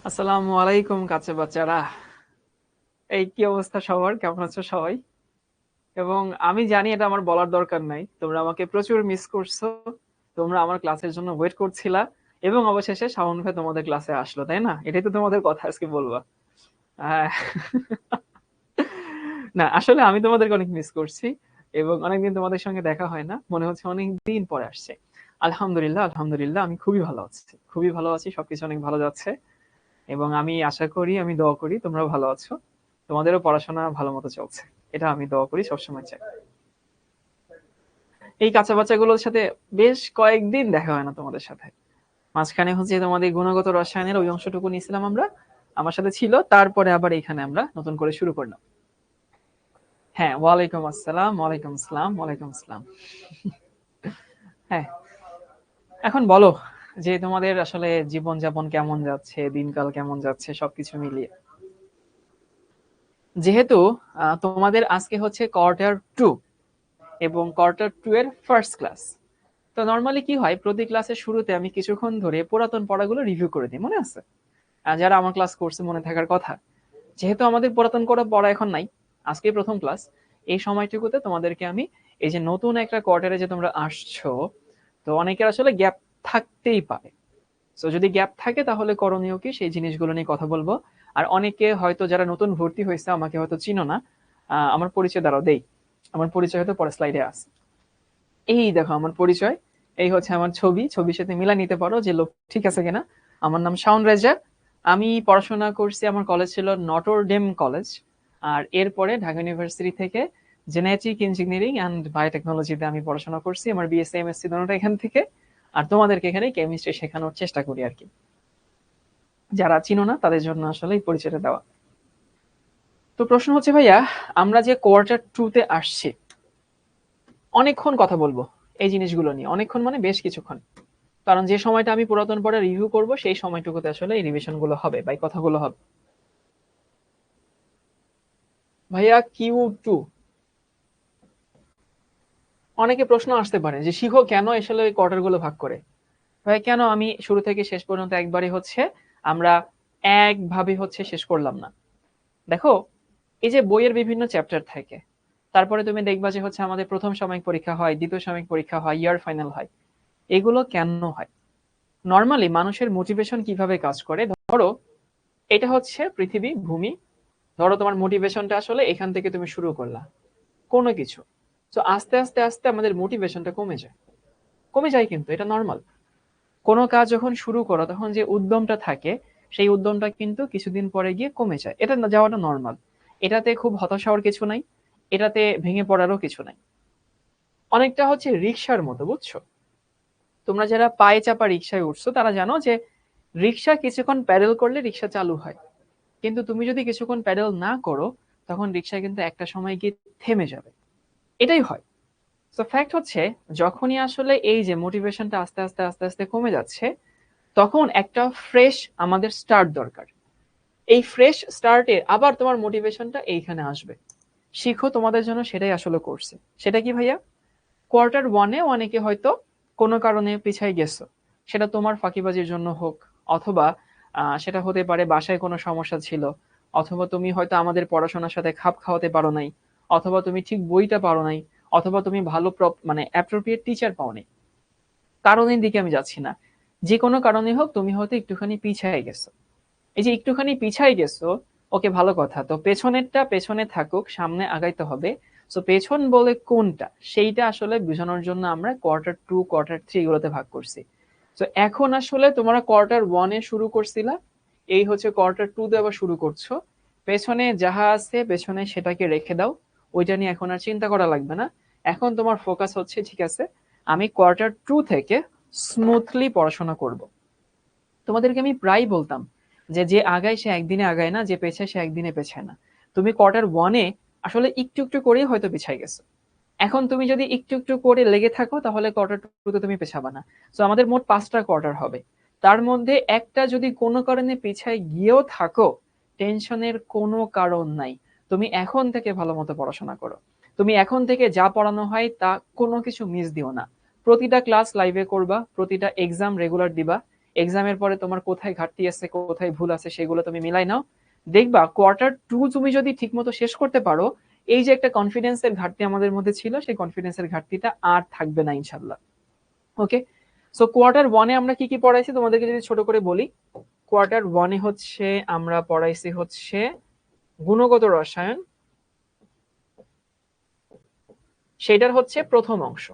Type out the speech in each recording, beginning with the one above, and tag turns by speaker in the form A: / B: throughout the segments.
A: আসসালামু আলাইকুম কাছে বাচ্চারা। এই কি অবস্থা সবার? কেমন আছো সবাই? এবং আমি জানি এটা আমার বলার দরকার নাই, তোমরা আমাকে প্রচুর মিস করছো। তোমরা আমার ক্লাসের জন্য ওয়েট করছিলা এবং অবশেষে শাওন ভাই তোমাদের ক্লাসে আসলো, তাই না? এটাই তো তোমাদের কথা আজকে বলবা। আহ, না আসলে আমি তোমাদেরকে অনেক মিস করছি এবং অনেকদিন তোমাদের সঙ্গে দেখা হয় না, মনে হচ্ছে অনেক দিন পরে আসছে। আলহামদুলিল্লাহ আলহামদুলিল্লাহ, আমি খুবই ভালো আছি, খুবই ভালো আছি, সবকিছু অনেক ভালো যাচ্ছে। এবং আমি আশা করি, আমি দোয়া করি তোমরা ভালো আছো, তোমাদেরও পড়াশোনা ভালো মতো চলছে। এটা আমি দোয়া করি, সবসময় চাই। এই কাঁচা বাচ্চাগুলোর সাথে বেশ কয়েকদিন দেখা হয় না তোমাদের সাথে। মাঝখানে হচ্ছে তোমাদের গুণগত রসায়নের ওই অংশটুকু নিয়েছিলাম আমরা, আমার সাথে ছিল, তারপরে আবার এখানে আমরা নতুন করে শুরু করলাম। হ্যাঁ, ওয়ালাইকুম আসসালাম, ওয়ালাইকুম আসসালাম, ওয়ালাইকুম আসসালাম। হ্যাঁ, এখন বলো যে তোমাদের আসলে জীবনযাপন কেমন যাচ্ছে, দিনকাল কেমন যাচ্ছে, সবকিছু মিলিয়ে। যেহেতু তোমাদের আজকে হচ্ছে কোয়ার্টার টু এবং কোয়ার্টার টু এর ফার্স্ট ক্লাস, তো নর্মালি কি হয়, প্রতি ক্লাসের শুরুতে আমি কিছুক্ষণ ধরে পুরাতন পড়াগুলো রিভিউ করে দিই, মনে আছে? যারা আমার ক্লাস করছে মনে থাকার কথা। যেহেতু আমাদের পুরাতন করে পড়া এখন নাই, আজকে প্রথম ক্লাস, এই সময়টুকুতে তোমাদেরকে আমি এই যে নতুন একটা কোয়ার্টারে যে তোমরা আসছো, তো অনেকের আসলে গ্যাপ থাকতেই পারে। তো যদি গ্যাপ থাকে তাহলে করণীয় কি সেই জিনিসগুলো নিয়ে কথা বলবো। আর অনেকে হয়তো যারা নতুন ভর্তি হয়েছে আমাকে হয়তো চিনো না, আমার পরিচয় দ্বারাও দেই। আমার পরিচয় হয়তো পরে স্লাইডে আছে। এই দেখো আমার পরিচয়, এই হচ্ছে আমার ছবি, ছবির সাথে মিলা নিতে পারো যে লোক ঠিক আছে কিনা। আমার নাম শাওন রেজা। আমি পড়াশোনা করছি, আমার কলেজ ছিল নটর ডেম কলেজ। আর এরপরে ঢাকা ইউনিভার্সিটি থেকে জেনেটিক ইঞ্জিনিয়ারিং অ্যান্ড বায়োটেকনোলজিতে আমি পড়াশোনা করছি, আমার বিএসসি এমএসসি দুটোটা এখান থেকে। আর তোমাদেরকে এখানে কেমিস্ট্রি শেখানোর চেষ্টা করি আর কি। যারা চিনো না তাদের জন্য আসলে এই পরিচয়টা দেওয়া। তো প্রশ্ন হচ্ছে ভাইয়া, আমরা যে কোয়ার্টার টু তে আসছি, অনেকক্ষণ কথা বলবো এই জিনিসগুলো নিয়ে, অনেকক্ষণ মানে বেশ কিছুক্ষণ। কারণ যে সময়টা আমি পুরাতন পড়া রিভিউ করব সেই সময়টুকুতে আসলে এই রিভিশন গুলো হবে বা এই কথাগুলো হবে। ভাইয়া কিউ টু, অনেকে প্রশ্ন আসতে পারে যে শিখো কেন আসলে ওই কোয়ার্টার গুলো ভাগ করে। ভাই কেন আমি শুরু থেকে শেষ পর্যন্ত একবারই হচ্ছে আমরা একভাবে হচ্ছে শেষ করলাম না? দেখো, এই যে বইয়ের বিভিন্ন চ্যাপ্টার থাকে, তারপরে তুমি দেখবা যে হচ্ছে আমাদের প্রথম সাময়িক পরীক্ষা হয়, দ্বিতীয় সাময়িক পরীক্ষা হয়, ইয়ার ফাইনাল হয়। এগুলো কেন হয়? নর্মালি মানুষের মোটিভেশন কিভাবে কাজ করে, ধরো এটা হচ্ছে পৃথিবী, ভূমি। ধরো তোমার মোটিভেশনটা আসলে এখান থেকে তুমি শুরু করলা কোনো কিছু, তো আস্তে আস্তে আস্তে আমাদের মোটিভেশনটা কমে যায়। কমে যায়, কিন্তু এটা নর্মাল। কোনো কাজ যখন শুরু করো তখন যে উদ্যমটা থাকে, সেই উদ্যমটা কিন্তু কিছুদিন পরে গিয়ে কমে যায়, এটা যাওয়াটা নর্মাল। এটাতে খুব হতাশ হওয়ার কিছু নাই, এটাতে ভেঙে পড়ারও কিছু নাই। অনেকটা হচ্ছে রিক্সার মতো, বুঝছো? তোমরা যারা পায়ে চাপা রিক্সায় উঠছো তারা জানো যে রিক্সা কিছুক্ষণ প্যাডেল করলে রিক্সা চালু হয়, কিন্তু তুমি যদি কিছুক্ষণ প্যাডেল না করো তখন রিক্সা কিন্তু একটা সময় গিয়ে থেমে যাবে। এটাই হয়। তো ফ্যাক্ট হচ্ছে, যখনই আসলে এই যে মোটিভেশনটা আস্তে আস্তে আস্তে আস্তে কমে যাচ্ছে, তখন একটা ফ্রেশ আমাদের স্টার্ট দরকার। এই ফ্রেশ স্টার্টে আবার তোমার মোটিভেশনটা এইখানে আসবে। শিখো তোমাদের জন্য সেটাই আসলে করছে। সেটা কি ভাইয়া? কোয়ার্টার ওয়ানে অনেকে হয়তো কোনো কারণে পিছাই গেছো, সেটা তোমার ফাঁকিবাজির জন্য হোক, অথবা সেটা হতে পারে বাসায় কোনো সমস্যা ছিল, অথবা তুমি হয়তো আমাদের পড়াশোনার সাথে খাপ খাওয়াতে পারো নাই, অথবা তুমি ঠিক বইটা পারো নাই, অথবা তুমি ভালো মানে অ্যাপ্রোপ্রিয়েট টিচার পাও নাই। কারণের দিকে আমি যাচ্ছি না, যে কোনো কারণে হোক তুমি হয়তো একটুখানি পিছায় গেছো। এই যে একটুখানি পিছায় গেছো, ওকে ভালো কথা, তো পেছনেরটা পেছনে থাকুক, সামনে আগাইতে হবে। তো পেছন বলে কোনটা সেইটা আসলে বোঝানোর জন্য আমরা কোয়ার্টার টু কোয়ার্টার থ্রি এগুলোতে ভাগ করছি। তো এখন আসলে তোমরা কোয়ার্টার ওয়ানে শুরু করছিলা, এই হচ্ছে কোয়ার্টার টু তে আবার শুরু করছো। পেছনে যাহা আছে পেছনে সেটাকে রেখে দাও, ওইটা নিয়ে এখন আর চিন্তা করা লাগবে না। এখন তোমার ফোকাস হচ্ছে, ঠিক আছে, আমি কোয়ার্টার টু থেকে স্মুথলি পড়াশোনা করব। তোমাদেরকে আমি প্রায় বলতাম যে যে আগায় সে একদিনে আগায় না, যে পেছায় সে একদিনে পেছায় না। তুমি কোয়ার্টার ওয়ানে আসলে একটু একটু করেই হয়তো পিছাই গেছো, এখন তুমি যদি একটু একটু করে লেগে থাকো তাহলে কোয়ার্টার টুতে তুমি পেছাবা না। তো আমাদের মোট 5টা কোয়ার্টার হবে, তার মধ্যে একটা যদি কোনো কারণে পিছায় গিয়েও থাকো, টেনশনের কোনো কারণ নাই। তুমি এখন থেকে ভালো মতো পড়াশোনা করো। তুমি এখন থেকে যা পড়ানো হয় তা কোনো কিছু মিস দিও না। প্রতিটা ক্লাস লাইভে করবা, প্রতিটা এক্সাম রেগুলার দিবা, এক্সামের পরে তোমার কোথায় ঘাটতি আছে, কোথায় ভুল আছে, সেগুলো তুমি মিলাই নাও। দেখবা Q2 তুমি যদি ঠিকমতো শেষ করতে পারো, এই যে একটা কনফিডেন্সের ঘাটতি আমাদের মধ্যে ছিল, সেই কনফিডেন্সের ঘাটতিটা আর থাকবে না ইনশাল্লাহ। ওকে, সো Q1 আমরা কি কি পড়াইছি তোমাদেরকে যদি ছোট করে বলি। Q1 হচ্ছে আমরা পড়াইছি হচ্ছে গুণগত রসায়ন, সেটার হচ্ছে প্রথম অংশ,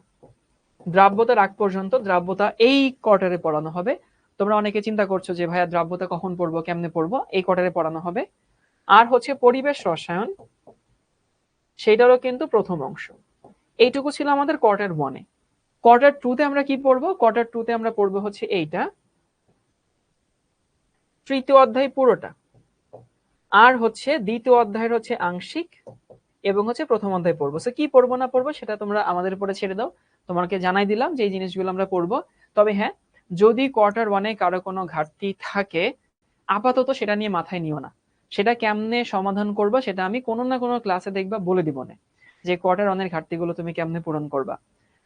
A: দ্রাব্যতার আগ পর্যন্ত। দ্রাব্যতা এই কোয়ার্টারে পড়ানো হবে। তোমরা অনেকে চিন্তা করছো যে ভাইয়া দ্রাব্যতা কখন পড়বো, কেমনে পড়বো, এই কোয়ার্টারে পড়ানো হবে। আর হচ্ছে পরিবেশ রসায়ন, সেটারও কিন্তু প্রথম অংশ। এইটুকু ছিল আমাদের Q1-এ। Q2-তে আমরা কি পড়বো? Q2-তে আমরা পড়বো হচ্ছে এইটা, তৃতীয় অধ্যায় পুরোটা, আর হচ্ছে দ্বিতীয় অধ্যায়ের হচ্ছে আংশিক, এবং হচ্ছে প্রথম অধ্যায় পড়বো। সো কি পড়বো না পড়বো সেটা তোমরা আমাদের উপরে ছেড়ে দাও। তোমাকে জানাই দিলাম যে এই জিনিসগুলো আমরা পড়বো। তবে হ্যাঁ, যদি Q1-এ কারো কোনো ঘাটতি থাকে, আপাতত সেটা নিয়ে মাথায় নিও না। সেটা কেমনে সমাধান করবা সেটা আমি কোনো না কোনো ক্লাসে দেখবা বলে দিব না, যে Q1-এর ঘাটতিগুলো তুমি কেমনে পূরণ করবা।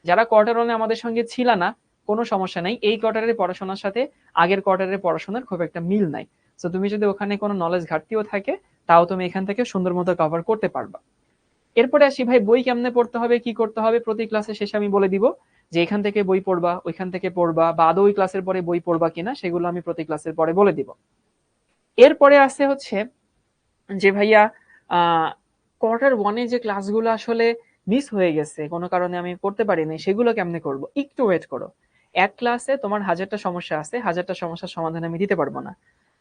A: যারা Q1-এ আমাদের সঙ্গে ছিল না, কোনো সমস্যা নাই। এই কোয়ার্টারের পড়াশোনার সাথে আগের কোয়ার্টারের পড়াশোনার খুব একটা মিল নাই। সো তুমি যদি ওখানে কোনো নলেজ ঘাটতিও থাকে, তাও তুমি এখান থেকে সুন্দর মতো কভার করতে পারবা। এরপরে আসি ভাই, বই কেমনে পড়তে হবে, কি করতে হবে। প্রতি ক্লাসের শেষে আমি বলে দিব যে এখান থেকে বই পড়বা, ওইখান থেকে পড়বা, বা আদৌ ওই ক্লাসের পরে বই পড়বা কিনা, সেগুলো আমি প্রতি ক্লাসের পরে বলে দিব। এরপরে আছে হচ্ছে যে ভাইয়া Q1-এ যে ক্লাসগুলো আসলে মিস হয়ে গেছে, কোনো কারণে আমি করতে পারিনি, সেগুলো কেমনে করব। একটু ওয়েট করো। এক ক্লাসে তোমার 1000টা সমস্যা আছে, 1000টা সমস্যার সমাধান আমি দিতে পারবো না।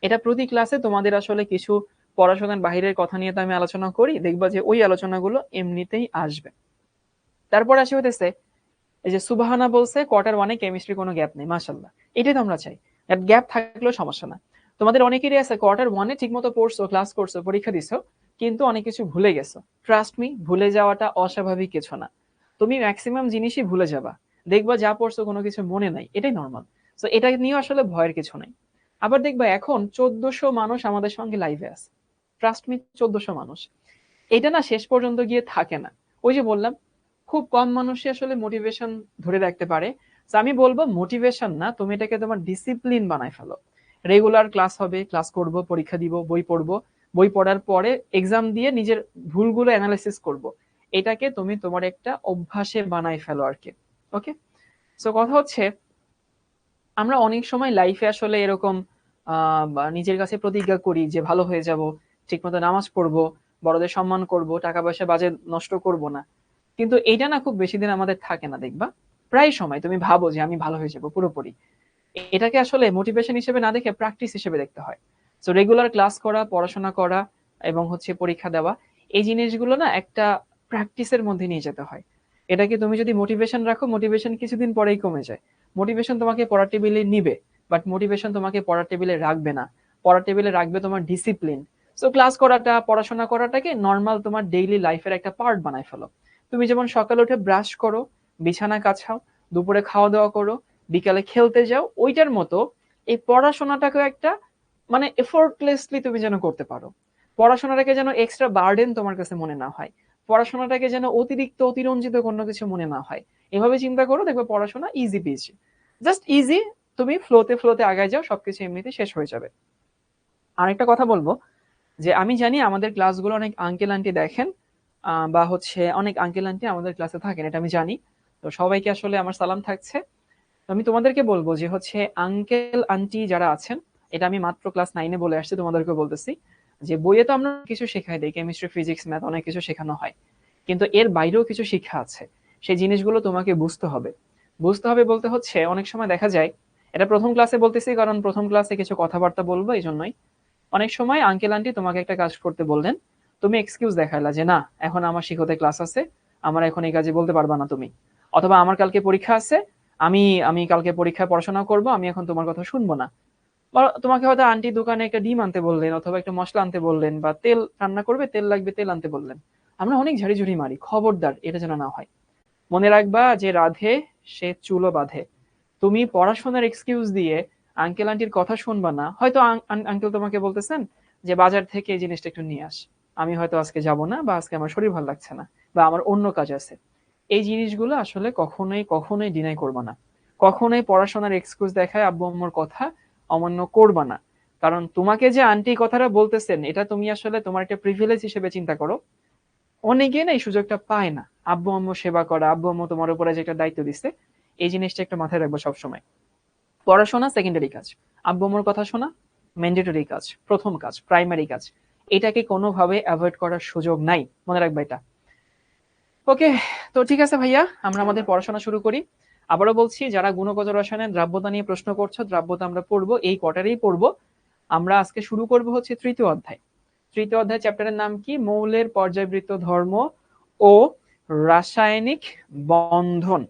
A: এটা প্রতি ক্লাসে তোমাদের আসলে কিছু পড়াশোনার বাহিরের কথা নিয়ে তো আমি আলোচনা করি, দেখবা যে ওই আলোচনাগুলো এমনিতেই আসবে। তারপর আসি হতেছে এই যে সুবহানা বলছে Q1-এ কেমিস্ট্রি কোনো গ্যাপ নেই, মাশাআল্লাহ, এটাই তো আমরা চাই। গ্যাপ থাকলেও সমস্যা না। তোমাদের অনেকেরই আছে Q1-এ ঠিকমতো পড়ছো, ক্লাস করছো, পরীক্ষা দিছো, কিন্তু অনেক কিছু ভুলে গেছো। ট্রাস্ট মি, ভুলে যাওয়াটা অস্বাভাবিক কিছু না। তুমি ম্যাক্সিমাম জিনিসই ভুলে যাবা, দেখবা যা পড়ছো কোনো কিছু মনে নাই, এটাই নর্মাল। সো এটা নিয়ে আসলে ভয়ের কিছু নাই। আবার দেখবা এখন 1400 মানুষ আমাদের সঙ্গে লাইভে আছে। ট্রাস্ট মি, 1400 মানুষ। এটা না শেষ পর্যন্ত গিয়ে থাকে না। ওই যে বললাম, খুব কম মানুষই আসলে মোটিভেশন ধরে রাখতে পারে। তো আমি বলবো মোটিভেশন না, তুমি এটাকে তোমার ডিসিপ্লিন বানায় ফেলো। রেগুলার ক্লাস হবে, ক্লাস করব, পরীক্ষা দিব, বই পড়বো, বই পড়ার পরে এক্সাম দিয়ে নিজের ভুলগুলো অ্যানালাইসিস করব। এটাকে তুমি তোমার একটা অভ্যাসে বানায় ফেলো আর কি। ওকে, সো কথা হচ্ছে আমরা অনেক সময় লাইফে আসলে এরকম নিজের কাছে প্রতিজ্ঞা করি যে ভালো হয়ে যাব, ঠিকমতো নামাজ পড়বো, বড়দের সম্মান করব, টাকা পয়সা বাজে নষ্ট করব না। কিন্তু এইটা না খুব বেশি দিন আমাদের থাকে না দেখবা। প্রায় সময় তুমি ভাবো যে আমি ভালো হয়ে যাব পুরোপুরি। এটাকে আসলে মোটিভেশন হিসেবে না দেখে প্র্যাকটিস হিসেবে দেখতে হয়। সো রেগুলার ক্লাস করা, পড়াশোনা করা, এবং হচ্ছে পরীক্ষা দেওয়া, এই জিনিসগুলো না একটা প্র্যাকটিসের মধ্যে নিয়ে যেতে হয়। এটাকে তুমি যদি মোটিভেশন রাখো, মোটিভেশন কিছুদিন পরেই কমে যায়। মোটিভেশন তোমাকে পড়ার টেবিলে নিবে, বাট মোটিভেশন তোমাকে পড়ার টেবিলে রাখবে না। পড়ার টেবিলে রাখবে তোমার ডিসিপ্লিন। সো ক্লাস করাটা, পড়াশোনা করাটাকে নর্মাল তোমার ডেইলি লাইফের একটা পার্ট বানায় ফেলো। তুমি যেমন সকালে উঠে ব্রাশ করো, বিছানা কাছাও, দুপুরে খাওয়া দাওয়া করো, বিকালে খেলতে যাও, ওইটার মতো এই পড়াশোনাটাকেও একটা মানে এফোর্টলেসলি তুমি যেন করতে পারো। পড়াশোনাটাকে যেন এক্সট্রা বার্ডেন তোমার কাছে মনে না হয়। পড়াশোনাটাকে যেন অতিরিক্ত, অতিরঞ্জিত কোনো কিছু মনে না হয়। এভাবে চিন্তা করো, দেখবে পড়াশোনা ইজি পেয়েছি, জাস্ট ইজি। তুমি ফ্লোতে ফ্লোতে আগায় যাও, সবকিছু এমনিতে শেষ হয়ে যাবে। আরেকটা কথা বলবো, যে আমি জানি আমাদের ক্লাসগুলো অনেক আঙ্কেল আন্টি দেখেন, বা হচ্ছে অনেক আঙ্কেল আন্টি আমাদের ক্লাসে থাকেন, এটা আমি জানি। তো সবাইকে আসলে আমার সালাম থাকছে। আমি তোমাদেরকে বলবো যে হচ্ছে আঙ্কেল আন্টি যারা আছেন, এটা আমি মাত্র ক্লাস 9-এ বলে আসছি, তোমাদেরকে বলতেছি যে বইয়ে তো আমরা কিছু শেখাই দিই, কেমিস্ট্রি, ফিজিক্স, ম্যাথ, অনেক কিছু শেখানো হয়, কিন্তু এর বাইরেও কিছু শিক্ষা আছে। সেই জিনিসগুলো তোমাকে বুঝতে হবে। বুঝতে হবে বলতে হচ্ছে অনেক সময় দেখা যায়, এটা প্রথম ক্লাসে বলতেছি কারণ প্রথম ক্লাসে কিছু কথাবার্তা বলবো এই জন্যই। অনেক সময় আঙ্কেল আন্টি তোমাকে একটা কাজ করতে বললেন, তুমি এক্সকিউজ দেখাইলা যে না, এখন আমার শিখতে ক্লাস আছে, আমার এখন এই কাজে বলতে পারবা না তুমি। অথবা আমার কালকে পরীক্ষা আছে, আমি আমি কালকে পরীক্ষায় পড়াশোনা করব, আমি এখন তোমার কথা শুনবো না। বা তোমাকে হয়তো আন্টি দোকানে একটা ডিম আনতে বললেন, অথবা একটা মশলা আনতে বললেন, বা তেল রান্না করবে, তেল লাগবে, তেল আনতে বললেন। আমরা অনেক ঝাড়িঝুড়ি মারি, খবরদার এটা যেন না হয়। মনে রাখবা যে রাধে সে চুলো বাঁধে। তুমি পড়াশোনার এক্সকিউজ দিয়ে আঙ্কেল আন্টির কথা শুনবা না। হয়তো আঙ্কেল তোমাকে বলতেছেন যে বাজার থেকে এই জিনিসটা একটু নিয়ে আস, আমি হয়তো আজকে যাব না, বা আজকে আমার শরীর ভালো লাগছে না, বা আমার অন্য কাজ আছে। এই জিনিসগুলো আসলে কখনোই কখনোই ডিনাই করবা না। কখনোই পড়াশোনার এক্সকিউজ দেখায় আব্বু আম্মুর কথা অমান্য করবা না। কারণ তোমাকে যে আন্টি কথাটা বলতেছেন এটা তুমি আসলে তোমার একটা প্রিভিলেজ হিসেবে চিন্তা করো। অনেকে না এই সুযোগটা পায় না, আব্বু আম্মু সেবা করা, আব্বু আম্মু তোমার উপরে যে একটা দায়িত্ব দিচ্ছে, এই জিনিসটা একটু মাথায় রাখবো সবসময়। পড়াশোনা সেকেন্ডারি কাজ, আব্বু আম্মুর কথা শোনা ম্যান্ডেটরি কাজ, প্রথম কাজ, প্রাইমারি কাজ। এটাকে কোনোভাবে অ্যাভয়েড করার সুযোগ নাই, মনে রাখবা এটা। ওকে, তো ঠিক আছে ভাইয়া, আমরা আমাদের পড়াশোনা শুরু করি। আবারও বলছি, যারা গুণগত রসায়নের দ্রাব্যতা নিয়ে প্রশ্ন করছো, দ্রাব্যতা আমরা পড়বো, এই কোয়ার্টারেই পড়বো। আমরা আজকে শুরু করব হচ্ছে তৃতীয় অধ্যায়। তৃতীয় অধ্যায় চ্যাপ্টারের নাম কি? মৌলের পর্যায়বৃত্ত ধর্ম ও রাসায়নিক বন্ধন।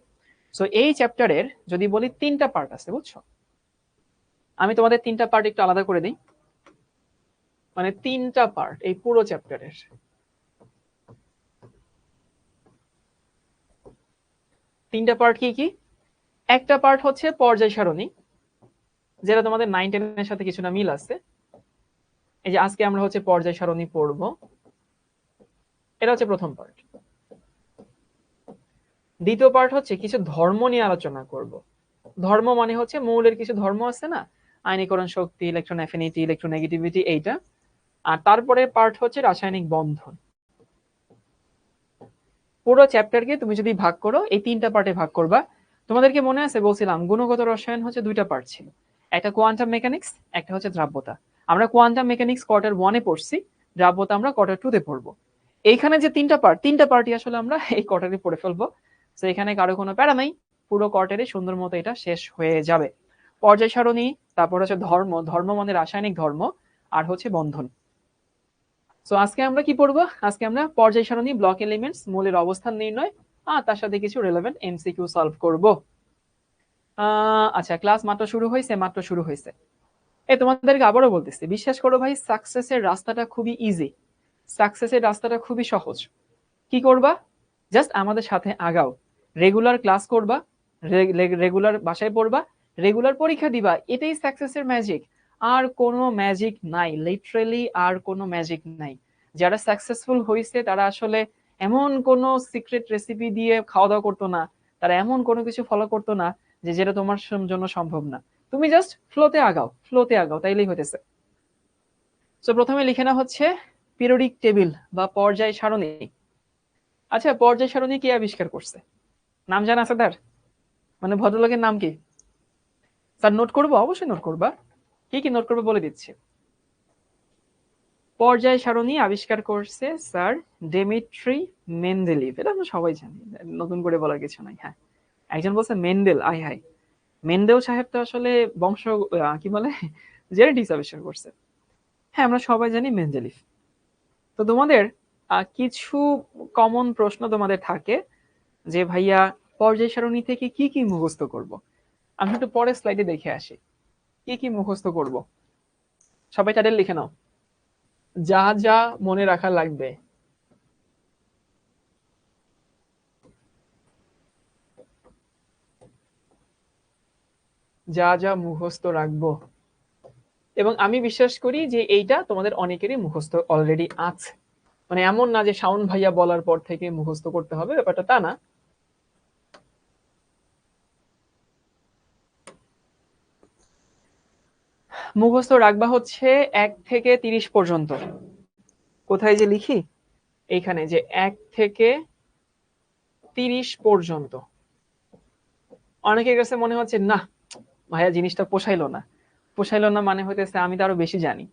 A: সো এই চ্যাপ্টারের যদি বলি 3টা পার্ট আছে, বুঝছো? আমি তোমাদের 3টা পার্ট একটু আলাদা করে দিই। মানে 3টা পার্ট এই পুরো চ্যাপ্টারের। 3টা পার্ট কি কি? একটা পার্ট হচ্ছে পর্যায় সারণী, যেটা তোমাদের 9-10 এর সাথে কিছুটা মিল আছে। এই যে আজকে আমরা হচ্ছে পর্যায় সারণী পড়বো, এটা হচ্ছে প্রথম পার্ট। দ্বিতীয় পার্ট হচ্ছে কিছু ধর্ম নিয়ে আলোচনা করব। ধর্ম মানে হচ্ছে মৌলের কিছু ধর্ম আছে না, আয়নীকরণ শক্তি, ইলেকট্রন অ্যাফিনিটি, ইলেকট্রোনেগেটিভিটি, এইটা। আর তারপরে পার্ট হচ্ছে রাসায়নিক বন্ধন। পুরো চ্যাপ্টারকে তুমি যদি ভাগ করো এই 3টা পার্টে ভাগ করবা। তোমাদেরকে মনে আছে বলছিলাম গুণগত রসায়ন হচ্ছে 2টা পার্ট ছিল, একটা কোয়ান্টাম মেকানিক্স, একটা হচ্ছে দ্রাব্যতা। আমরা কোয়ান্টাম মেকানিক্স কোয়ার্টার 1-এ পড়ছি, দ্রাব্যতা আমরা কোয়ার্টার 2-তে পড়বো। এইখানে যে 3টা পার্ট, 3টা পার্টই আসলে আমরা এই কোয়ার্টারে পড়ে ফেলবো। তো এখানে কারো কোনো প্যারা নাই, পুরো কোয়ার্টারে সুন্দর মতো এটা শেষ হয়ে যাবে। পর্যায় সারণী, তারপর হচ্ছে ধর্ম, ধর্ম মানে রাসায়নিক ধর্ম, আর হচ্ছে বন্ধন। সো আজকে আমরা কি পড়বো? আজকে আমরা পর্যায় সারণী, ব্লক এলিমেন্টস, মৌলের অবস্থান নির্ণয়, আর তার সাথে কিছু রিলেভেন্ট এমসিকিউ সলভ করব। আচ্ছা, ক্লাস মাত্র শুরু হয়েছে। এই তোমাদেরকে আবারও বলতেছি, বিশ্বাস করো ভাই, সাকসেসের রাস্তাটা খুবই ইজি, সাকসেসের রাস্তাটা খুবই সহজ। কি করবা? জাস্ট আমাদের সাথে আগাও, রেগুলার ক্লাস করবা, রেগুলার বাসায় পড়বা, রেগুলার পরীক্ষা দিবা, এটাই সাকসেসের ম্যাজিক। আর কোনো ম্যাজিক নাই, লিটারালি আর কোনো ম্যাজিক নাই। যারা সাকসেসফুল হয়েছে তারা আসলে এমন কোনো সিক্রেট রেসিপি দিয়ে খাওয়া দাওয়া করতো না, তারা এমন কোনো কিছু ফলো করতো না যে যেটা তোমার জন্য সম্ভব না। তুমি জাস্ট ফ্লোতে আগাও, তাইলেই হইতেছে। তো প্রথমে লিখে না হচ্ছে পিরিয়ডিক টেবিল বা পর্যায় সারণী। আচ্ছা, পর্যায় সারণী কে আবিষ্কার করছে? নাম জানা আছে তার? মানে ভদ্রলোকের নাম কি? স্যার নোট করবো? অবশ্যই নোট করবা। কি কি নোট করবে বলে দিচ্ছি। পর্যায় সারণী আবিষ্কার করছে স্যার ডেমিট্রি মেন্ডেলিভ। এটা আমরা সবাই জানি, নতুন করে বলার কিছু নাই। হ্যাঁ, একজন বলছে মেন্ডেল, আয় হায়, মেন্ডেল সাহেব তো আসলে বংশ কি বলে জেনেটিক্স আবিষ্কার করছে। হ্যাঁ, আমরা সবাই জানি মেন্ডেলিভ। তো তোমাদের কিছু কমন প্রশ্ন তোমাদের থাকে যে ভাইয়া পর্যায় সারণী থেকে কি কি মুখস্থ করব। আমি একটু পরের স্লাইডে দেখে আসি কি কি মুখস্থ করব। সবাই টাইটেল লিখে নাও, যা যা মনে রাখা লাগবে। যা যা মুখস্থ রাখবো, এবং আমি বিশ্বাস করি যে এইটা তোমাদের অনেকেরই মুখস্থ অলরেডি আছে। মানে এমন না যে শাওন ভাইয়া বলার পর থেকে মুখস্থ করতে হবে, ব্যাপারটা তা না। মুখস্থ রাখবা হচ্ছে 1 থেকে 30 পর্যন্ত। কোথায় যে লিখি? এইখানে, যে 1 থেকে 30 পর্যন্ত। অনেকের কাছে মনে হচ্ছে না ভাইয়া জিনিসটা পোষাইলো না মানে হইতেছে আমি তো আরো বেশি জানি।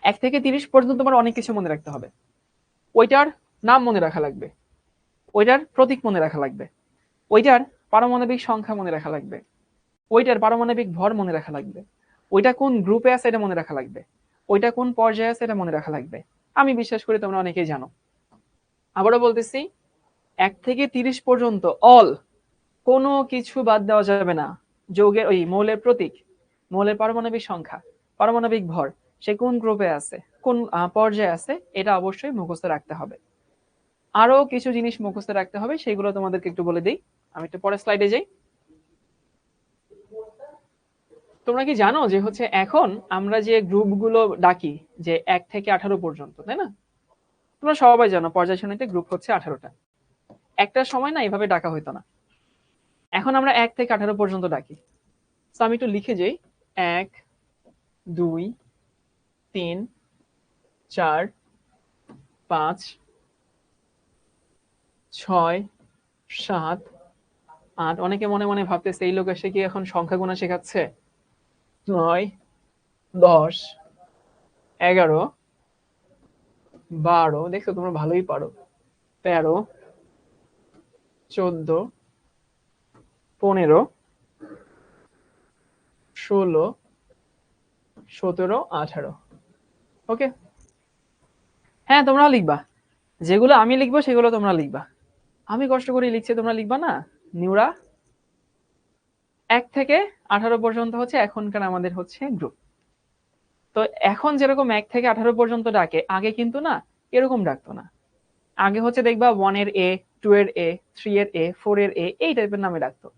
A: 1 থেকে 30 পর্যন্ত তোমার অনেক কিছু মনে রাখতে হবে। ওইটার নাম মনে রাখা লাগবে, ওইটার প্রতীক মনে রাখা লাগবে, ওইটার পারমাণবিক সংখ্যা মনে রাখা লাগবে, ওইটার পারমাণবিক ভর মনে রাখা লাগবে, ওইটা কোন গ্রুপে আছে এটা মনে রাখা লাগবে, ওইটা কোন পর্যায়ে আছে এটা মনে রাখা লাগবে। আমি বিশ্বাস করি তোমরা অনেকেই জানো। আবারও বলতেছি, 1 থেকে 30 পর্যন্ত অল, কোনো কিছু বাদ দেওয়া যাবে না। যৌগের ওই মৌলের প্রতীক, মৌলের পারমাণবিক সংখ্যা, পারমাণবিক ভর, সে কোন গ্রুপে আছে, কোন পর্যায়ে আছে, এটা অবশ্যই মুখস্থ রাখতে হবে। আরো কিছু জিনিস মুখস্থ রাখতে হবে, সেগুলো তোমাদেরকে একটু বলে দিই। আমি একটু পরের স্লাইডে যাই। তোমরা কি জানো যে হচ্ছে এখন আমরা যে গ্রুপগুলো ডাকি, যে 1 থেকে 18 পর্যন্ত, তাই না? তোমরা সবাই জানো পর্যায় সারণীতে গ্রুপ হচ্ছে 18টা। একটা সময় না এইভাবে ডাকা হইতো না, এখন আমরা 1 থেকে 18 পর্যন্ত ডাকি। তো আমি একটু লিখে যাই, 1, 2 3 4 5 6 7 8। অনেকে মনে মনে ভাবতেছে এই লোক এসে কি এখন সংখ্যা গোনা শেখাচ্ছে? 9 10 11 12। দেখছো তোমরা ভালোই পারো। 13 14 15 16 17 18। ওকে, হ্যাঁ তোমরাও লিখবা, যেগুলো আমি লিখবো সেগুলো তোমরা লিখবা। আমি কষ্ট করে লিখছি, তোমরা লিখবা না? নিউরা 1 থেকে 18 পর্যন্ত হচ্ছে এখনকার আমাদের হচ্ছে গ্রুপ। তো এখন যেরকম 1 থেকে 18 পর্যন্ত ডাকে, আগে কিন্তু না এরকম ডাকতো না। আগে হচ্ছে দেখবা 1 এর এ, 2 এর এ, 3 এর এ, 4 এর এ, এই টাইপের নামে ডাকতো।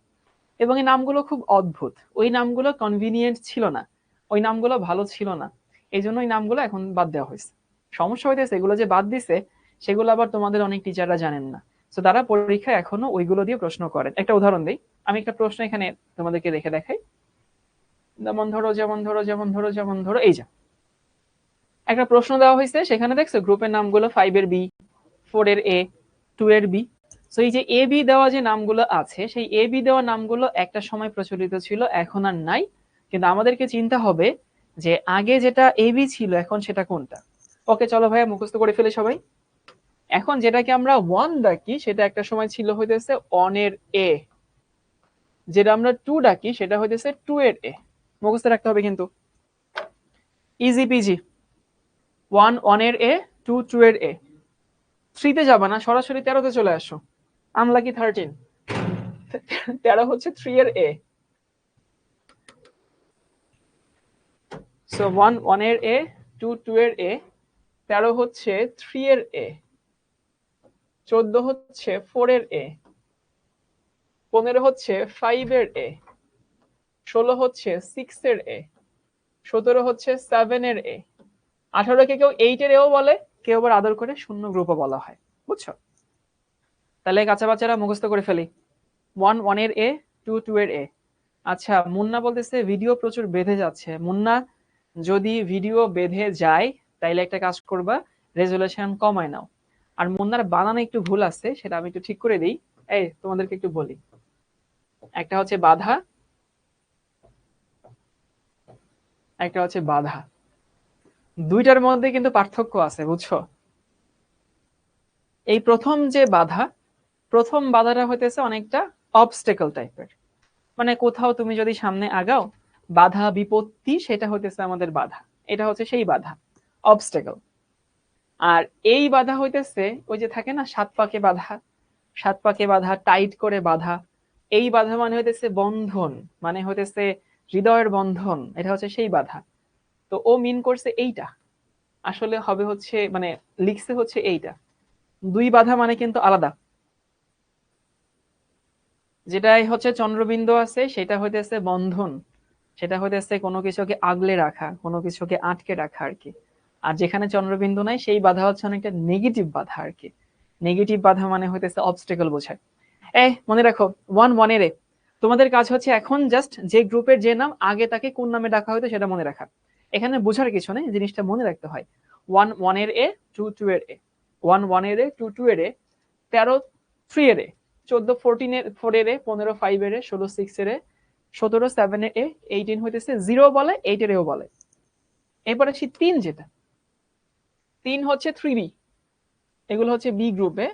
A: এবং এই নামগুলো খুব অদ্ভুত, ওই নামগুলো কনভিনিয়েন্ট ছিল না, ওই নামগুলো ভালো ছিল না, এই জন্য ওই নামগুলো এখন বাদ দেওয়া হয়েছে। সমস্যা হইতেছে এগুলো যে বাদ দিছে সেগুলো আবার তোমাদের অনেক টিচাররা জানেন না, তো তারা পরীক্ষায় এখনো ওইগুলো দিয়ে প্রশ্ন করেন। একটা উদাহরণ দিই, আমি একটা প্রশ্ন এখানে তোমাদেরকে রেখে দেখাই। যেমন ধরো যেমন ধরো যেমন ধরো যেমন ধরো এই যে একটা প্রশ্ন দেওয়া হয়েছে, সেখানে দেখছো গ্রুপের নামগুলো 5 এর বি, 4 এর এ, 2 এর বি। তো এই যে এ বি দেওয়া যে নামগুলো আছে, সেই এ বি দেওয়া নামগুলো একটা সময় প্রচলিত ছিল, এখন আর নাই। কিন্তু আমাদেরকে চিন্তা হবে যে আগে যেটা এ বি ছিল এখন সেটা কোনটা। ওকে চলো ভাইয়া মুখস্থ করে ফেলে সবাই। এখন যেটাকে আমরা 1 ডাকি সেটা একটা সময় ছিল হইতেছে 1 এর এ, যেটা আমরা 2 ডাকি সেটা হইতেছে 2 এর এ। মুখস্থ রাখতে হবে কিন্তু, ইজি পিজি। 1 1 এর এ, 2 2 এর এ। 3 তে যাবা না, সরাসরি 13 তে চলে আসো। আনলাকি 13, 13 হচ্ছে 3 এর এ। সো 1 1 এর এ, 2 2 এর এ, 13 হচ্ছে 3 এর এ, 14 হচ্ছে 4 এর এ, 15 হচ্ছে 5 এর এ, 16 হচ্ছে 6 এর এ, 17 হচ্ছে 7 এর এ, 18 কে কেউ 8 এর এও বলে, কেউ আবার আদর করে শূন্য গ্রুপও বলা হয়। বুঝছো? তাহলে কাঁচা বাচ্চারা মুখস্থ করে ফেলি। 1 1 এর এ, 2 2 এর এ। আচ্ছা, মুন্না বলতেছে ভিডিও প্রচুর বেঁধে যাচ্ছে। মুন্না, যদি ভিডিও বেঁধে যায় তাইলে একটা কাজ করবা, রেজুলেশন কমায় নাও। আর মুন্নার বানানে একটু ভুল আছে, সেটা আমি একটু ঠিক করে দিই। এই তোমাদেরকে একটু বলি, একটা হচ্ছে বাধা, একটা হচ্ছে বাধা, দুইটার মধ্যে কিন্তু পার্থক্য আছে, বুঝছো? এই প্রথম যে বাধা, প্রথম বাধাটা হইতেছে অনেকটা অবস্টেকল টাইপের, মানে কোথাও তুমি যদি সামনে আগাও, বাধা বিপত্তি, সেটা হইতেছে আমাদের বাধা, এটা হচ্ছে সেই বাধা, অবস্টেকল। আর এই বাধা হইতেছে ওই যে থাকে না 7 পাকে বাধা, 7 পাকে বাধা, টাইট করে বাধা, এই বাধা মানে হইতেছে বন্ধন, মানে হইতেছে হৃদয়ের বন্ধন, এটা হচ্ছে সেই বাধা। তো ও মিন করছে এইটা, আসলে হবে হচ্ছে মানে লিখছে হচ্ছে এইটা। দুই বাধা মানে কিন্তু আলাদা। যেটাই হচ্ছে চন্দ্রবিন্দু আছে সেটা হইতেছে বন্ধন, সেটা হইতেছে কোনো কিছুকে আগলে রাখা, কোনো কিছুকে আটকে রাখা আর কি। আর যেখানে চন্দ্রবিন্দু নাই সেই বাধা হচ্ছে অনেকটা নেগেটিভ বাধা আর কি। নেগেটিভ বাধা মানে হইতেছে অবস্টেকল বোঝায়। মনে রাখো 1 1 এর এ, তোমাদের কাজ হচ্ছে এখন জাস্ট যে গ্রুপের যে নাম আগে তাকে কোন নামে ডাকা হয়তো সেটা মনে রাখা। এখানে বোঝার কিছু নেই, জিনিসটা মনে রাখতে হয়। 1 1 এর এ, 2 2 এর এ, 1 1 এর এ, 2 2 এর এ, 13 3 এর এ, 14 14 এর 4 এর এ, 15 5 এর এ, 16 6 এর এ, 17 7 এর এ, 18 হইতেছে 0 বলে, 8 এর এও বলে। এরপরে আসি 3, যেটা 3 হচ্ছে 3B, এগুলো হচ্ছে বি গ্রুপে।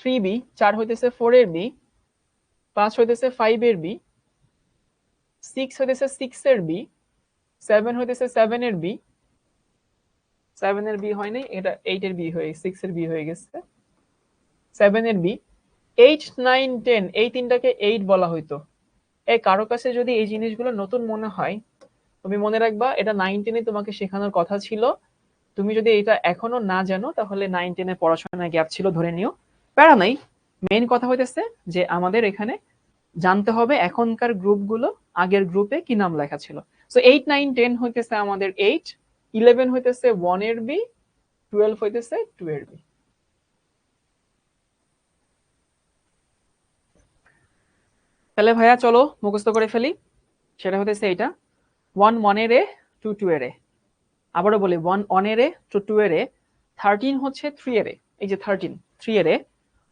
A: 3B, 4 হইতেছে 4 এর বি, 5 হইতেছে 5 এর বি, 6 হইতেছে 6 এর বি, 7 হইতেছে 7 এর বি, 7 এর বি হয় নাই, এটা 8 এর বি হয়ে 6 এর বি হয়ে গেছে, 7 এর বি। 8 9 10, এই তিনটাকে 8 বলা হইতো। কারো কাছে যদি এই জিনিসগুলো নতুন মনে হয়, তুমি মনে রাখবা এটা 9 10 এ তোমাকে শেখানোর কথা ছিল। তুমি যদি এটা এখনো না জানো তাহলে 9 10 এ পড়াশোনায় গ্যাপ ছিল ধরে নিও, প্যারা নাই। মেইন কথা হইতেছে যে আমাদের এখানে জানতে হবে এখনকার গ্রুপগুলো আগের গ্রুপে কি নাম লেখা ছিল। সো 8 9 10 হইতেছে আমাদের 8, 11 হইতেছে 1 এর বি, 12 হইতেছে 2 এর বি। তাহলে ভাইয়া চলো মুখস্থ করে ফেলি। সেটা হইতেছে এইটা, 1 1 এর এ, 2 2 এর এ। আবারও বলি 1 1 এর এ 2 2 এর এ, 13 হচ্ছে 3 এর এ, এই যে 13 3 এর এ,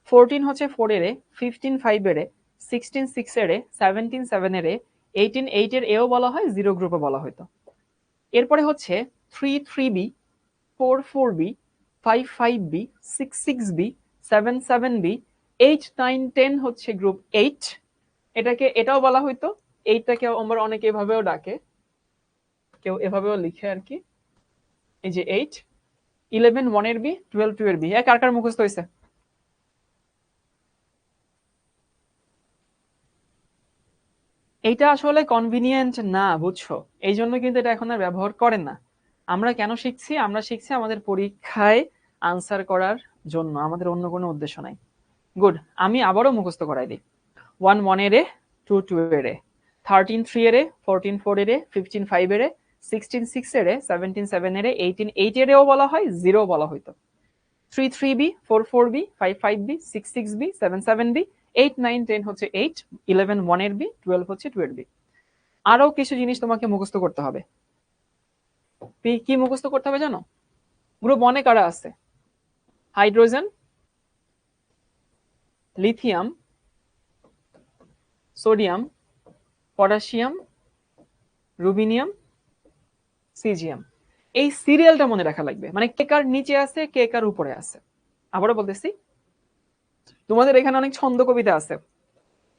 A: 14 হচ্ছে 4 এর এ, 15 5 এর এ, 16 6 এর এ, 17 7 এর এ, 18 8 এর এও বলা হয়, 0 গ্রুপে বলা হয়তো। এরপরে হচ্ছে 3 3b, 4 4b, 5 5b, 6 6b, 7 7b, 8 9 10 হচ্ছে গ্রুপ 8। এটাও বলা হয়তো, 8টাকে আমরা অনেকে এভাবেও ডাকে, কেউ এভাবেও লিখে আর কি, এই যে 8। 11 1 এর বি, 12 2 এর বি। কার কার মুখস্থ হয়েছে? এইটা আসলে কনভিনিয়েন্ট না, বুঝছো, এই জন্য কিন্তু এটা এখন আর ব্যবহার করেন না। আমরা কেন শিখছি? আমরা শিখছি আমাদের পরীক্ষায় আনসার করার জন্য, আমাদের অন্য কোনো উদ্দেশ্য নাই। গুড, আমি আবারও মুখস্থ করাই দিই। 1 1 এর এ, 2 2 এর এ, 13 3 এর এ, 14 4 এর এ, 15 5 এর এ, 16 6 এর এ, 17 7 এর এ, 18 8 এর এও বলা হয়, 0 বলা হয়তো। 3 3b, 4 4b, 5 5b, 6 6b, 7 7b, 8 9 10 হচ্ছে 8, 11 1 এর বি, 12 হচ্ছে 2 এর বি। আরো কিছু জিনিস তোমাকে মুখস্থ করতে হবে। কি মুখস্থ করতে হবে জানো? গ্রুপ 1 এ কারা আছে? Hydrogen, lithium, sodium, potassium, rubidium, caesium. এই সিরিয়ালটা মনে রাখা লাগবে, মানে কে কার নিচে আছে, কে কার উপরে আছে। আবারও বলতেছি, তোমাদের এখানে অনেক ছন্দ কবিতা আছে।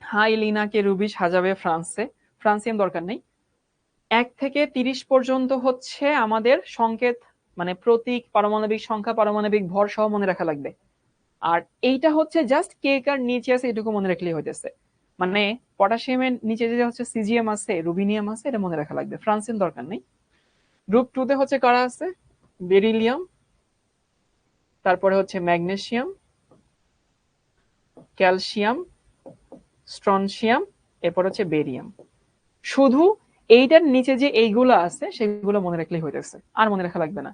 A: হাই লিনাকে রুবি সাজাবে ফ্রান্সে, ফ্রান্সিয়াম দরকার নেই। 1 থেকে 30 পর্যন্ত হচ্ছে আমাদের সংকেত, মানে প্রতীক, পারমাণবিক সংখ্যা, পারমাণবিক ভর সহ মনে রাখা লাগবে। আর এইটা হচ্ছে জাস্ট কে কার নিচে আছে এটুকু মনে রাখলেই হইতেছে। মানে পটাশিয়ামের নিচে যে হচ্ছে সিজিএম আছে, রুবিনিয়াম আছে, এটা মনে রাখা লাগবে, ফ্রান্সিয়াম দরকার নেই। গ্রুপ 2 তে হচ্ছে কারা আছে? বেরিলিয়াম, তারপরে হচ্ছে ম্যাগনেসিয়াম, ক্যালসিয়াম, স্ট্রনসিয়াম, এরপর হচ্ছে বেরিয়াম। শুধু এইটার নিচে যে এইগুলো আছে সেগুলো মনে রাখলেই হইতেছে, আর মনে রাখা লাগবে না।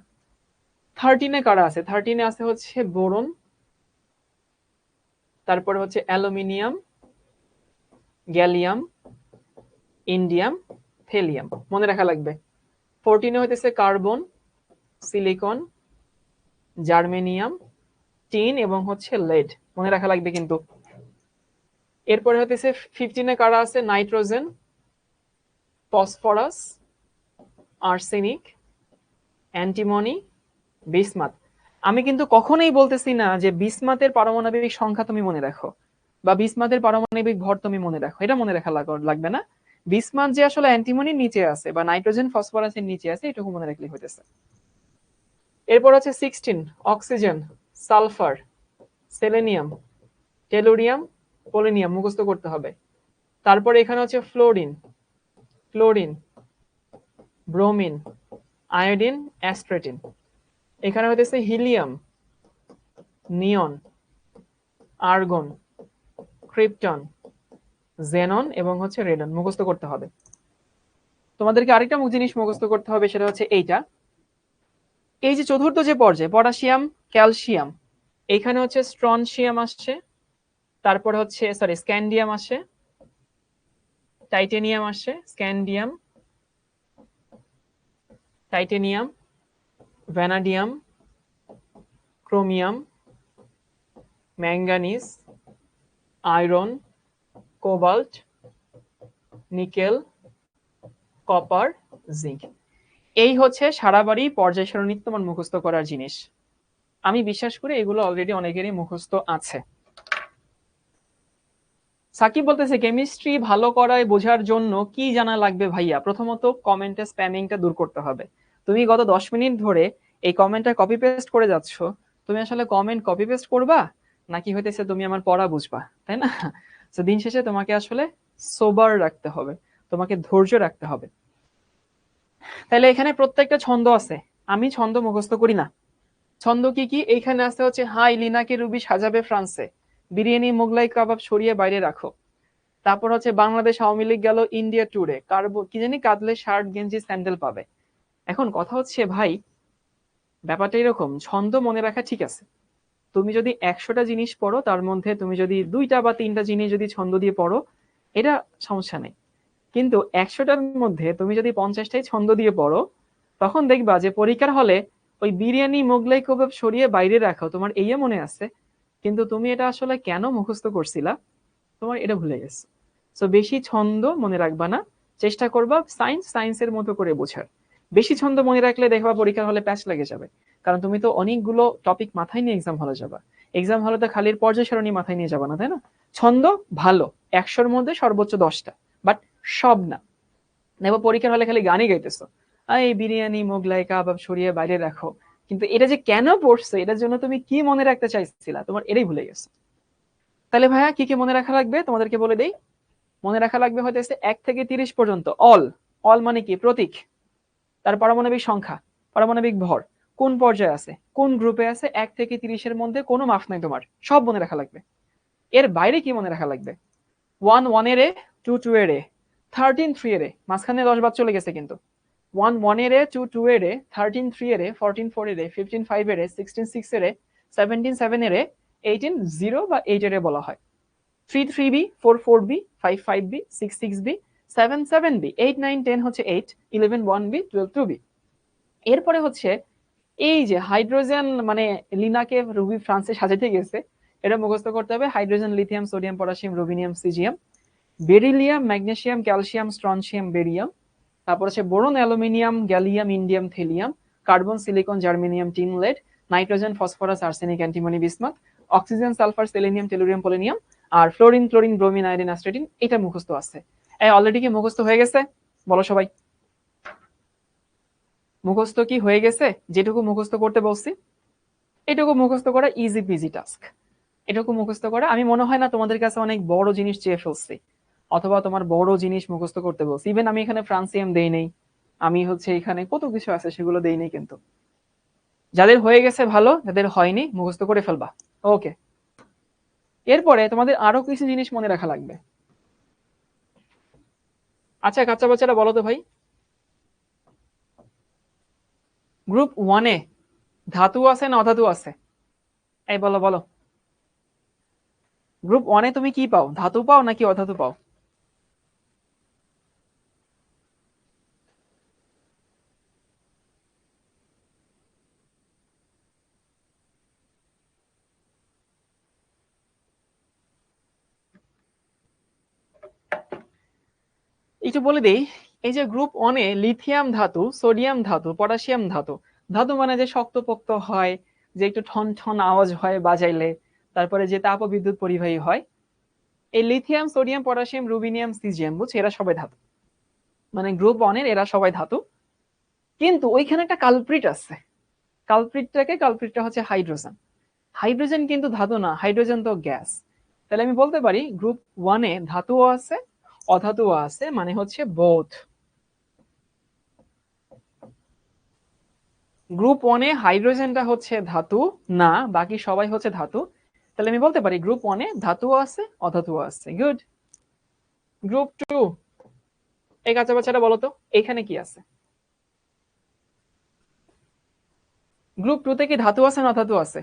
A: 13 এ কারা আছে? 13 এ আছে হচ্ছে বোরন, তারপরে হচ্ছে অ্যালুমিনিয়াম, গ্যালিয়াম, ইন্ডিয়াম, থেলিয়াম, মনে রাখা লাগবে। 14 এ হইতেছে কার্বন, সিলিকন, জার্মেনিয়াম, টিন এবং হচ্ছে লেড, মনে রাখা লাগবে কিন্তু। এরপরে হইতেছে 15 এ কারা আছে? Nitrogen, phosphorus, arsenic, antimony, bismuth. আমি কিন্তু কখনোই বলতেছি না যে বিসমাথের পারমাণবিক সংখ্যা তুমি মনে রাখো বা বিসমাথের পারমাণবিক ভর তুমি মনে রাখো, এটা মনে রাখা লাগবে না। বিসমাথ যে আসলে অ্যান্টিমনির নিচে আছে বা নাইট্রোজেন ফসফরাসের নিচে আছে এটুকু মনে রাখলেই হইতেছে। এরপর হচ্ছে 16 oxygen, sulphur, selenium, tellurium, polonium মুখস্থ করতে হবে। তারপরে এখানে হচ্ছে ফ্লোরিন, ক্লোরিন, ব্রোমিন, আয়োডিন, অ্যাস্ট্রেটিন। এখানে হইতেছে হিলিয়াম, নিয়ন, আর্গন, ক্রিপ্টন, জেনন এবং হচ্ছে রেডন মুখস্থ করতে হবে। তোমাদেরকে আরেকটা জিনিস মুখস্থ করতে হবে, সেটা হচ্ছে এইটা, এই যে চতুর্থ যে পর্যায়ে পটাশিয়াম, ক্যালসিয়াম, এইখানে হচ্ছে স্ট্রনসিয়াম আসছে, তারপরে হচ্ছে স্ক্যান্ডিয়াম আসে, টাইটেনিয়াম আসে, scandium, titanium, vanadium, chromium, manganese, iron, cobalt, nickel, copper, zinc. এই হচ্ছে সারা বাড়ি পর্যায় সারণী তোমার মুখস্থ করার জিনিস। আমি বিশ্বাস করি এগুলো অলরেডি অনেকেরই মুখস্থ আছে। সাকিব বলতেছে কেমিস্ট্রি ভালো করায় বোঝার জন্য কি জানা লাগবে ভাইয়া? প্রথমত কমেন্টে স্প্যামিংটা দূর করতে হবে। তুমি গত 10 মিনিট ধরে এই কমেন্টটা কপি পেস্ট করে যাচ্ছ, তুমি আসলে কমেন্ট কপি পেস্ট করবা নাকি হইতেছে তুমি আমার পড়া বুঝবা, তাই না? তো দিন শেষে তোমাকে আসলে সোবার রাখতে হবে, তোমাকে ধৈর্য রাখতে হবে। তাহলে এখানে প্রত্যেকটা ছন্দ আছে, আমি ছন্দ মুখস্থ করি না। ছন্দ কি কি? এইখানে আছে হচ্ছে হাই লিনাকে রুবি সাজাবে ফ্রান্সে, বিরিয়ানি মোগলাই কাবাব সরিয়ে বাইরে রাখো। তারপর হচ্ছে বাংলাদেশ আওয়ামী লীগ গেল ইন্ডিয়া ট্যুরে, কি জানি কাঁদলে শার্ট গেঞ্জি স্যান্ডেল পাবে। এখন কথা হচ্ছে ভাই, ব্যাপারটা এরকম, ছন্দ মনে রাখা ঠিক আছে, তুমি যদি 100টা জিনিস পড়ো তার মধ্যে তুমি যদি 2টা বা 3টা জিনিস যদি ছন্দ দিয়ে পড়ো, এটা সমস্যা নেই। কিন্তু 100টার মধ্যে তুমি যদি 50টাই ছন্দ দিয়ে পড়ো, তখন দেখবা যে পরীক্ষার হলে ওই বিরিয়ানি মোগলাই কাবাব সরিয়ে বাইরে রাখো, তোমার এই মনে আছে, কিন্তু তুমি এটা আসলে কেন মুখস্থ করছিলা তোমার এটা ভুলে গেছে। সো বেশি ছন্দ মনে রাখবা না, চেষ্টা করবা সায়েন্সের মতো করে বোঝার। বেশি ছন্দ মনে রাখলে দেখবা পরীক্ষার হলে প্যাচ লেগে যাবে, কারণ তুমি তো অনেকগুলো টপিক মাথায় নিয়ে এক্সাম হলে যাবা। এক্সাম হলে তো খালির পর্যায় সারণী মাথায় নিয়ে যাবা না, তাই না? ছন্দ ভালো, 100-র মধ্যে সর্বোচ্চ 10টা, বাট সব না। দেখো পরীক্ষার হলে খালি গানই গাইতেছো, এই বিরিয়ানি মোগলাই কাবাব সরিয়ে বাইরে রাখো, কিন্তু এটা যে কেন পড়ছো, এটার জন্য তুমি কি মনে রাখতে চাইছিলা, তোমার এটাই ভুলে গেছো। তাহলে ভাইয়া কি কি মনে রাখা লাগবে তোমাদেরকে বলে দেই। মনে রাখা লাগবে হইতেছে 1 থেকে 30 পর্যন্ত অল। অল মানে কি? প্রতীক। তার পারমাণবিক সংখ্যা, পারমাণবিক ভর, কোন পর্যায়ে আছে, কোন গ্রুপে আছে, 1 থেকে 30-এর মধ্যে কোনো মাফ নাই তোমার, সব মনে রাখা লাগবে। এর বাইরে কি মনে রাখা লাগবে? 1 1 এর এ, 2 2 এর এ, 13 3 এর এ, মাঝখানে 10 বাদ চলে গেছে কিন্তু। 1 1 এর এ, 2 2 এর এ, 13 3 এর এ, 14 4 এর এ, 15 5 এর এ, 16 6 এর এ, 17 7 এর এ, 18 0 বা 8 এর এ বলা হয়। 3 3b, 4 4b, 5 5b, 6 6b, 7 7b, 8 9 10 হচ্ছে 8, 11 1b, 12 2b। এরপরে হচ্ছে এই যে হাইড্রোজেন, মানে লিনাকে রুবি ফ্রান্সে সাজাতে গেছে, এটা মুখস্থ করতে হবে। Hydrogen, lithium, sodium, potassium, rubidium, caesium, beryllium, magnesium, calcium, strontium, barium. তারপর হচ্ছে boron, aluminium, gallium, indium, thallium, carbon, silicon, germanium, tin, lead, nitrogen, phosphorus, arsenic, antimony, bismuth, oxygen, sulphur, selenium, tellurium, polonium, আর fluorine, chlorine, bromine, iodine, astatine. এটা মুখস্থ আছে। এই already কি মুখস্থ হয়ে গেছে? বলো সবাই, মুখস্থ কি হয়ে গেছে? যেটুকু মুখস্থ করতে বলছি এটুকু মুখস্থ করা ইজি পিজি টাস্ক। এটুকু মুখস্থ করা, আমি মনে হয় না তোমাদের কাছে অনেক বড় জিনিস চেয়ে ফেলছি, অথবা তোমার বড় জিনিস মুখস্থ করতে বলছি। ইভেন আমি এখানে ফ্রান্সিয়াম দেই নেই, আমি হচ্ছে এখানে কত কিছু আছে সেগুলো দেই নেই, কিন্তু যাদের হয়ে গেছে ভালো, যাদের হয়নি মুখস্থ করে ফেলবা। ওকে, এরপরে তোমাদের আরো কিছু জিনিস মনে রাখা লাগবে। আচ্ছা কাচ্চা বাচ্চারা বলো তো ভাই, গ্রুপ 1-এ ধাতু আছে না অধাতু আছে? এই বলো বলো, গ্রুপ 1-এ তুমি কি পাও, ধাতু পাও নাকি অধাতু পাও? একটু বলে দেই, এই যে গ্রুপ 1-এ লিথিয়াম ধাতু, সোডিয়াম ধাতু, পটাশিয়াম ধাতু। ধাতু মানে যে শক্তপোক্ত হয়, যে একটু ঠন ঠন আওয়াজ হয় বাজাইলে, তারপরে যে তাপবিদ্যুৎ পরিবাহী হয়, এই lithium, sodium, potassium, rubidium, caesium, বুঝছো, এরা সবাই ধাতু। মানে গ্রুপ 1-এর এরা সবাই ধাতু। কিন্তু ওইখানে একটা কালপ্রিট আছে। কালপ্রিটটা হচ্ছে হাইড্রোজেন। হাইড্রোজেন কিন্তু ধাতু না, হাইড্রোজেন তো গ্যাস। তাহলে আমি বলতে পারি গ্রুপ 1-এ ধাতুও আছে অধাতুও আছে, মানে হচ্ছে বোথ। গ্রুপ 1-এ হাইড্রোজেনটা হচ্ছে ধাতু না, বাকি সবাই হচ্ছে ধাতু। তাহলে আমি বলতে পারি গ্রুপ 1-এ ধাতুও আছে অধাতুও আছে। গুড। গ্রুপ 2, এই কাঁচা বাচ্চাটা বলো তো এখানে কি আছে? গ্রুপ 2-তে কি ধাতু আছে না অধাতু আছে?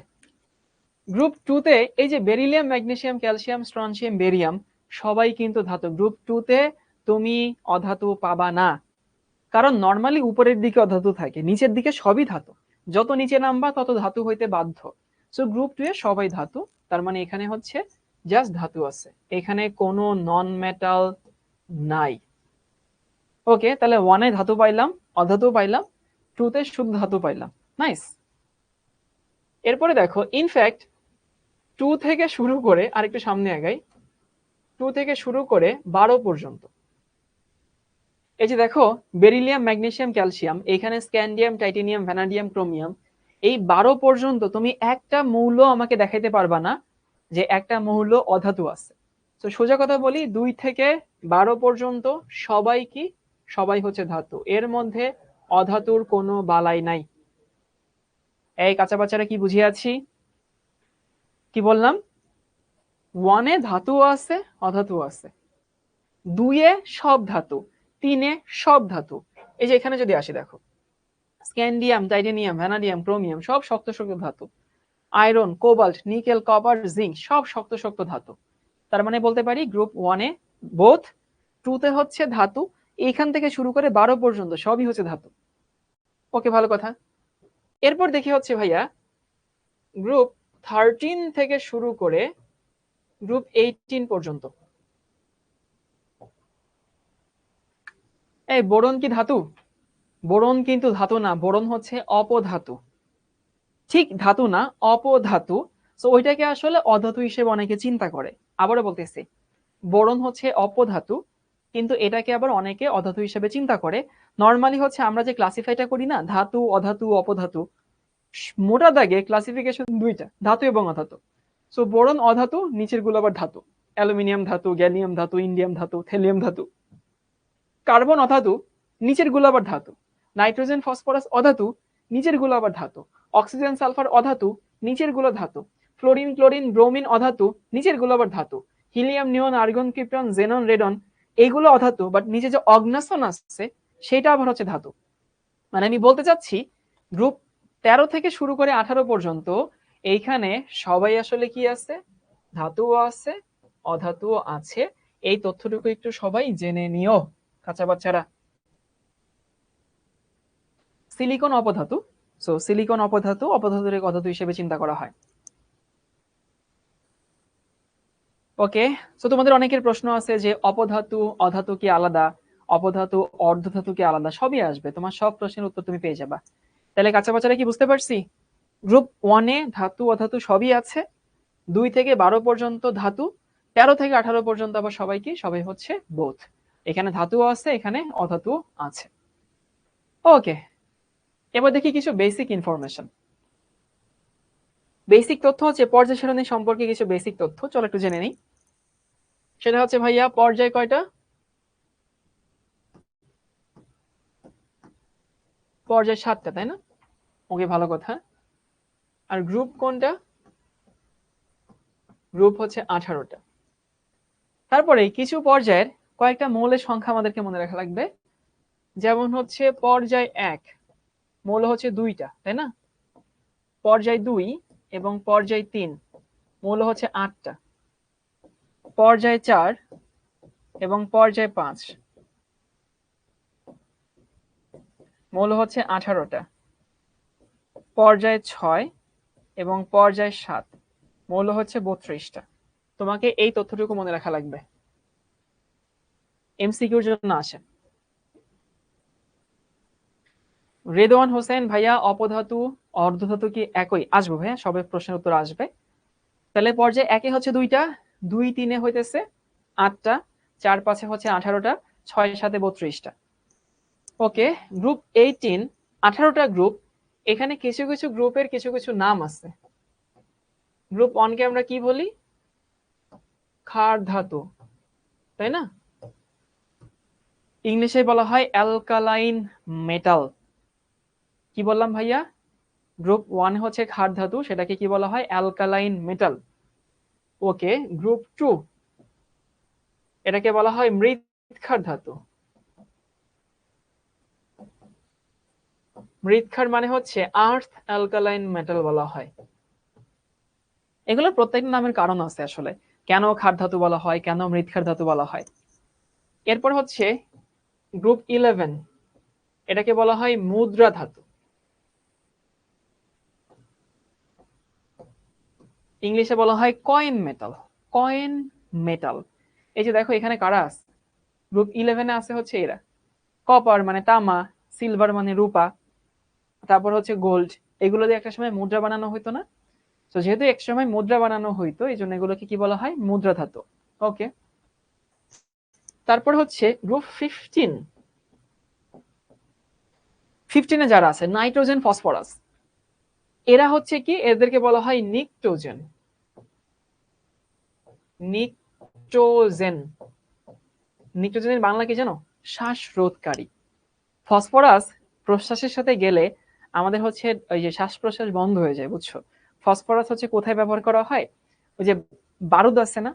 A: গ্রুপ 2-তে এই যে beryllium, magnesium, calcium, strontium, barium, সবাই কিন্তু ধাতু। গ্রুপ 2-তে তুমি অধাতু পাবা না, কারণ নর্মালি উপরের দিকে অধাতু থাকে, নিচের দিকে সবই ধাতু। যত নিচে নামবা তত ধাতু হইতে বাধ্য। সো গ্রুপ 2-এ সবাই ধাতু, তার মানে এখানে হচ্ছে জাস্ট ধাতু আছে, এখানে কোনো নন মেটাল নাই। ওকে, তাহলে 1-এ ধাতু পাইলাম, অধাতু পাইলাম, 2-তে শুধু ধাতু পাইলাম। নাইস। এরপরে দেখো, ইনফ্যাক্ট 2 থেকে শুরু করে আরেকটু সামনে আগাই, 2 থেকে শুরু করে 12 পর্যন্ত, এই যে দেখো বেরিলিয়াম, ম্যাগনেসিয়াম, ক্যালসিয়াম, এখানে স্ক্যান্ডিয়াম, টাইটেনিয়াম, ভ্যানাডিয়াম, ক্রোমিয়াম, এই 12 পর্যন্ত তুমি একটা মৌল আমাকে দেখাইতে পারবা না যে একটা মৌল অধাতু আছে। তো সোজা কথা বলি, 2 থেকে 12 পর্যন্ত সবাই কি, সবাই হচ্ছে ধাতু, এর মধ্যে অধাতুর কোনো বালাই নাই। এই কাঁচা বাচ্চারা কি বুঝিয়াছি? কি বললাম? 1-এ ধাতু আছে অধাতু আছে, 2-এ সব ধাতু, 3-এ সব ধাতু। এই যে এখানে যদি আসি দেখো, স্ক্যান্ডিয়াম, টাইটেনিয়াম, ভ্যানাডিয়াম, ক্রোমিয়াম সব শক্ত শক্ত ধাতু। Iron, cobalt, nickel, copper, zinc সব শক্ত শক্ত ধাতু। তার মানে বলতে পারি গ্রুপ 1-এ বোথ, 2-তে হচ্ছে ধাতু, এখান থেকে শুরু করে 12 পর্যন্ত সবই হচ্ছে ধাতু। ওকে, ভালো কথা। এরপর দেখি হচ্ছে ভাইয়া গ্রুপ 13 থেকে শুরু করে গ্রুপ 18 পর্যন্ত। এই বোরন কি ধাতু? বোরন কিন্তু ধাতু না, বোরন হচ্ছে অপধাতু। ঠিক ধাতু না, অপধাতু। সো ওইটাকে আসলে অধাতু হিসেবে অনেকে চিন্তা করে। আবারও বলতেছি, বোরন হচ্ছে অপধাতু, কিন্তু এটাকে আবার অনেকে অধাতু হিসেবে চিন্তা করে। নর্মালি হচ্ছে আমরা যে ক্লাসিফাইটা করি না, ধাতু, অধাতু, অপধাতু, মোটা দাগে ক্লাসিফিকেশন দুইটা, ধাতু এবং অধাতু। সো বোরন অধাতু, নিচের গুলো আবার ধাতু। অ্যালুমিনিয়াম ধাতু, গ্যালিয়াম ধাতু, ইন্ডিয়াম ধাতু, থেলিয়াম ধাতু। কার্বন অধাতু, নিচের গুলো আবার ধাতু। নাইট্রোজেন ফসফরাস অধাতু, নিচের গুলো আবার ধাতু। অক্সিজেন সালফার অধাতু, নিচের গুলো ধাতু। ফ্লোরিন ক্লোরিন ব্রোমিন অধাতু, নিচের গুলো আবার ধাতু। হিলিয়াম নিয়ন আর্গন ক্রিপ্টন জেনন রেডন এইগুলো অধাতু, বাট নিচে যে অগ্নাসন আসছে সেটা আবার হচ্ছে ধাতু। মানে আমি বলতে চাচ্ছি গ্রুপ 13 থেকে শুরু করে 18 পর্যন্ত এইখানে সবাই আসলে কি আছে, ধাতুও আছে, অধাতুও আছে। এই তথ্যটুকু একটু সবাই জেনে নিও কাঁচা বাচ্চারা। সিলিকন অপধাতু। সো সিলিকন অপধাতু, অপধাতুর অধাতু হিসেবে চিন্তা করা হয়। ওকে, সো তোমাদের অনেকের প্রশ্ন আছে যে অপধাতু অধাতু কি আলাদা, অপধাতু অর্ধধাতু কি আলাদা? সবই আসবে, তোমার সব প্রশ্নের উত্তর তুমি পেয়ে যাবা। তাহলে কাঁচা বাচ্চারা কি বুঝতে পারছি? গ্রুপ 1-এ ধাতু অধাতু সবই আছে। 2 থেকে 12 পর্যন্ত ধাতু, 13 থেকে 18 পর্যন্ত আবার সবাই কি, সবাই হচ্ছে বোথ। এখানে ধাতুও আছে, এখানে অধাতু আছে। ওকে, এবার দেখি কিছু বেসিক ইনফরমেশন। বেসিক তথ্য হচ্ছে পর্যায় সারণী সম্পর্কে কিছু বেসিক তথ্য, চলো একটু জেনে নিই। সেটা হচ্ছে ভাইয়া পর্যায় কয়টা? পর্যায় 7টা, তাই না? ওকে, ভালো কথা। আর গ্রুপ কোনটা? গ্রুপ হচ্ছে 18টা। তারপরে কিছু পর্যায়ের কয়েকটা মৌলের সংখ্যা আমাদেরকে মনে রাখা লাগবে। যেমন হচ্ছে পর্যায় 1 মৌল হচ্ছে 2টা, তাই না? পর্যায় 2 এবং পর্যায় 3 মৌল হচ্ছে 8টা। পর্যায় 4 এবং পর্যায় 5 মৌল হচ্ছে 18টা। পর্যায় 6 এবং পর্যায় 7 মৌল হচ্ছে 32টা। তোমাকে এই তথ্যটুকু মনে রাখা লাগবে, এমসিকিউর জন্য আসে। রেদওয়ান হোসেন ভাইয়া অপধাতু অর্ধধাতু কি একই? আসবো ভাইয়া, সবে প্রশ্নের উত্তর আসবে। তাহলে পর্যায়ে 1-এ হচ্ছে 2টা, 2-3-এ হইতেছে 8টা, 4-5-এ হচ্ছে 18টা, 6-7-এ 32টা। ওকে, গ্রুপ 18 18টা গ্রুপ। এখানে কিছু কিছু গ্রুপের কিছু কিছু নাম আছে। গ্রুপ 1-কে আমরা কি বলি? ক্ষার ধাতু, তাই না? ইংলিশে বলা হয় অ্যালকালাইন মেটাল। কি বললাম ভাইয়া? গ্রুপ 1 হচ্ছে ক্ষার ধাতু, সেটাকে কি বলা হয়? Alkaline metal. ওকে, গ্রুপ 2 এটাকে বলা হয় মৃৎক্ষার ধাতু। মৃৎক্ষার মানে হচ্ছে আর্থ অ্যালকালাইন মেটাল বলা হয়। এগুলোর প্রত্যেকটা নামের কারণ আছে আসলে, কেন ক্ষার ধাতু বলা হয়, কেন মৃৎক্ষার ধাতু বলা হয়। এরপর হচ্ছে গ্রুপ 11, এটাকে বলা হয় মুদ্রা ধাতু। ইংলিশে বলা হয় কয়েন মেটাল। Coin metal. এই যে দেখো এখানে কারা আছে, গ্রুপ 11-এ আছে হচ্ছে এরা। কপার মানে তামা, সিলভার মানে রূপা, তারপর হচ্ছে গোল্ড। এগুলো দিয়ে একটা সময় মুদ্রা বানানো হইতো না? তো যেহেতু এক সময় মুদ্রা বানানো হইতো, এই জন্য এগুলোকে কি বলা হয়? মুদ্রা ধাতু। ওকে, তারপর হচ্ছে গ্রুপ 15 যারা আছে নাইট্রোজেন ফসফরাস, এরা হচ্ছে কি, এদেরকে বলা হয় নিকটোজেন। নিকটোজেন, নিকটোজেনের বাংলা কি জানো? শ্বাসরোধকারী। ফসফরাস প্রশ্বাসের সাথে গেলে আমাদের হচ্ছে ওই যে শ্বাস প্রশ্বাস বন্ধ হয়ে যায়, বুঝছো? ফসফরাস হচ্ছে কোথায় ব্যবহার করা হয়? ওই যে বারুদ আছে না,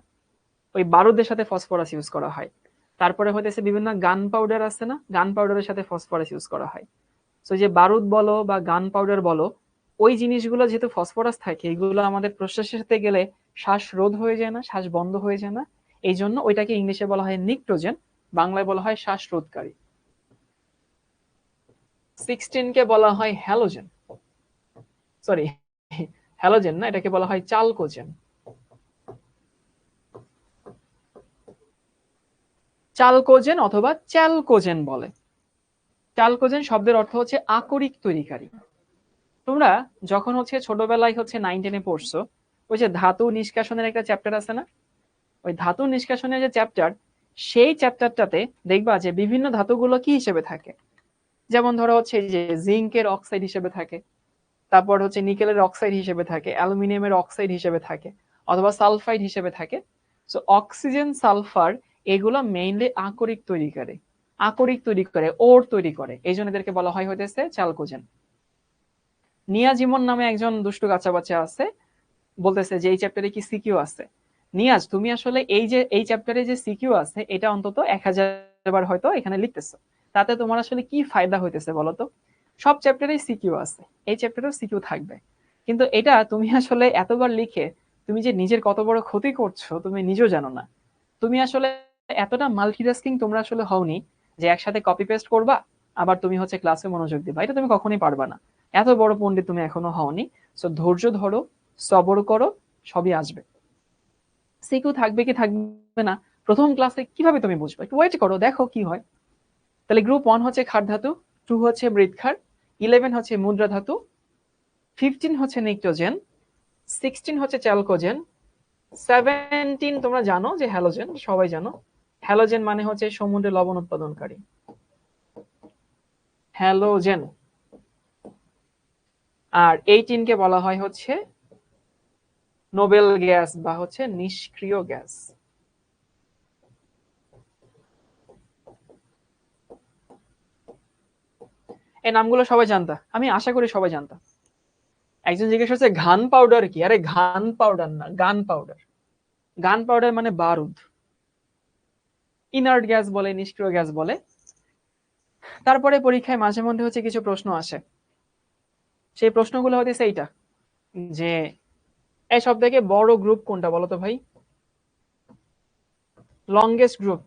A: ওই বারুদের সাথে ফসফরাস ইউজ করা হয়। তারপরে হইতেছে বিভিন্ন গান পাউডার আছে না, গান পাউডারের সাথে ফসফরাস ইউজ করা হয়। তো যে বারুদ বলো বা গান পাউডার বলো, ওই জিনিসগুলো যেহেতু ফসফরাস থাকে, এগুলো আমাদের প্রশ্বাসের সাথে গেলে শ্বাস রোধ হয়ে যায় না, শ্বাস বন্ধ হয়ে যায় না। এই জন্য ওইটাকে ইংলিশে বলা হয় নিকটোজেন, বাংলায় বলা হয় শ্বাসরোধকারী। 16 কে বলা হয় হ্যালোজেন, সরি হ্যালোজেন না, এটাকে বলা হয় চালকোজেন। চালকোজেন অথবা চ্যালকোজেন বলে। চালকোজেন শব্দের অর্থ হচ্ছে আকরিক তৈরিকারী। তোমরা যখন হচ্ছে ছোটবেলায় হচ্ছে 9 10-এ পড়ছো, ওই যে ধাতু নিষ্কাশনের একটা চ্যাপ্টার আছে না, ওই ধাতু নিষ্কাশনের যে চ্যাপ্টার, সেই চ্যাপ্টারটাতে দেখবা যে বিভিন্ন ধাতুগুলো কি হিসেবে থাকে। যেমন ধরো হচ্ছে যে জিঙ্কের অক্সাইড হিসেবে থাকে, তারপর হচ্ছে নিকেলের অক্সাইড হিসেবে থাকে, অ্যালুমিনিয়ামের অক্সাইড হিসেবে থাকে, অথবা সালফাইড হিসেবে থাকে। সো অক্সিজেন, সালফার এগুলো মেইনলি আকরিক তৈরি করে, আকরিক তৈরি করে, ওর তৈরি করে, এই জন্য এদেরকে বলা হয় হইতেছে চালকোজেন। নিয়াজিমন নামে একজন দুষ্টু কাঁচা বাচ্চা আছে, বলতেছে যে এই চ্যাপ্টারে কি সিকিউ আছে। নিয়াজ, তুমি আসলে এই যে এই চ্যাপ্টারে যে সিকিউ আছে এটা অন্তত 1000 বার হয়তো এখানে লিখতেছো, তাতে তোমার আসলে কি ফায়দা হইতেছে বলো তো? সব চ্যাপ্টারেই সিকিউ আছে, এই চ্যাপ্টারেও সিকিউ থাকবে, কিন্তু এটা তুমি আসলে এতবার লিখে তুমি যে নিজের কত বড় ক্ষতি করছো তুমি নিজেও জানো না। তুমি আসলে এতটা মাল্টিটাস্কিং তোমরা আসলে হওনি যে একসাথে কপি পেস্ট করবা আবার তুমি হচ্ছে ক্লাসে মনোযোগ দিবা, এটা তুমি কখনোই পারবা না। এত বড় পণ্ডিত তুমি এখনো হওনি। সো ধৈর্য ধরো, সবর করো, সবই আসবে। সিকিউ থাকবে কি থাকবে না প্রথম ক্লাসে কিভাবে তুমি বুঝবে? একটু ওয়েট করো, দেখো কি হয়। তাহলে গ্রুপ 1 হচ্ছে ক্ষার ধাতু, 2 হচ্ছে মৃৎক্ষার, 11 হচ্ছে মুদ্রা ধাতু, 15 হচ্ছে নিক্টোজেন, 16 হচ্ছে চ্যালকোজেন, 17 তোমরা জানো যে হ্যালোজেন, সবাই জানো। হ্যালোজেন মানে হচ্ছে সমুদ্রে লবণ উৎপাদনকারী, হ্যালোজেন। আর 18 কে বলা হয় হচ্ছে নোবেল গ্যাস বা হচ্ছে নিষ্ক্রিয় গ্যাস। এই নামগুলো সবাই জানতা, আমি আশা করি সবাই জানতা। একজন জিজ্ঞেস করছে ঘান পাউডার কি? আরে ঘান পাউডার না, গান পাউডার। গান পাউডার মানে বারুদ। ইনার্ট গ্যাস বলে, নিষ্ক্রিয় গ্যাস বলে। তারপরে পরীক্ষায় মাঝে মধ্যে হচ্ছে কিছু প্রশ্ন আসে, সেই প্রশ্নগুলো হতেছে এইটা যে এই সব থেকে বড় গ্রুপ কোনটা বলো তো ভাই? Longest group.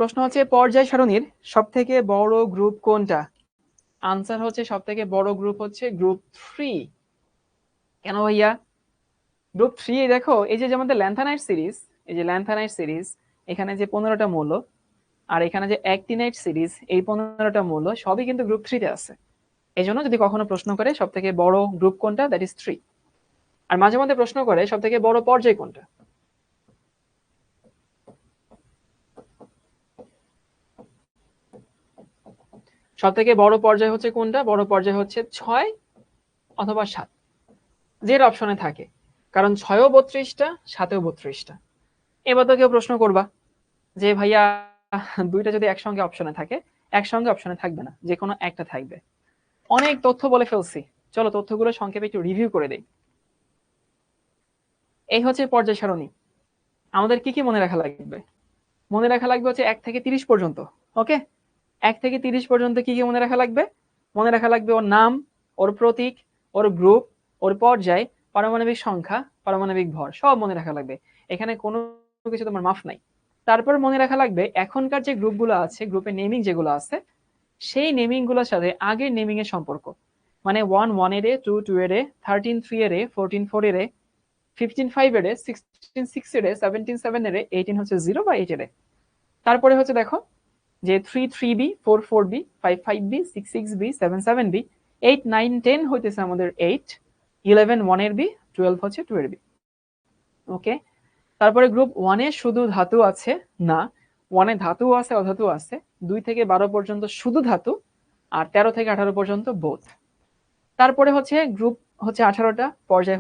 A: প্রশ্ন হচ্ছে পর্যায় সারণীর সব থেকে বড় গ্রুপ কোনটা? আনসার হচ্ছে সব থেকে বড় গ্রুপ হচ্ছে গ্রুপ 3। কেন ভাইয়া? গ্রুপ 3 দেখো, এই যে আমাদের ল্যান্থানাইট সিরিজ, এই যে ল্যান্থানাইট সিরিজ, এখানে যে 15টা মৌল, আর এখানে যে অ্যাক্টিনাইট সিরিজ, এই 15টা মৌল সবই কিন্তু গ্রুপ 3 তে আছে। এই জন্য যদি কখনো প্রশ্ন করে সব থেকে বড় গ্রুপ কোনটা, দ্যাট ইজ 3। আর মাঝে মধ্যে প্রশ্ন করে সব থেকে বড় পর্যায় কোনটা। সব থেকে বড় পর্যায় হচ্ছে কোনটা? বড় পর্যায় হচ্ছে 6 অথবা 7, যেটা অপশনে থাকে, কারণ 6ও 32টা, 7ও 32টা। এবার তো কেউ প্রশ্ন করবা যে ভাইয়া দুইটা যদি একসঙ্গে অপশনে থাকে, একসঙ্গে অপশনে থাকবে না, যে কোনো একটা থাকবে। অনেক তথ্য বলে ফেলছি, চলো তথ্যগুলো সংক্ষেপে একটু রিভিউ করে দেই। এই হচ্ছে পর্যায় সারণী। আমাদের কি কি মনে রাখা লাগবে? মনে রাখা লাগবে হচ্ছে 1 থেকে 30 পর্যন্ত। ওকে, 1 থেকে 30 পর্যন্ত কি কি মনে রাখা লাগবে? মনে রাখা লাগবে ওর নাম, ওর প্রতীক, ওর গ্রুপ, ওর পর্যায়, পারমাণবিক সংখ্যা, পারমাণবিক ভর, সব মনে রাখা লাগবে। এখানে কোনো কিছু তোমার মাফ নাই। তারপর মনে রাখা লাগবে এখনকার যে গ্রুপগুলো আছে, গ্রুপের নেমিং যেগুলো আছে, সেই নেমিং গুলোর সাথে আগের নেমিং এর সম্পর্ক। মানে 1 1 এর, 2 2 এর, 13 3 এর, 14 4 এর, 15 5 এর, 16 6 এর, 17 7 এর, 18 হচ্ছে 0 বা 8 এর। তারপরে হচ্ছে দেখো যে 3 3b, 4 4b, 5 5b, 6 6b, 7 7b, 8 9 10 হইতেছে আমাদের 8, 11 1 এর b, 12 হচ্ছে 2 এর b। ওকে, তারপরে গ্রুপ 1 এ শুধু ধাতু আছে না, 1 এ ধাতু আছে, অধাতু আছে। 2 থেকে 12 পর্যন্ত শুধু ধাতু, আর 13 থেকে 18 পর্যন্ত বোথ। তারপরে হচ্ছে গ্রুপ হচ্ছে 18টা, পর্যায়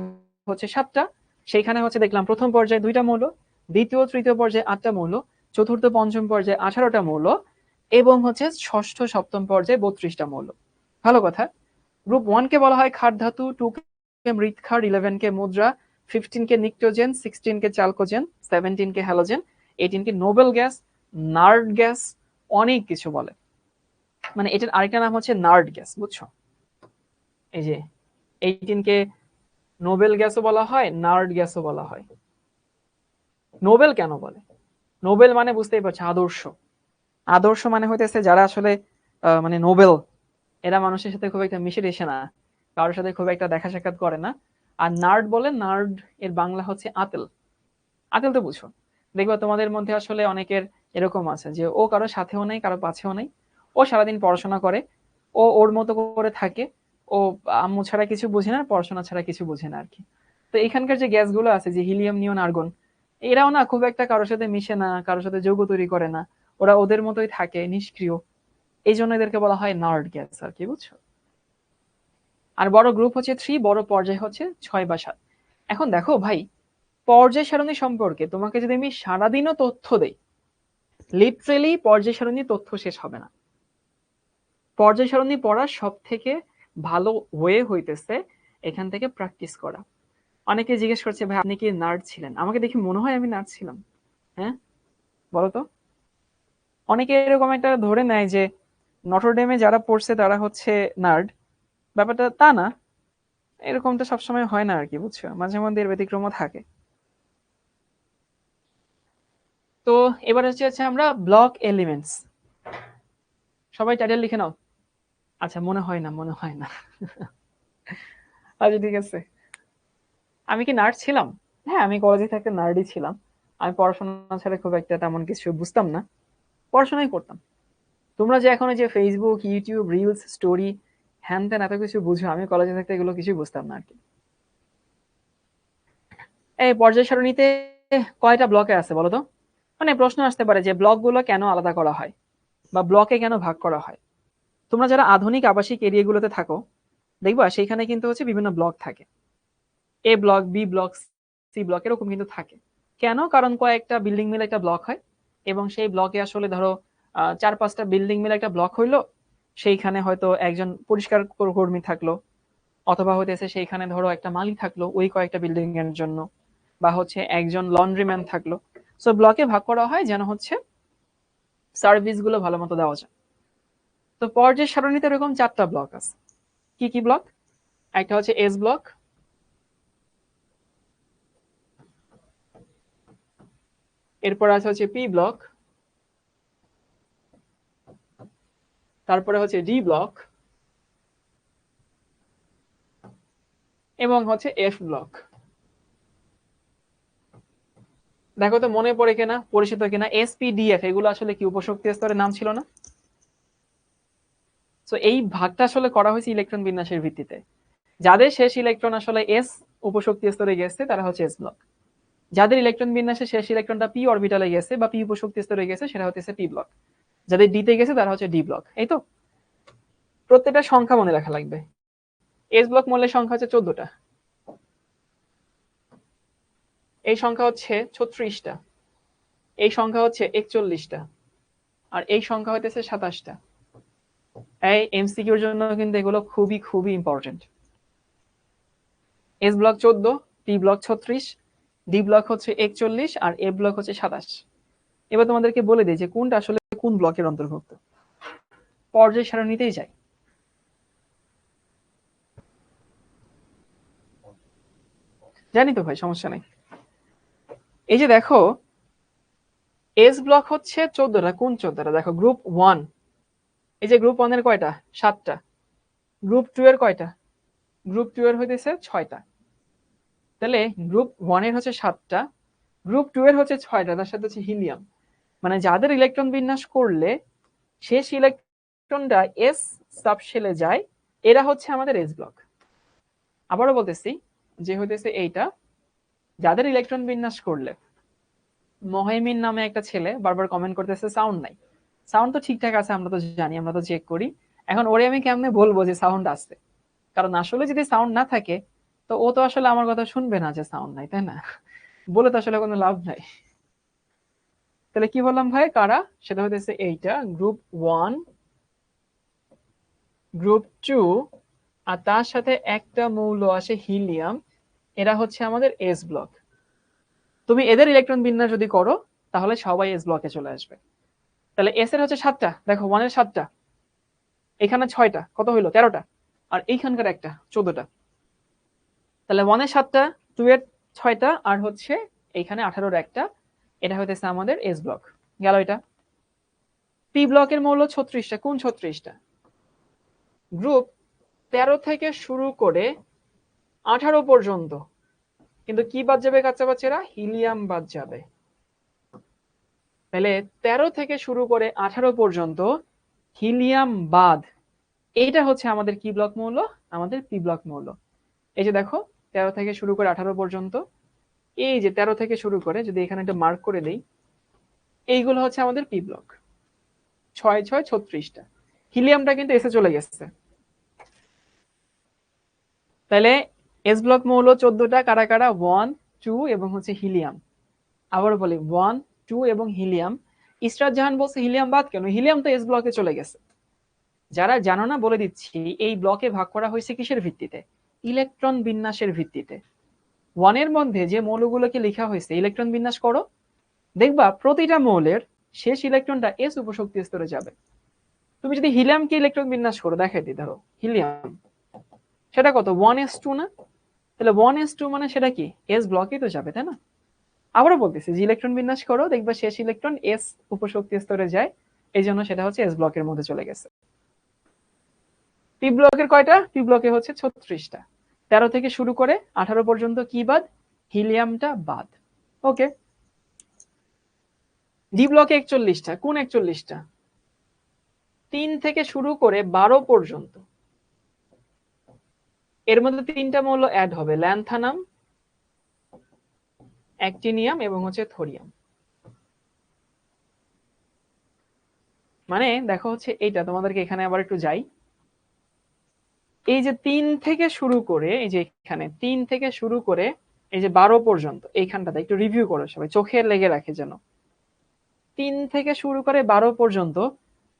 A: হচ্ছে 7টা। সেইখানে হচ্ছে দেখলাম প্রথম পর্যায়ে 2টা মৌল, দ্বিতীয় তৃতীয় পর্যায়ে 8টা মৌল, চতুর্থ পঞ্চম পর্যায়ে 18টা মৌল, এবং হচ্ছে ষষ্ঠ সপ্তম পর্যায়ে 32টা মৌল। ভালো কথা। গ্রুপ 1 কে বলা হয় ক্ষার ধাতু, 2 কে মৃৎক্ষার, 11 কে মুদ্রা, 15 কে নিক্টোজেন, 16 কে চালকোজেন, 17 কে হ্যালোজেন, 18 কে নোবেল গ্যাস, নার্ড গ্যাস, অনেক কিছু বলে। মানে এটার আরেকটা নাম হচ্ছে নার্ড গ্যাস, বুঝছো? এই যে 18 কে নোবেল গ্যাসও বলা হয়, নার্ড গ্যাসও বলা হয়। নোবেল কেন বলে? নোবেল মানে বুঝতেই পারছো, আদর্শ। আদর্শ মানে হইতেছে যারা আসলে মানে নোবেল, এরা মানুষের সাথে খুব একটা মিশে টিশে না, কারোর সাথে খুব একটা দেখা সাক্ষাৎ করে না। আর নার্ড বলে, নার্ড এর বাংলা হচ্ছে আতেল। আতেল তো বুঝো, দেখবা তোমাদের মধ্যে আসলে অনেকের এরকম আছে যে ও কারো সাথেও নাই, কারো পাছেও নাই, ও সারাদিন পড়াশোনা করে, ও ওর মতো করে থাকে, ও আম্মু ছাড়া কিছু বুঝে না, পড়াশোনা ছাড়া কিছু বুঝে না আর কি। তো এখানকার যে গ্যাসগুলো আছে, যে হিলিয়াম, নিয়ন, আর্গন, এরাও না খুব একটা কারোর সাথে মিশে না, কারোর সাথে যৌগ তৈরি করে না, ওরা ওদের মতোই থাকে, নিষ্ক্রিয়। এই জন্য এদেরকে বলা হয় নার্ড গ্যাস আর কি, বুঝছো? আর বড় গ্রুপ হচ্ছে 3, বড় পর্যায় হচ্ছে 6 বা 7। এখন দেখো ভাই, পর্যায় সারণী সম্পর্কে তোমাকে যদি আমি সারাদিনও তথ্য দেই, লিটারেলি পর্যায় সারণী তথ্য শেষ হবে না। পর্যায় সারণী পড়ার সব থেকে ভালো ওয়ে হইতেছে এখান থেকে প্র্যাকটিস করা। অনেকে জিজ্ঞেস করছে, ভাই আপনি কি নার্ড ছিলেন? আমাকে দেখে মনে হয় আমি নার্ড ছিলাম? হ্যাঁ, বলো তো। অনেকে এরকম একটা ধরে নেয় যে নটরডেমে যারা পড়ছে তারা হচ্ছে নার্ড। ব্যাপারটা তা না, এরকমটা সবসময় হয় না আর কি, বুঝছো? মাঝে মধ্যে এর ব্যতিক্রমও থাকে। তো এবার হচ্ছে আমরা ব্লক এলিমেন্টস। সবাই টাইটেল লিখে নাও। আচ্ছা, মনে হয় না, মনে হয় না। আচ্ছা ঠিক আছে। আমি কি নার্ড ছিলাম? হ্যাঁ, আমি কলেজে থাকতে নার্ডই ছিলাম। আমি পড়াশোনা ছাড়া খুব একটা তেমন কিছু বুঝতাম না, পড়াশোনাই করতাম। তোমরা যে এখন যে ফেসবুক, ইউটিউব, রিলস, স্টোরি, হ্যান ত্যান এত কিছু বুঝো, আমি কলেজে থাকতে এগুলো কিছুই বুঝতাম না আর কি। এই পর্যায় সারণীতে কয়টা ব্লকে আছে বলো তো? মানে প্রশ্ন আসতে পারে যে ব্লকগুলো কেন আলাদা করা হয় বা ব্লকে কেন ভাগ করা হয়। তোমরা যারা আধুনিক আবাসিক এরিয়াগুলোতে থাকো, দেখবা সেইখানে কিন্তু হচ্ছে বিভিন্ন ব্লক থাকে, A block, B block, C block, এরকম কিন্তু থাকে। কেন? কারণ কয়েকটা বিল্ডিং মিলে একটা ব্লক হয়, এবং সেই ব্লকে আসলে ধরো 4-5টা বিল্ডিং মিলে একটা ব্লক হইলো, সেইখানে হয়তো একজন পরিষ্কার কর্মী থাকলো, অথবা হইতেছে সেইখানে ধরো একটা মালি থাকলো ওই কয়েকটা বিল্ডিং এর জন্য, বা হচ্ছে একজন লন্ড্রিম্যান থাকলো। সো ব্লকে ভাগ করা হয় যেন হচ্ছে সার্ভিস গুলো ভালো মতো দেওয়া যায়। তো পর্যায় সারণীতে এরকম 4টা ব্লক আছে। কি কি ব্লক? একটা হচ্ছে এস ব্লক, এরপর আছে হচ্ছে পি ব্লক, তারপরে হচ্ছে ডি ব্লক, এবং হচ্ছে এফ ব্লক। দেখো তো মনে পড়ে কিনা, পরিচিত কিনা? এসপিডিএফ, এগুলো আসলে কি উপশক্তি স্তরের নাম ছিল না? তো এই ভাগটা আসলে করা হয়েছে ইলেকট্রন বিন্যাসের ভিত্তিতে। যাদের শেষ ইলেকট্রন আসলে এস উপশক্তি স্তরে গেছে তারা হচ্ছে এস ব্লক। যাদের ইলেকট্রন বিন্যাসে শেষ ইলেকট্রনটা পি অরবিটালে গেছে বা পি উপশক্তি স্তরে গেছে সেটা হচ্ছে পি ব্লক। যাদের ডিতে গেছে তারা হচ্ছে ডি ব্লক। এই তো, প্রত্যেকটা সংখ্যা মনে রাখা লাগবে। এস ব্লক মূলের সংখ্যা হচ্ছে 14টা, এই সংখ্যা হচ্ছে 36টা, এই সংখ্যা হচ্ছে 41টা, আর এই সংখ্যা হইতেছে 27টা। এই এমসিকিউর জন্য কিন্তু এগুলো খুবই খুবই important. S block 14, P block 36, D block হচ্ছে 41, আর এ ব্লক হচ্ছে 27। এবার তোমাদেরকে বলে দিই যে কোনটা আসলে কোন ব্লকের অন্তর্ভুক্ত, পর্যায় সারণীতেই যায়। জানি তো ভাই, সমস্যা নেই। এই যে দেখো, এস ব্লক হচ্ছে 14টা। কোন 14টা? দেখো, গ্রুপ 1, এই যে গ্রুপ 1 এর কয়টা? 7টা। গ্রুপ 2 এর কয়টা? গ্রুপ 2 এর হইতেছে 6টা। তাহলে গ্রুপ 1 এর হচ্ছে 7টা, গ্রুপ 2 এর হচ্ছে 6টা, তার সাথে হচ্ছে হিলিয়াম। মানে যাদের ইলেকট্রন বিন্যাস করলে শেষ ইলেকট্রনটা এস সাবশেলে যায়, এরা হচ্ছে আমাদের এস ব্লক। আবারও বলতেছি যে হইতেছে এইটা, যাদের ইলেকট্রন বিন্যাস করলে, মহিমিন নামে একটা ছেলে বারবার কমেন্ট করতেছে সাউন্ড নাই। সাউন্ড তো ঠিকঠাক আছে, আমরা তো জানি, আমরা তো চেক করি। এখন ওরে আমি কেমনে বলবো যে সাউন্ড আছে? কারণ আসলে যদি সাউন্ড না থাকে তো ও তো আসলে আমার কথা শুনবে না যে সাউন্ড নাই, তাই না? বলে তো আসলে কোনো লাভ নাই। তাহলে কি বললাম ভাই, কারা? সেটা হইতেছে এইটা, গ্রুপ 1, গ্রুপ 2, আর তার সাথে একটা মৌল আসে হিলিয়াম, এরা হচ্ছে আমাদের এস ব্লক। তুমি এদের ইলেকট্রন বিন্যাস যদি করো তাহলে সবাই এস ব্লকে চলে আসবে। তাহলে এস এর হচ্ছে 7টা, দেখো 1 এর 7টা, এখানে 6টা, কত হইলো? 13টা, আর এইখানকার একটা 14টা। তাহলে 1 এর 7টা, 2 এর 6টা, আর হচ্ছে এইখানে 18-র একটা, এটা হইতেছে আমাদের এস ব্লক। গেল এটা। পি ব্লকের মৌল 36টা। কোন 36টা? গ্রুপ 13 থেকে শুরু করে 18 পর্যন্ত। কিন্তু কি বাদ যাবে কাচ্চা বাচ্চারা? হিলিয়াম বাদ যাবে। তাহলে 13 থেকে শুরু করে 18 পর্যন্ত হিলিয়াম বাদ, এইটা হচ্ছে আমাদের কি ব্লক মৌল? আমাদের পি ব্লক মৌল। এই যে দেখো 13 থেকে শুরু করে 18 পর্যন্ত, এই যে 13 থেকে শুরু করে, যদি এখানে একটা মার্ক করে দেই, এইগুলো হচ্ছে আমাদের পি ব্লক। 6 6 36টা। হিলিয়ামটা কিন্তু এসে চলে গেছে। তাহলে এস ব্লক মৌল 14টা। কারা কারা? 1 2 এবং হচ্ছে হিলিয়াম। আবার বলি 1 2 এবং হিলিয়াম। ইসরাত জাহান বলছে হিলিয়াম বাদ কেন? হিলিয়াম তো এস ব্লকে চলে গেছে। যারা জানো না বলে দিচ্ছি, এই ব্লকে ভাগ করা হয়েছে কিসের ভিত্তিতে? ইলেকট্রন বিন্যাসের ভিত্তিতে। 1 এর মধ্যে যে মৌলগুলোকে লেখা হয়েছে, ইলেকট্রন বিন্যাস করো, দেখবা প্রতিটা মৌলের শেষ ইলেকট্রনটা এস উপশক্তি স্তরে যাবে। তুমি যদি হিলিয়ামকে ইলেকট্রন বিন্যাস করো, দেখাই দিই, ধরো হিলিয়াম, সেটা কত? 1s2 না? তাহলে 1s2 মানে সেটা কি? এস ব্লকেই তো যাবে, তাই না? আবারও বলতেছি যে ইলেকট্রন বিন্যাস করো, দেখবা শেষ ইলেকট্রন এস উপশক্তি স্তরে যায়, এই জন্য সেটা হচ্ছে এস ব্লকের মধ্যে চলে গেছে। পি ব্লকের কয়টা? পি ব্লকে হচ্ছে 36টা। 13 থেকে শুরু করে 18 পর্যন্ত কি বাদ? হিলিয়ামটা বাদ। ওকে। ডি ব্লকে 41টা। কোন 41টা? 3 থেকে শুরু করে 12 পর্যন্ত। এর মধ্যে 3টা মৌল অ্যাড হবে, ল্যান্থানাম, অ্যাক্টিনিয়াম এবং হচ্ছে থোরিয়াম। মানে দেখো হচ্ছে এইটা, তোমাদেরকে এখানে আবার একটু যাই। এই যে 3 থেকে শুরু করে, এই যে এখানে 3 থেকে শুরু করে এই যে 12 পর্যন্ত, এইখানটাতে একটু রিভিউ করো সবাই, চোখে লেগে রাখে যেন। 3 থেকে শুরু করে 12 পর্যন্ত,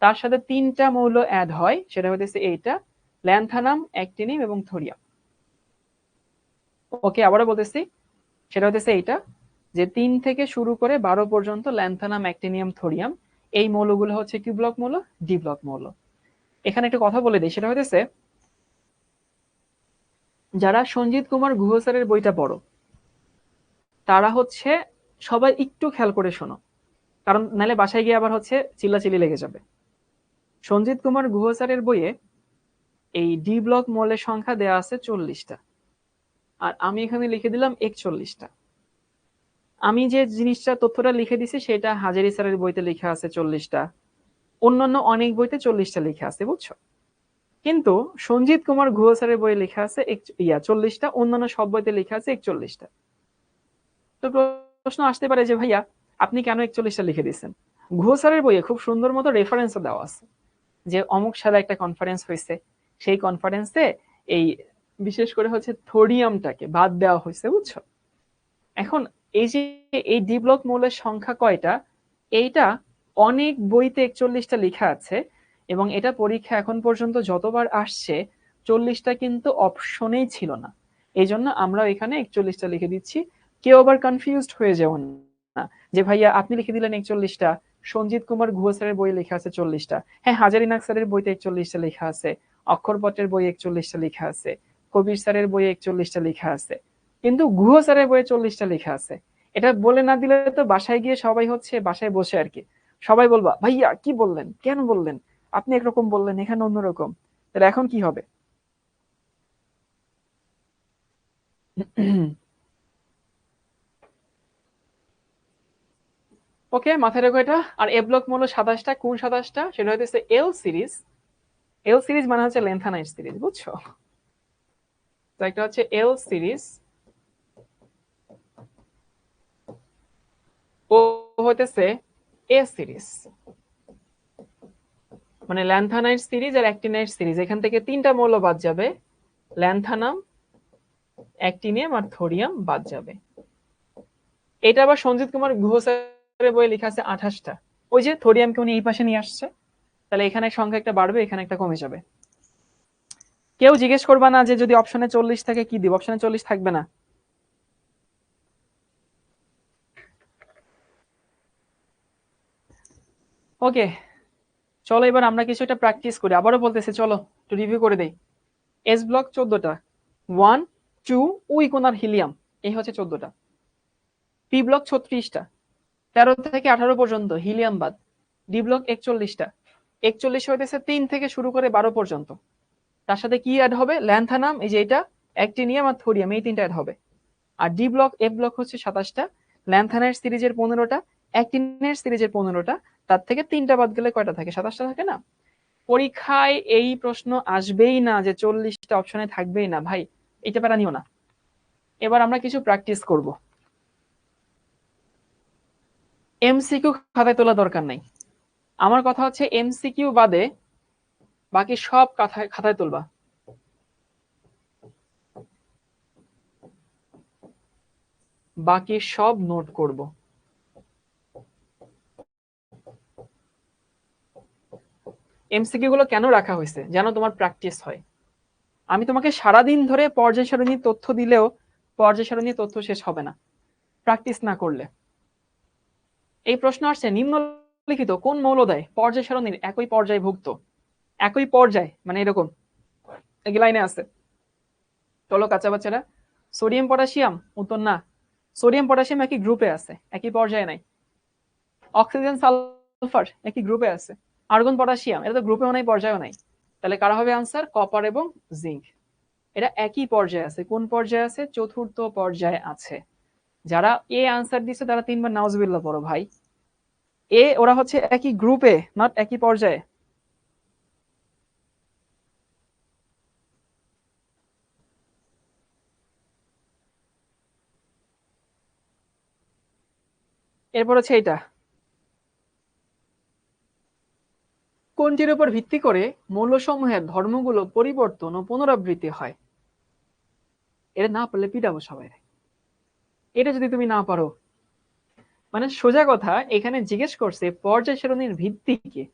A: তার সাথে 3টা মৌল অ্যাড হয়, সেটা হচ্ছে এইটা, ল্যান্থানাম, অ্যাক্টিনিয়াম এবং থোরিয়াম। ওকে, আবারও বলতেছি, সেটা হচ্ছে এইটা, যে 3 থেকে শুরু করে 12 পর্যন্ত ল্যান্থানাম, অ্যাক্টিনিয়াম, থোরিয়াম, এই মৌলগুলো হচ্ছে কি ব্লক মৌল? ডি ব্লক মৌল। এখানে একটা কথা বলে দিই, সেটা হচ্ছে যারা সঞ্জিত কুমার গুহ স্যারের বইটা পড়ো, তারা হচ্ছে সবাই একটু খেয়াল করে শোনো, কারণ নাহলে বাসায় গিয়ে আবার হচ্ছে চিল্লাচিল্লি লেগে যাবে। সঞ্জিত কুমার গুহ স্যারের বইয়ে এই ডি ব্লক মৌলের সংখ্যা দেয়া আছে 40টা, আর আমি এখানে লিখে দিলাম 41টা। আমি যে জিনিসটা, তথ্যটা লিখে দিছি, সেটা হাজারি স্যারের বইতে লেখা আছে 40টা, অন্যান্য অনেক বইতে 40টা লেখা আছে, বুঝছো? কিন্তু সঞ্জিত কুমার গুহ স্যারের বইয়ে লেখা আছে 40টা, অন্যান্য সব বইতে লেখা আছে 41টা। তো প্রশ্ন আসতে পারে যে ভাইয়া আপনি কেন 41টা লিখে দিচ্ছেন? গুহ স্যারের বইয়ে খুব সুন্দর মতো রেফারেন্সও দেওয়া আছে, যে অমুক সালে একটা কনফারেন্স হয়েছে, সেই কনফারেন্সে এই বিশেষ করে হচ্ছে থোরিয়ামটাকে বাদ দেওয়া হয়েছে, বুঝছো? এখন এই যে এই ডি ব্লক মৌলের সংখ্যা কয়টা, এইটা অনেক বইতে 41টা লেখা আছে, এবং এটা পরীক্ষা এখন পর্যন্ত যতবার আসছে 40টা কিন্তু অপশনেই ছিল না। এই জন্য আমরা এখানে 41টা লিখে দিচ্ছি। কেউ আবার কনফিউজড হয়ে যাবেন না যে ভাইয়া আপনি লিখে দিলেন 41টা, সঞ্জিত কুমার গুহ স্যারের বই লেখা আছে 40টা। হ্যাঁ, হাজারিনাগ স্যারের বইতে 41টা লেখা আছে, অক্ষরপত্রের বই 41টা লেখা আছে, কবির স্যারের বই 41টা লেখা আছে, কিন্তু গুহ স্যারের বইয়ে 40টা লেখা আছে। এটা বলে না দিলে তো বাসায় গিয়ে সবাই হচ্ছে, বাসায় বসে আর কি, সবাই বলবা ভাইয়া কি বললেন, কেন বললেন, আপনি একরকম বললেন, এখানে অন্যরকম। তাহলে এখন কি হবে? ওকে, মাথায় রেখো এটা। আর এ ব্লক মৌল 27টা। কোন 27টা? সেটা হচ্ছে এল সিরিজ। এল সিরিজ মানে হচ্ছে লেন্থানাইট সিরিজ, বুঝছো? তো একটা হচ্ছে এল সিরিজ, ও হইতেছে এ সিরিজ, মানে ল্যান্থানাইট সিরিজ আর অ্যাক্টিনাইট সিরিজ। এখান থেকে 3টা মৌল বাদ যাবে, ল্যান্থানাম, অ্যাক্টিনিয়াম আর থোরিয়াম বাদ যাবে। এটা আবার সঞ্জিত কুমার গুহ স্যারের বইয়ে লেখা আছে 28টা। ওই যে থোরিয়ামকে উনি এই পাশে নিয়ে আসছে, তাহলে এখানে সংখ্যা একটা বাড়বে, এখানে একটা কমে যাবে। কেউ জিজ্ঞেস করবা না যে যদি অপশনে 40 থাকে কি দিব? অপশনে 40 থাকবে না। ওকে, চলো এবার আমরা কিছু একটা প্র্যাকটিস করি। আবারও বলতেছি, চলো একটু রিভিউ করে দেই। এস ব্লক 14টা, 1 2 ওই কোনার হিলিয়াম, এই হচ্ছে 14টা। পি ব্লক 36টা, 13 থেকে 18 পর্যন্ত হিলিয়াম বাদ। ডি ব্লক 41টা, 41 হইতেছে 3 থেকে শুরু করে 12 পর্যন্ত। তার সাথে কি অ্যাড হবে? ল্যান্থানাম, এই যে এটা, অ্যাক্টিনিয়াম আর থোরিয়াম, এই তিনটা অ্যাড হবে। আর ডি ব্লক এফ ব্লক হচ্ছে 27টা, ল্যান্থানের সিরিজের 15টা, অ্যাক্টিনের সিরিজের 15টা, তার থেকে 3টা বাদ গেলে কয়টা থাকে? 27টা থাকে না? পরীক্ষায় এই প্রশ্ন আসবেই না যে 40টা অপশনে থাকবেই না ভাই, এটা প্যারা নিও না। এবার আমরা কিছু প্র্যাকটিস করব। এমসিকিউ খাতায় তোলা দরকার নাই। আমার কথা হচ্ছে এমসিকিউ বাদে বাকি সব খাতায় তুলবা। বাকি সব নোট করব। এমসিকিউ গুলো কেন রাখা হয়েছে? যেন তোমার প্র্যাকটিস হয়। আমি তোমাকে সারাদিন ধরে পর্যায় সারণীর তথ্য দিলেও পর্যায় সারণীর তথ্য শেষ হবে না প্র্যাকটিস না করলে। এই প্রশ্ন আসছে, নিম্নলিখিত কোন মৌল দেয় পর্যায় সারণীর একই পর্যায়ভুক্ত? একই পর্যায় মানে এরকম এই লাইনে আছে। চলো কাঁচা বাচ্চারা, সোডিয়াম পটাশিয়াম, উত্তর না। সোডিয়াম পটাশিয়াম একই গ্রুপে আছে, একই পর্যায়ে নাই। অক্সিজেন সালফার একই গ্রুপে আছে। আর্গন পটাশিয়াম এটা তো গ্রুপেও নাই, পর্যায়েও নাই। তাহলে কারা হবে আনসার? কপার এবং জিঙ্ক। এটা একই পর্যায়ে আছে। কোন পর্যায়ে আছে? চতুর্থ পর্যায়ে আছে। যারা এ আনসার দিচ্ছে তারা 3বার নাউজুবিল্লাহ পড়ো ভাই। ওরা হচ্ছে একই গ্রুপে, নট একই পর্যায়ে। এরপর হচ্ছে এটা, কোনটির উপর ভিত্তি করে মৌলসমূহের ধর্মগুলো পরিবর্তন ও পুনরাবৃত্তি হয়? এটা না পারলে পিটাবো সবাই। এটা যদি তুমি না পারো, মানে সোজা কথা, এখানে জিজ্ঞেস করছে পর্যায় সারণীর ভিত্তি কি।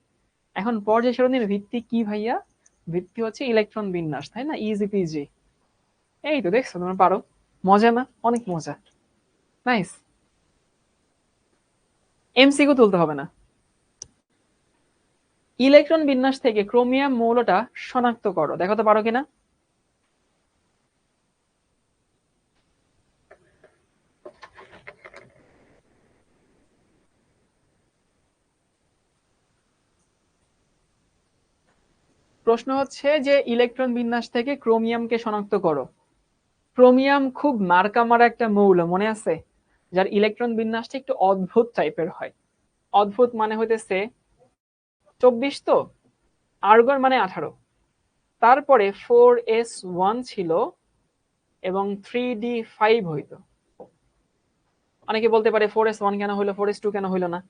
A: এখন পর্যায় সারণীর ভিত্তি কি ভাইয়া? ভিত্তি হচ্ছে ইলেকট্রন বিন্যাস, তাই না? Easy PG. এই তো দেখছো, তোমরা পারো। মজা না? অনেক মজা। নাইস। এমসিকিউ তুলতে হবে না। ইলেকট্রন বিন্যাস থেকে ক্রোমিয়াম মৌলটা শনাক্ত করো, দেখো তো পারো কিনা। প্রশ্ন হচ্ছে যে ইলেকট্রন বিন্যাস থেকে ক্রোমিয়ামকে শনাক্ত করো। ক্রোমিয়াম খুব মার্কা মারা একটা মৌল, মনে আছে? যার ইলেকট্রন বিন্যাসটা একটু অদ্ভুত টাইপের হয়। অদ্ভুত মানে হইতেছে 24 তো, আর্গন মানে 18, তারপরে 4s1 ছিল এবং 3d5 হইতো। অনেকে বলতে পারে 4s1 কেন হইলো, 4s2 কেন হইলো না?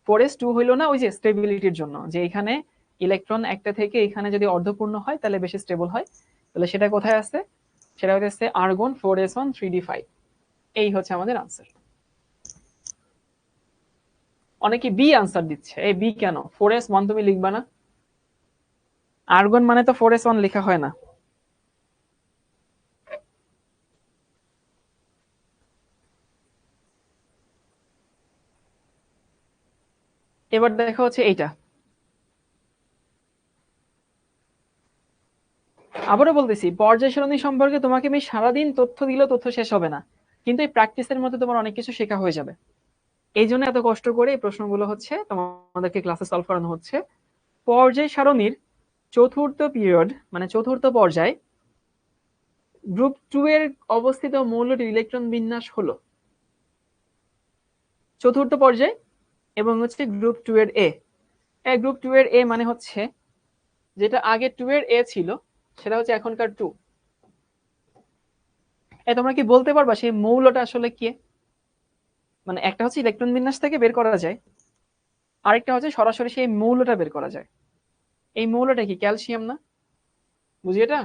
A: 4s2 হইলো না ওই যে স্টেবিলিটির জন্য, যে এখানে ইলেকট্রন একটা থেকে এখানে যদি অর্ধপূর্ণ হয় তাহলে বেশি স্টেবল হয়। তাহলে সেটা কোথায় আছে? সেটা হচ্ছে আর্গন 4s1 3d5। এই হচ্ছে আমাদের আনসার। অনেকে বি আনসার দিচ্ছে। এই বি কেন? 4s1 তুমি লিখবা না? আর্গন মানে তো 4s1 লেখা হয় না। এবার দেখা হচ্ছে এইটা। আবারও বলতেছি, পর্যায় সারণী সম্পর্কে তোমাকে আমি সারাদিন তথ্য দিলেও তথ্য শেষ হবে না, কিন্তু এই প্র্যাকটিসের মধ্যে তোমার অনেক কিছু শেখা হয়ে যাবে। এই জন্য এত কষ্ট করে এই প্রশ্নগুলো হচ্ছে তোমাদেরকে ক্লাসে সলভ করানো হচ্ছে। পর্যায় সারণীর চতুর্থ পিরিয়ড মানে চতুর্থ পর্যায়, গ্রুপ 2 এর অবস্থিত মৌলটির ইলেকট্রন বিন্যাস হলো চতুর্থ পর্যায় এবং হচ্ছে গ্রুপ 2 এর এ। গ্রুপ 2 এর এ মানে হচ্ছে যেটা আগে 2 এর এ ছিল সেটা হচ্ছে এখনকার 2। তোমরা কি বলতে পারবা সেই মৌলটা আসলে কি? মানে একটা হচ্ছে ইলেকট্রন বিন্যাস থেকে বের করা যায়, আরেকটা হচ্ছে সরাসরি সেই মৌলটা বের করা যায়। এই মৌলটা কি? ক্যালসিয়াম না? বুঝি এটা?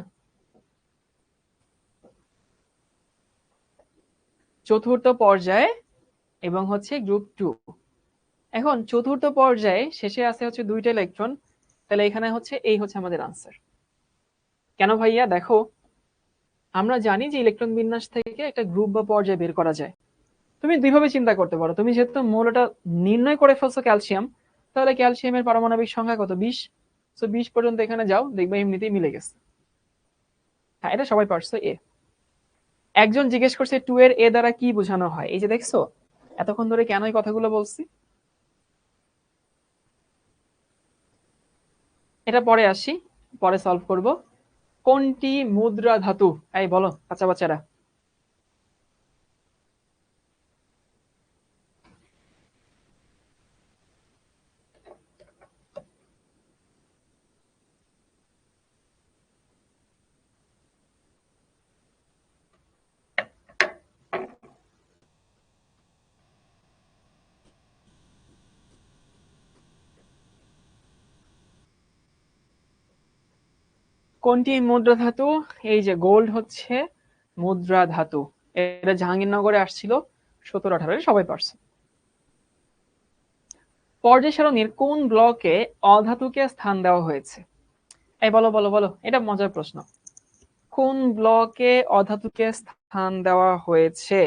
A: চতুর্থ পর্যায়ে এবং হচ্ছে গ্রুপ 2। এখন চতুর্থ পর্যায়ে শেষে আছে হচ্ছে 2টা ইলেকট্রন, তাহলে এখানে হচ্ছে এই হচ্ছে আমাদের আনসার। কেন ভাইয়া? দেখো, আমরা জানি যে ইলেকট্রন বিন্যাস থেকে একটা গ্রুপ বা পর্যায় বের করা যায়। তুমি দুইভাবে চিন্তা করতে পারো। তুমি যেহেতু মৌলটা নির্ণয় করে ফেলছো ক্যালসিয়াম, তাহলে ক্যালসিয়ামের পারমাণবিক সংখ্যা কত? 20। সো 20 পর্যন্ত এখানে যাও, দেখবে এমনিতেই মিলে গেছে। হ্যাঁ, এটা সবাই পারছো। একজন জিজ্ঞেস করছে 2 এর এ দ্বারা কি বোঝানো হয়। এই যে দেখছো, এতক্ষণ ধরে কেন এই কথাগুলো বলছি? এটা পরে আসি, পরে সলভ করব। কোনটি মুদ্রা ধাতু? এই বলো বাচ্চা বাচ্চারা। কোনটি মুদ্রা ধাতু? এই যে গোল্ড হচ্ছে মুদ্রা ধাতু। এটা জাহাঙ্গীরনগরে আসছিল 17-18 সবাই পারছে। পর্যায় সারণীর কোন ব্লকে অধাতুকে স্থান দেওয়া হয়েছে? এই বলো বলো বলো, এটা মজার প্রশ্ন। কোন ব্লকে অধাতুকে স্থান দেওয়া হয়েছে?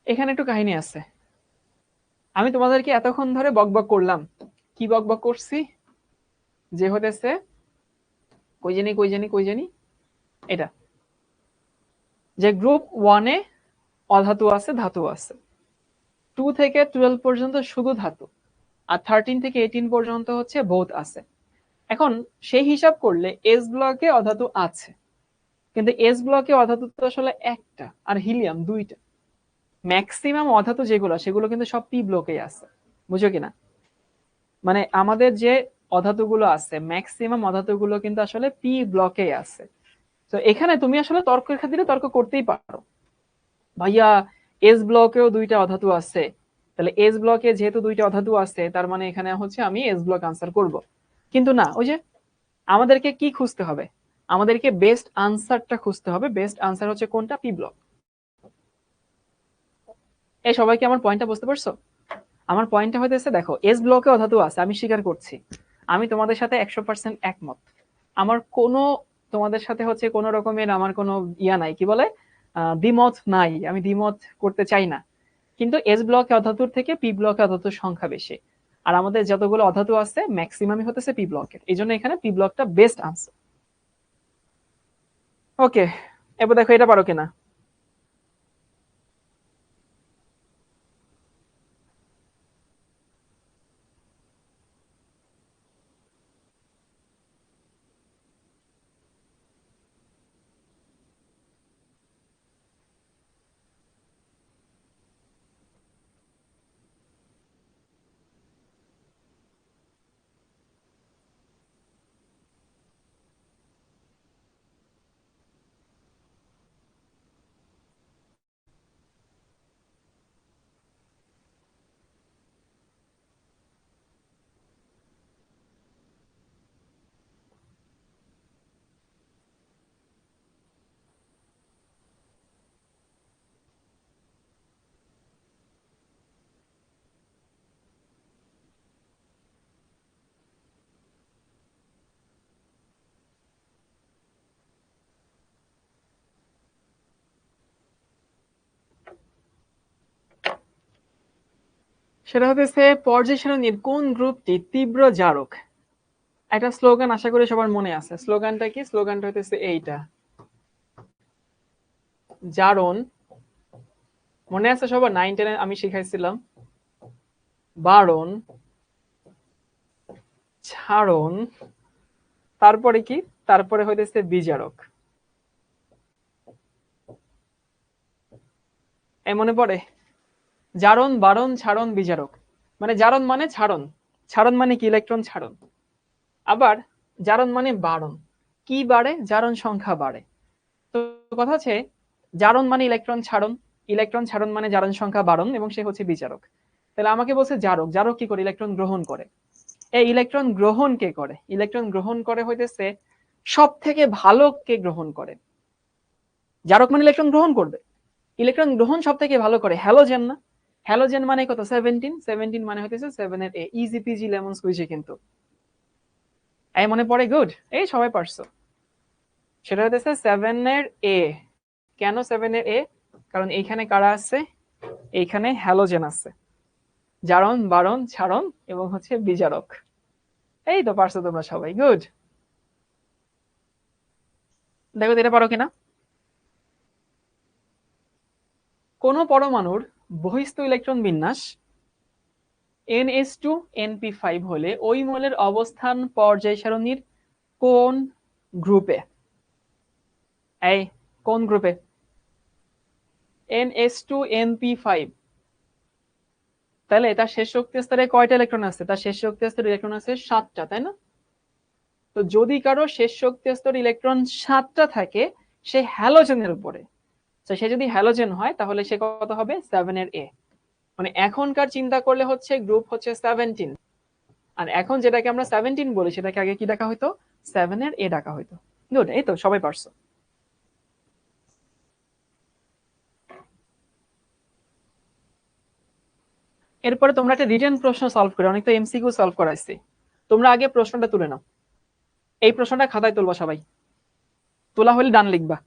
A: এখানে একটু কাহিনী আছে। আমি তোমাদেরকে এতক্ষণ ধরে বকবক করলাম, কি বকবক করছি? যে হতেছে কই জানি কই জানি কই জানি এটা, যে গ্রুপ 1-এ অধাতু আছে, ধাতু আছে। 2 থেকে 12 পর্যন্ত শুধু ধাতু, আর 13 থেকে 18 পর্যন্ত হচ্ছে বোথ আছে। এখন সেই হিসাব করলে এস ব্লকে অধাতু আছে, কিন্তু এস ব্লকে অধাতু তো আসলে একটা, আর হিলিয়াম দুইটা। ম্যাক্সিমাম অধাতু যেগুলো সেগুলো কিন্তু সব পি ব্লকেই আছে, বুঝো কিনা? মানে আমাদের যে অধাতুগুলো আছে ম্যাক্সিমাম অধাতুগুলো কিন্তু আসলে পি ব্লকেই আছে। তো এখানে তুমি আসলে তর্কের খাতিরে তর্ক করতেই পারো, ভাইয়া এস ব্লকেও দুইটা অধাতু আছে, তাহলে এস ব্লকে যেহেতু দুইটা অধাতু আছে তার মানে এখানে হচ্ছে আমি এস ব্লক আনসার করব। কিন্তু না, ওই যে আমাদেরকে কি খুঁজতে হবে? আমাদেরকে বেস্ট আনসারটা খুঁজতে হবে। বেস্ট আনসার হচ্ছে কোনটা? P block. এই সবাই কি আমার পয়েন্টটা বুঝতে পারছো? আমার পয়েন্টটা হইতেছে, দেখো এস ব্লকে অধাতু আছে, আমি স্বীকার করছি, আমি তোমাদের সাথে 100% একমত। আমার কোনো তোমাদের সাথে হচ্ছে কোনো রকমের আমার কোনো ইয়া নাই, কি বলে, দ্বিমত নাই, আমি দ্বিমত করতে চাই না। কিন্তু এস ব্লকে অধাতুর থেকে পি ব্লকে অধাতুর সংখ্যা বেশি, আর আমাদের যতগুলো অধাতু আছে ম্যাক্সিমামই হতেছে পি ব্লকের, এই জন্য এখানে পি ব্লকটা বেস্ট আনসার। ওকে, এবার দেখো এটা পারো কিনা। সেটা হতেছে পর্যায় সারণীর কোন গ্রুপটি তীব্র জারক? একটা স্লোগান আশা করি সবার মনে আছে। স্লোগানটা কি? স্লোগানটা হতেছে এইটা, জারণ। মনে আছে সবার? 9-10 আমি শিখাইছিলাম, বারণ, ছাড়ন, তারপরে কি? তারপরে হইতেছে বিজারক। এই মনে পড়ে? জারণ, বারণ, ছাড়ন, বিজারক। মানে জারণ মানে ছাড়ন, ছাড়ন মানে কি? ইলেকট্রন ছাড়ন। আবার জারণ মানে বারণ, কি বাড়ে? জারণ সংখ্যা বাড়ে। তো কথা হচ্ছে জারণ মানে ইলেকট্রন ছাড়ন, ইলেকট্রন ছাড়ন মানে জারণ সংখ্যা বাড়ন, এবং সে হচ্ছে বিচারক। তাহলে আমাকে বলছে জারক, জারক কি করে? ইলেকট্রন গ্রহণ করে। এই ইলেকট্রন গ্রহণ কে করে? ইলেকট্রন গ্রহণ করে হইতেছে সব থেকে ভালো কে গ্রহণ করে? জারক মানে ইলেকট্রন গ্রহণ করবে, ইলেকট্রন গ্রহণ সব থেকে ভালো করে হ্যালোজেন না? হ্যালোজেন মানে কত? 17, 17 মানে হইতেছে 7 এর এ। ইজি পিজি লেমন স্কুইজি কিন্তু। এই মনে পড়ে? গুড, এই সবাই পারছো। সেটা হইতেছে 7 এর এ। কেন 7 এর এ? কারণ এইখানে কারা আছে? এইখানে হ্যালোজেন আছে, জারণ, বারণ, ছাড়ন এবং হচ্ছে বিজারক। এই তো পারছো তোমরা সবাই, গুড। দেখো তো এটা পারো কিনা। কোন পরমাণুর বহিস্থ ইলেকট্রন বিন্যাস NH2 NP5 হলে ওই মৌলের অবস্থান পর্যায় সারণীর কোন গ্রুপে? এই কোন গ্রুপে? NH2 NP5, তাহলে তার শেষ শক্তি স্তরে কয়টা ইলেকট্রন আছে? তার শেষ শক্তি স্তরে ইলেকট্রন আছে 7টা, তাই না? তো যদি কারো শেষ শক্তি স্তরে ইলেকট্রন 7টা থাকে, সে হ্যালোজেনের উপরে, তো সে যদি হ্যালোজেন হয় তাহলে সে কত হবে? 7 এর A। মানে এখনকার চিন্তা করলে হচ্ছে গ্রুপ হচ্ছে 17, আর এখন যেটাকে আমরা 17 বলি সেটাকে আগে কি ডাকা হইতো? 7 এর A ডাকা হইতো। গুড, এই তো সবাই পারছো। এরপরে তোমরা একটা রিটেন প্রশ্ন সলভ করে, অনেক তো এমসিকিউ সলভ করাইছি, তোমরা আগে প্রশ্নটা তুলে নাও। এই প্রশ্নটা খাতায় তুলবা সবাই, তোলা হলে ডান লিখবা।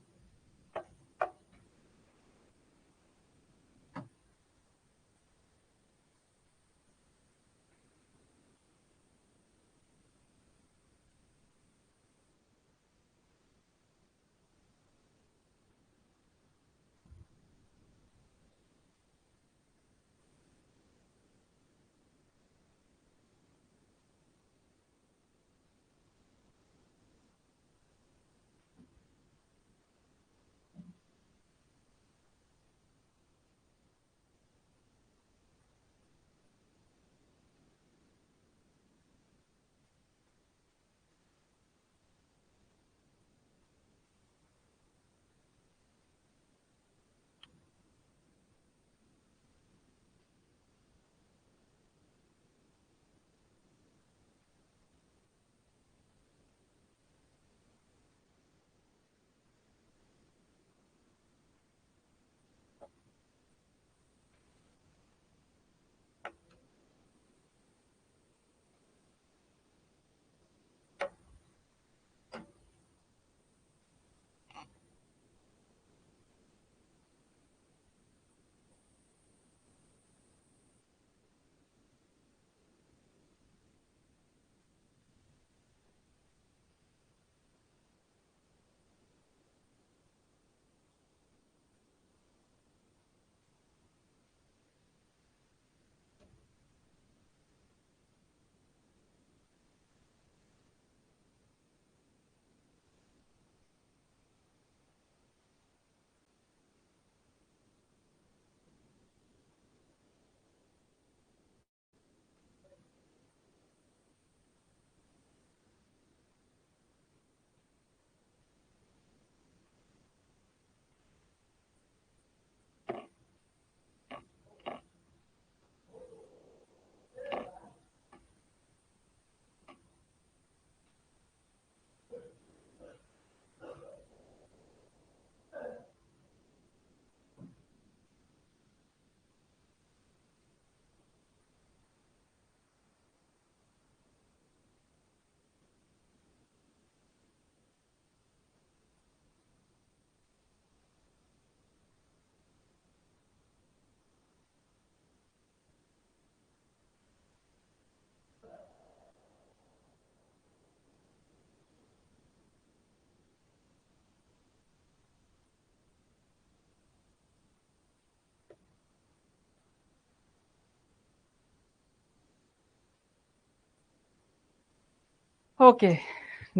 A: ওকে,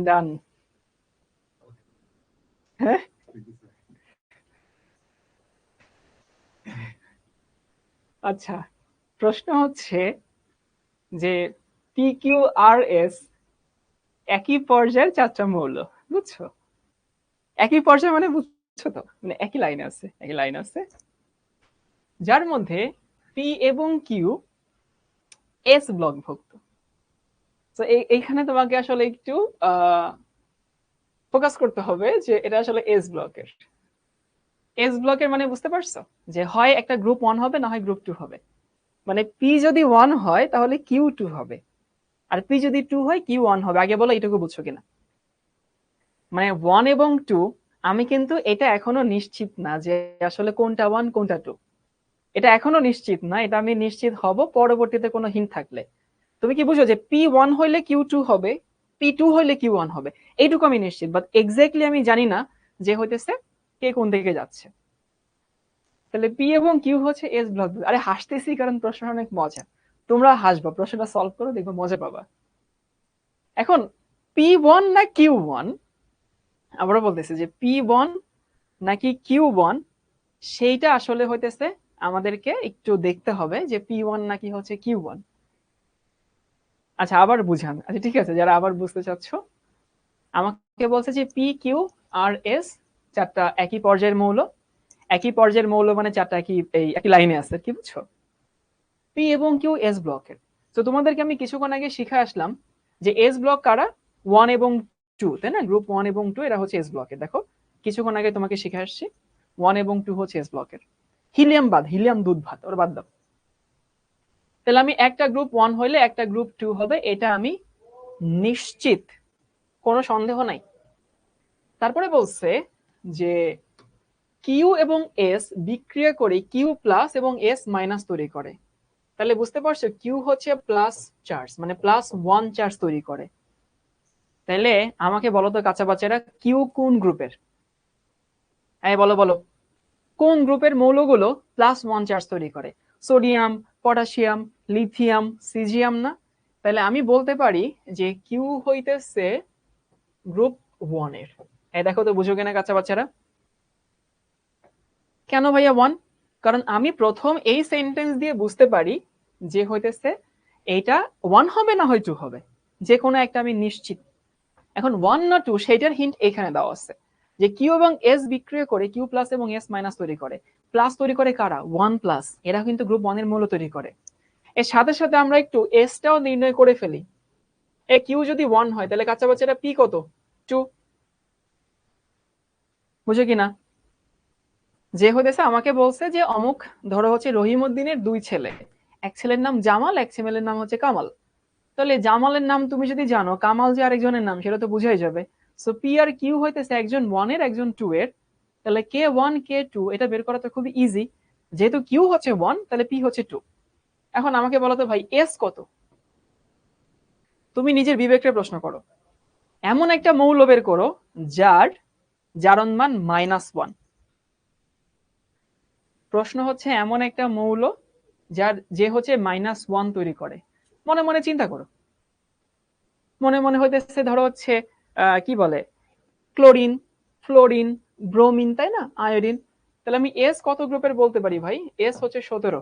A: ডান। হ্যাঁ, আচ্ছা, প্রশ্ন হচ্ছে যে পি কিউ আর এস একই পর্যায়ের চারটা মৌল, বুঝছো? একই পর্যায়ে মানে বুঝছো তো, মানে একই লাইনে আছে, একই লাইন আছে, যার মধ্যে পি এবং কিউ এস ব্লক ভুক্ত। তো এইখানে তোমাকে আসলে একটু ফোকাস করতে হবে যে এটা আসলে এস ব্লকের। এস ব্লকের মানে বুঝতে পারছো, যে হয় একটা গ্রুপ 1 হবে, না হয় গ্রুপ 2 হবে। মানে পি যদি 1 হয় তাহলে কিউ 2 হবে, আর পি যদি 2 হয় কিউ 1 হবে। আগে বলো এটুকু বুঝছো কিনা। মানে 1 এবং 2, আমি কিন্তু এটা এখনো নিশ্চিত না যে আসলে কোনটা 1 কোনটা 2, এটা এখনো নিশ্চিত না, এটা আমি নিশ্চিত হব পরবর্তীতে কোনো হিন্ট থাকলে। তুমি কি বুঝো যে পি 1 হইলে কিউ 2 হবে, পি 2 হইলে কিউ 1 হবে, এইটুকু আমি নিশ্চিত, বাট এক্স্যাক্টলি আমি জানি না যে হইতেছে কে কোন দিকে যাচ্ছে। তাহলে পি এবং কিউ হচ্ছে এস ব্লক। আরে হাসতেছি কারণ প্রশ্নটা অনেক মজা, তোমরা হাসবা, প্রশ্নটা সলভ করো, দেখবো মজা পাবা। এখন পি ওয়ান না কিউ ওয়ান, আবারও বলতেছি যে পি ওয়ান নাকি কিউ ওয়ান, সেইটা আসলে হইতেছে আমাদেরকে একটু দেখতে হবে যে পি ওয়ান নাকি হচ্ছে কিউ ওয়ান। আচ্ছা আবার বুঝান। আচ্ছা ঠিক আছে, যারা আবার বুঝতে চাচ্ছ, আমাকে বলছে যে পি কিউ আর এস চারটা একই পর্যায়ের মৌল। একই পর্যায়ের মৌল মানে চারটা একই লাইনে আছে, কি বুঝছো? পি এবং কিউ এস ব্লকের। তো তোমাদেরকে আমি কিছুক্ষণ আগে শিখে আসলাম যে এস ব্লক কারা, ওয়ান এবং টু, তাই না? গ্রুপ ওয়ান এবং টু এরা হচ্ছে এস ব্লকের। দেখো কিছুক্ষণ আগে তোমাকে শিখে আসছি ওয়ান এবং টু হচ্ছে এস ব্লকের। হিলিয়াম বাদ, হিলিয়াম দুধ ভাত, ওর বাদ দাও। তাহলে আমি একটা গ্রুপ ওয়ান হইলে একটা গ্রুপ টু হবে, এটা আমি নিশ্চিত, কোনো সন্দেহ নাই। তারপরে বলছে যে কিউ এবং এস বিক্রিয়া করে কিউ প্লাস এবং এস মাইনাস তৈরি করে। তাহলে বুঝতে পারছো কিউ হচ্ছে প্লাস চার্জ, মানে প্লাস ওয়ান চার্জ তৈরি করে। তাহলে আমাকে বলো তো কাঁচা বাচ্চারা, কিউ কোন গ্রুপের? এই বলো বলো, কোন গ্রুপের মৌলগুলো প্লাস ওয়ান চার্জ তৈরি করে? সোডিয়াম, পটাশিয়াম, লিথিয়াম, সিজিয়াম না? তাহলে আমি বলতে পারি যে কিউ হইতেছে গ্রুপ ওয়ানের। এই দেখো তো বুঝো কিনা কাঁচা বাচ্চারা। কেন ভাইয়া ওয়ান? কারণ আমি প্রথম এই সেন্টেন্স দিয়ে বুঝতে পারি যে হইতেছে এইটা ওয়ান হবে না হয় টু হবে, যে কোনো একটা আমি নিশ্চিত। এখন ওয়ান না টু সেইটার হিন্ট এখানে দেওয়া আছে, যে কিউ এবং এস বিক্রিয়া করে কিউ প্লাস এবং এস মাইনাস তৈরি করে। প্লাস তৈরি করে কারা? ওয়ান প্লাস, এরা কিন্তু গ্রুপ ওয়ানের মৌল তৈরি করে। এর সাথে সাথে আমরা একটু এসটাও নির্ণয় করে ফেলি। এ কিউ যদি ওয়ান হয় তাহলে কাঁচা বাচ্চারা পি কত? টু। বুঝো কিনা? যে হইতেছে আমাকে বলছে যে অমুক, ধরো হচ্ছে রহিমউদ্দিনের দুই ছেলে, এক ছেলের নাম জামাল, এক ছেলের নাম হচ্ছে কামাল। তাহলে জামালের নাম তুমি যদি জানো, কামাল যে আরেকজনের নাম সেটা তো বুঝাই যাবে। সো পি আর কিউ হইতেছে একজন ওয়ানের একজন টু এর। তাহলে কে ওয়ান কে টু এটা বের করা তো খুবই ইজি। যেহেতু কিউ হচ্ছে ওয়ান তাহলে পি হচ্ছে টু। এখন আমাকে বলো তো ভাই এস কত? তুমি নিজের বিবেককে প্রশ্ন করো। এমন একটা মৌল বের করো যার জারণ মান -1। প্রশ্ন হচ্ছে এমন একটা মৌল যার যে হচ্ছে -1 তৈরি করে। মনে মনে চিন্তা করো। মনে মনে হইতেছে ধরো হচ্ছে কি বলে, ক্লোরিন, ফ্লোরিন, ব্রোমিন, তাই না? আয়োডিন। তাহলে আমি এস কত গ্রুপের বলতে পারি ভাই? এস হচ্ছে 17।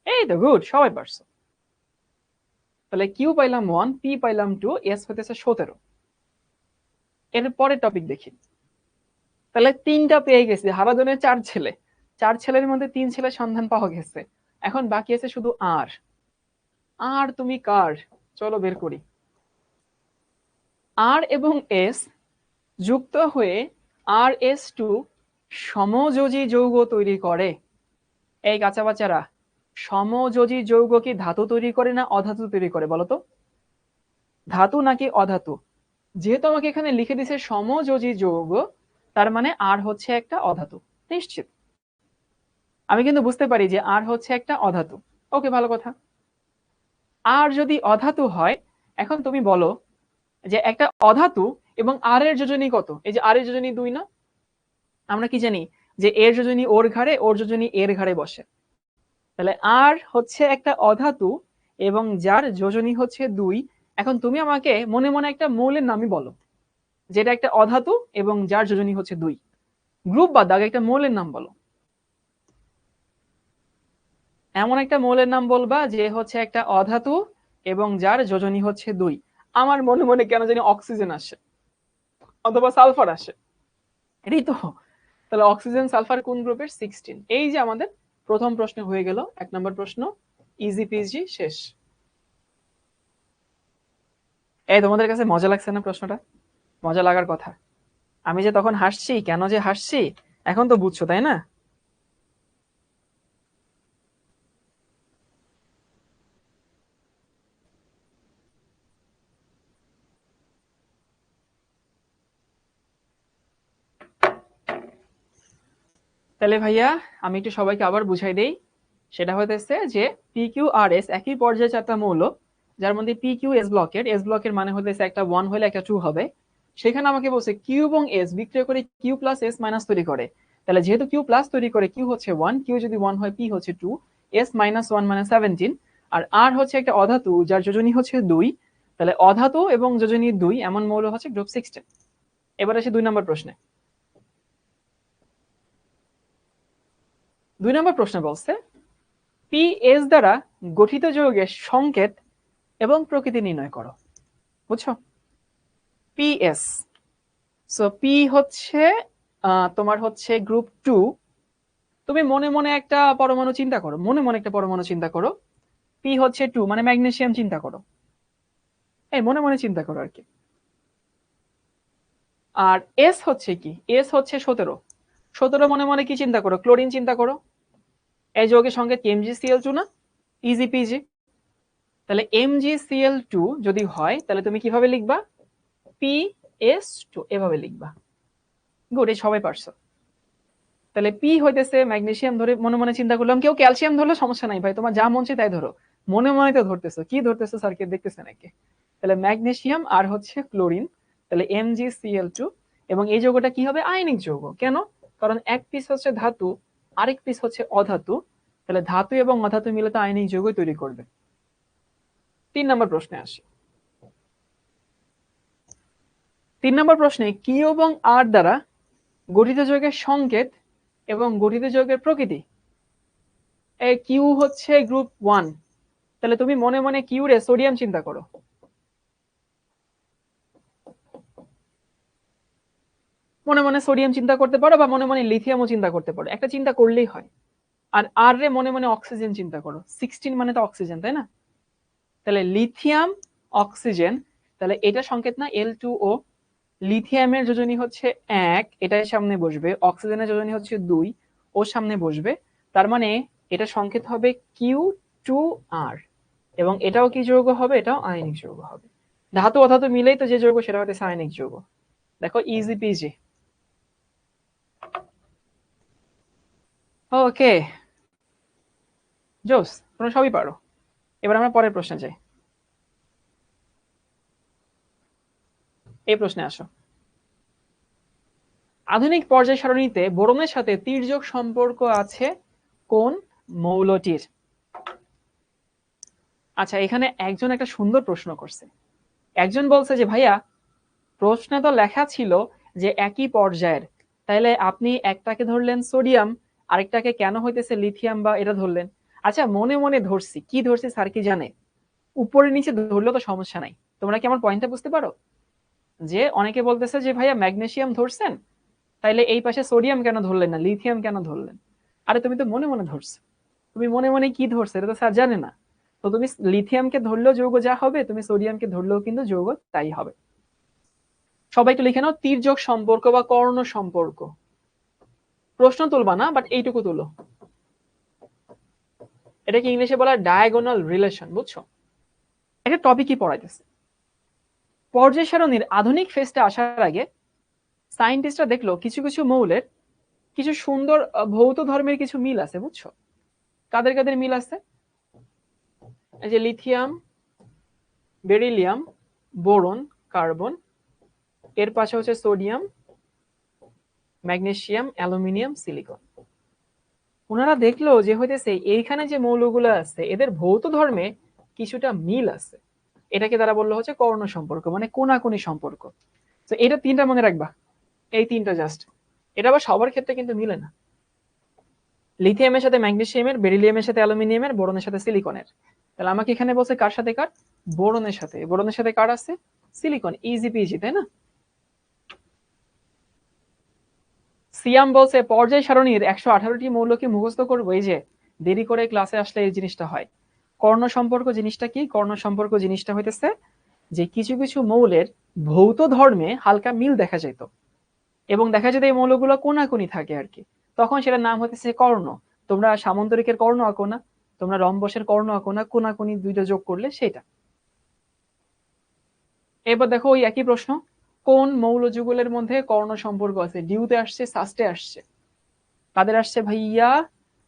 A: এই তো গুড, সবাই পারছো। তাহলে কিউ পাইলাম ওয়ান, পি পাইলাম টু, এস হতেছে 17। এর পরের টপিক দেখি। তাহলে তিনটা পেয়ে গেছি, হারাধনের চার ছেলে, চার ছেলের মধ্যে তিন ছেলের সন্ধান পাওয়া গেছে। এখন বাকি আছে শুধু আর। আর তুমি কার? চলো বের করি। আর এবং এস যুক্ত হয়ে আর এস টু সমযোজী যৌগ তৈরি করে। এই কাঁচা বাচ্চারা, সমযোজী যৌগ কি ধাতু তৈরি করে না অধাতু তৈরি করে বলতো? ধাতু নাকি অধাতু? যেহেতু আমাকে এখানে লিখে দিছে সমযোজী যৌগ, তার মানে আর হচ্ছে একটা অধাতু নিশ্চিত। আমি কিন্তু বুঝতে পারি যে আর হচ্ছে একটা অধাতু। ওকে, ভালো কথা। আর যদি অধাতু হয়, এখন তুমি বলো যে একটা অধাতু এবং আর এর যোজনী কত? এই যে আর এর যোজনী 2 না? আমরা কি জানি যে এর যোজনী ওর ঘাড়ে, ওর যোজনী এর ঘাড়ে বসে। তাহলে আর হচ্ছে একটা অধাতু এবং যার যোজনী হচ্ছে 2। এখন তুমি আমাকে মনে মনে একটা মৌলের নামই বলো যেটা একটা অধাতু এবং যার যোজনী হচ্ছে 2। গ্রুপ বাদ দাও, একটা মৌলের নাম বলো। এমন একটা মৌলের নাম বলবা যে হচ্ছে একটা অধাতু এবং যার যোজনী হচ্ছে 2। আমার মনে মনে কেন জানি অক্সিজেন আসে অথবা সালফার আসে, এটাই তো। তাহলে অক্সিজেন সালফার কোন গ্রুপের? 16। এই যে আমাদের প্রথম প্রশ্ন হয়ে গেল, 1 নম্বর প্রশ্ন, ইজি পিজি, শেষ। এই তোমাদের কাছে মজা লাগছে না প্রশ্নটা? মজা লাগার কথা। আমি যে তখন হাসছি, কেন যে হাসছি এখন তো বুঝছো, তাই না? তাহলে ভাইয়া আমি একটু সবাইকে আবার বুঝাই দেই। সেটা হইতেছে যে পি কিউ আর এস একই পর্যায়ে চারটা মৌল, যার মধ্যে পি কিউ এস ব্লকের। এস ব্লকের মানে হইতেছে একটা ওয়ান হলে একটা টু হবে। সেখানে আমাকে বলছে কিউ এবং এস বিক্রিয়া করে কিউ প্লাস এস মাইনাস তৈরি করে। তাহলে যেহেতু কিউ প্লাস তৈরি করে, কিউ হচ্ছে 1, কিউ যদি 1 হয়, পি হচ্ছে 2, এস মাইনাস 1 মানে 17, আর আর হচ্ছে একটা অধাতু যার যোজনী হচ্ছে 2। তাহলে অধাতু এবং যোজনী 2 এমন মৌল হচ্ছে গ্রুপ 16। এবার আসি 2 নম্বর প্রশ্নে। 2 নম্বর প্রশ্ন বলছে পি এস দ্বারা গঠিত যৌগের সংকেত এবং প্রকৃতি নির্ণয় করো। বুঝছো? পি এস, সো পি হচ্ছে তোমার হচ্ছে গ্রুপ 2। তুমি মনে মনে একটা পরমাণু চিন্তা করো, মনে মনে একটা পরমাণু চিন্তা করো। পি হচ্ছে 2 মানে ম্যাগনেসিয়াম চিন্তা করো, এই মনে মনে চিন্তা করো আর কি। আর এস হচ্ছে কি, এস হচ্ছে 17। 17 মনে মনে কি চিন্তা করো, ক্লোরিন চিন্তা করো। এই যৌগের সঙ্গে MgCl2 না, ইজি পিজি। তাহলে MgCl2 যদি হয় তাহলে তুমি কিভাবে লিখবা, PS2 এভাবে লিখবা। গুড, এই সবাই পারছো। তাহলে পি হইতেছে ম্যাগনেসিয়াম ধরে মনে মনে চিন্তা করলাম, কেউ ক্যালসিয়াম ধরলে সমস্যা নাই ভাই, তোমার যা মন চায় তাই ধরো, মনে মনে তো ধরতেছো, কি ধরতেছো স্যারকে দেখতেছে নাকি। তাহলে ম্যাগনেসিয়াম আর হচ্ছে ক্লোরিন, তাহলে MgCl2। এবং এই যৌগটা কি হবে, আয়নিক যৌগ। কেন? কারণ এক পিস হচ্ছে ধাতু, আরেক পিস হচ্ছে অধাতু, তাহলে ধাতু এবং অধাতু মিলে তো আয়নিক যৌগ তৈরি করবে। 3 নম্বর প্রশ্নে আসি। 3 নম্বর প্রশ্নে কিউ এবং আর দ্বারা গঠিত যৌগের সংকেত এবং গঠিত যৌগের প্রকৃতি। এই কিউ হচ্ছে গ্রুপ 1, তাহলে তুমি মনে মনে কিউ রে সোডিয়াম চিন্তা করো। মনে মনে সোডিয়াম চিন্তা করতে পারো বা মনে মনে লিথিয়ামও চিন্তা করতে পারো, একটা চিন্তা করলেই হয়। আর আর রে মনে মনে অক্সিজেন চিন্তা করো, 16 মানে তো অক্সিজেন, তাই না? তাহলে লিথিয়াম অক্সিজেন, তাহলে এটা সংকেত না L2O। লিথিয়ামের যোজনী হচ্ছে 1, এটার সামনে বসবে। অক্সিজেনের যোজনী হচ্ছে 2, ও সামনে বসবে। তার মানে এটা সংকেত হবে Q2R। এবং এটাও কি যৌগ হবে, এটাও আয়নিক যৌগ হবে। ধাতু অধাতু মিলেই তো যে যৌগ সেটা হচ্ছে আয়নিক যৌগ। দেখো ইজি পিজি। ওকে, জোস, তোমরা সবই পারো। এবার আমরা পরের প্রশ্নে যাই। এই প্রশ্নে আসো। আধুনিক পর্যায় সারণীতে বোরনের সাথে তির্যক সম্পর্ক আছে কোন মৌলটির? আচ্ছা, এখানে একজন একটা সুন্দর প্রশ্ন করছে। একজন বলছে যে ভাইয়া, প্রশ্নে তো লেখা ছিল যে একই পর্যায়ের, তাইলে আপনি একটাকে ধরলেন সোডিয়াম, আরেকটাকে কেন হইতেছে লিথিয়াম বা এটা ধরলেন? আচ্ছা, মনে মনে ধরছি, কি ধরছি স্যার কি জানে, উপরে নিচে ধরলেও তো সমস্যা নাই। তোমরা কি আমার পয়েন্টটা বুঝতে পারো? যে অনেকে বলতেছে যে ভাইয়া ম্যাগনেসিয়াম ধরছেন, তাইলে এই পাশে সোডিয়াম কেন ধরলেন না, লিথিয়াম কেন ধরলেন? আরে তুমি তো মনে মনে ধরছো, তুমি মনে মনে কি ধরছো এটা তো স্যার জানে না। তো তুমি লিথিয়ামকে ধরলেও যৌগ যা হবে, তুমি সোডিয়ামকে ধরলেও কিন্তু যৌগ তাই হবে। সবাই একটু লিখে নাও, তির্যক সম্পর্ক বা কর্ণ সম্পর্ক। প্রশ্ন তুলবা না, বাট এইটুকু তুলো। এটাকে ইংলিশে বলা ডায়াগোনাল রিলেশন, বুঝছো? একটা টপিকই পড়াইতেছে। পর্যায় সারণীর আধুনিক ফেজটা আসার আগে সায়েন্টিস্টরা দেখলো কিছু কিছু মৌলের কিছু সুন্দর ভৌত ধর্মের কিছু মিল আছে, বুঝছো? কাদের কাদের মিল আছে? এই যে লিথিয়াম, বেরিলিয়াম, বোরন, কার্বন, এর পাশে হচ্ছে সোডিয়াম, ম্যাগনেসিয়াম, অ্যালুমিনিয়াম, সিলিকন। ওনারা দেখলো যে হইতেছে এইখানে যে মৌলগুলো আছে এদের ভৌত ধর্মে কিছুটা মিল আছে। এটাকে তারা বললো হচ্ছে কর্ণ সম্পর্ক, মানে কোনাকুনি সম্পর্ক। তো এটা 3টা মনে রাখবা, এই 3টা জাস্ট। এটা আবার সবার ক্ষেত্রে কিন্তু মিলে না। লিথিয়ামের সাথে ম্যাগনেসিয়ামের, বেরিলিয়ামের সাথে অ্যালুমিনিয়ামের, বোরনের সাথে সিলিকনের। তাহলে আমাকে এখানে বলছে কার সাথে কার, বোরনের সাথে। বোরনের সাথে কার আছে, সিলিকন। ইজি পিজি, তাই না? সিয়াম বলছে পর্যায় সারণীর 118টি মৌলকে মুখস্থ করবো। এই যে দেরি করে ক্লাসে আসলে এই জিনিসটা হয়। কর্ণ সম্পর্ক জিনিসটা কি? কর্ণ সম্পর্ক জিনিসটা হইতেছে যে কিছু কিছু মৌলের ভৌত ধর্মে হালকা মিল দেখা যেত, এবং দেখা যেত এই মৌলগুলো কোনাকুনি থাকে আর কি, তখন সেটার নাম হতেছে কর্ণ। তোমরা সামন্তরিকের কর্ণ আঁকো না, তোমরা রম্বসের কর্ণ আঁকো না, কোনাকুনি দুইটা যোগ করলে সেটা। এবার দেখো ওই একই প্রশ্ন, কোন মৌল যুগলের মধ্যে কর্ণ সম্পর্ক আছে? ডিউতে আসছে, সাস্টে আসছে। কাদের আসছে ভাইয়া?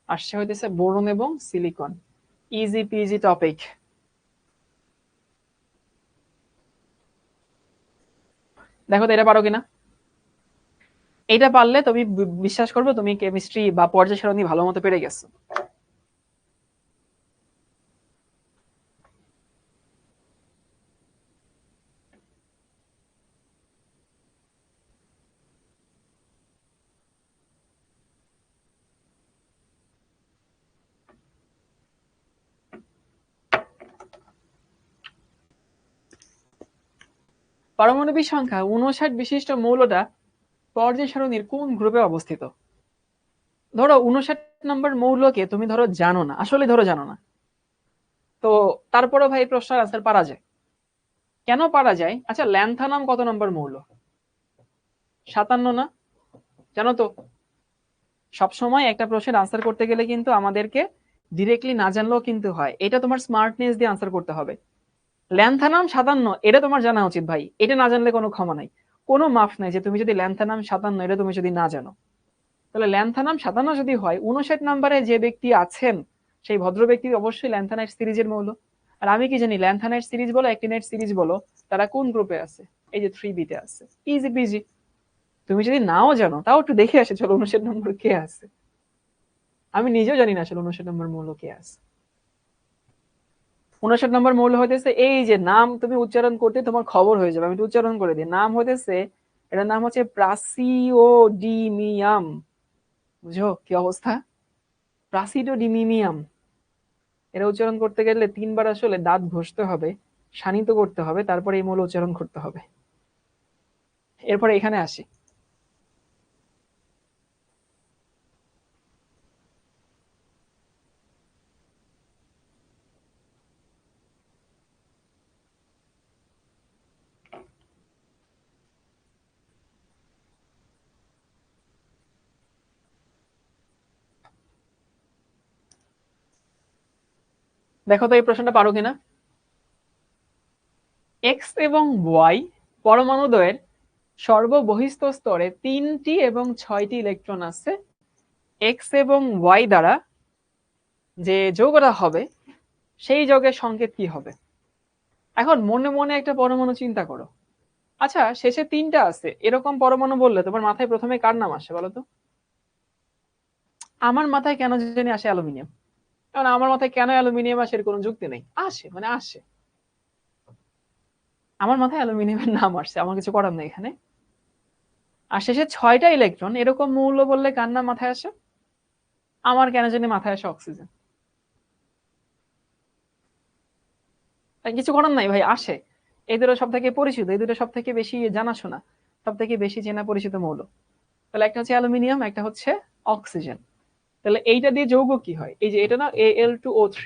A: আসছে হইতেছে বোরন এবং সিলিকন। Easy PG topic. দেখো তো এটা পারো কিনা। এটা পারলে তুমি বিশ্বাস করবে তুমি কেমিস্ট্রি বা পর্যায় সারণী ভালো মতো পেরে গেছো। পারমাণবিক সংখ্যা 59 বিশিষ্ট মৌলটা পর্যায় সারণীর কোন গ্রুপে অবস্থিত? ধরো 59 নম্বর মৌলকে তুমি ধরো জানো না, আসলে ধরো জানো না, তো তারপরও ভাই প্রশ্নের আনসার পারা যায়। কেন পারা যায়? আচ্ছা, ল্যান্থানাম কত নম্বর মৌল? 57 না? জানো তো, সবসময় একটা প্রশ্নের আনসার করতে গেলে কিন্তু আমাদেরকে ডিরেক্টলি না জানলেও কিন্তু হয়, এটা তোমার স্মার্টনেস দিয়ে আনসার করতে হবে। ল্যান্থানাম 57, এটা তোমার জানা উচিত ভাই, এটা না জানলে কোনো ক্ষমা নাই, কোনো মাফ নাই যে তুমি যদি ল্যান্থানাম 57 এটা তুমি যদি না জানো। তাহলে ল্যান্থানাম 57 যদি হয়, 59 নম্বরে যে ব্যক্তি আছেন সেই ভদ্র ব্যক্তি অবশ্যই ল্যান্থানাইট সিরিজের মৌল। আর আমি কি জানি, ল্যান্থানাইট সিরিজ বলো অ্যাক্টিনাইট সিরিজ বলো, তারা কোন গ্রুপে আছে? এই যে 3B-তে আছে। Easy PG. তুমি যদি নাও জানো তাও একটু দেখে আসে, চলো 59 নম্বর কে আছে। আমি নিজেও জানি না আসলে 59 নম্বর মৌল কে আছে। 59 নম্বর মৌল হইতেছে, এই যে নাম তুমি উচ্চারণ করতে তোমার খবর হয়ে যাবে, আমি একটু উচ্চারণ করে দিই। নাম হইতেছে, এটার নাম হচ্ছে প্রাসিওডিমিয়াম। বুঝো কি অবস্থা? প্রাসিডোডিমিয়াম। এটা উচ্চারণ করতে গেলে 3 বার আসলে দাঁত ঘষতে হবে, শানিত করতে হবে, তারপরে এই মৌল উচ্চারণ করতে হবে। এরপরে এখানে আসি। দেখো তো এই প্রশ্নটা পারো কিনা। এক্স এবং ওয়াই পরমাণুদ্বয়ের সর্ববহিস্থ স্তরে 3টি এবং 6টি ইলেকট্রন আছে। এক্স এবং ওয়াই দ্বারা যে যৌগটা হবে সেই যৌগের সংকেত কি হবে? এখন মনে মনে একটা পরমাণু চিন্তা করো। আচ্ছা, শেষে 3টা আছে এরকম পরমাণু বললে তোমার মাথায় প্রথমে কার নাম আসে বলো তো? আমার মাথায় কেন জানি আসে অ্যালুমিনিয়াম। কারণ আমার মাথায় কেন অ্যালুমিনিয়াম আসে এর কোনো যুক্তি নেই, আসে মানে আসে। আমার মাথায় অ্যালুমিনিয়ামের নাম আসছে, আমার কিছু করার নেই এখানে। আর শেষে 6টা ইলেকট্রন এরকম মৌল বললে কার নাম মাথায় আসে? আমার কেন জানি মাথায় আসে অক্সিজেন। কিছু করার নাই ভাই, আসে। এই দুটো সব থেকে পরিচিত, এই দুটো সব থেকে বেশি জানাশোনা, সব থেকে বেশি চেনা পরিচিত মৌল। তাহলে একটা হচ্ছে অ্যালুমিনিয়াম, একটা হচ্ছে অক্সিজেন। তাহলে এইটা দিয়ে যৌগ কি হয়? এই যে এটা না, Al2O3।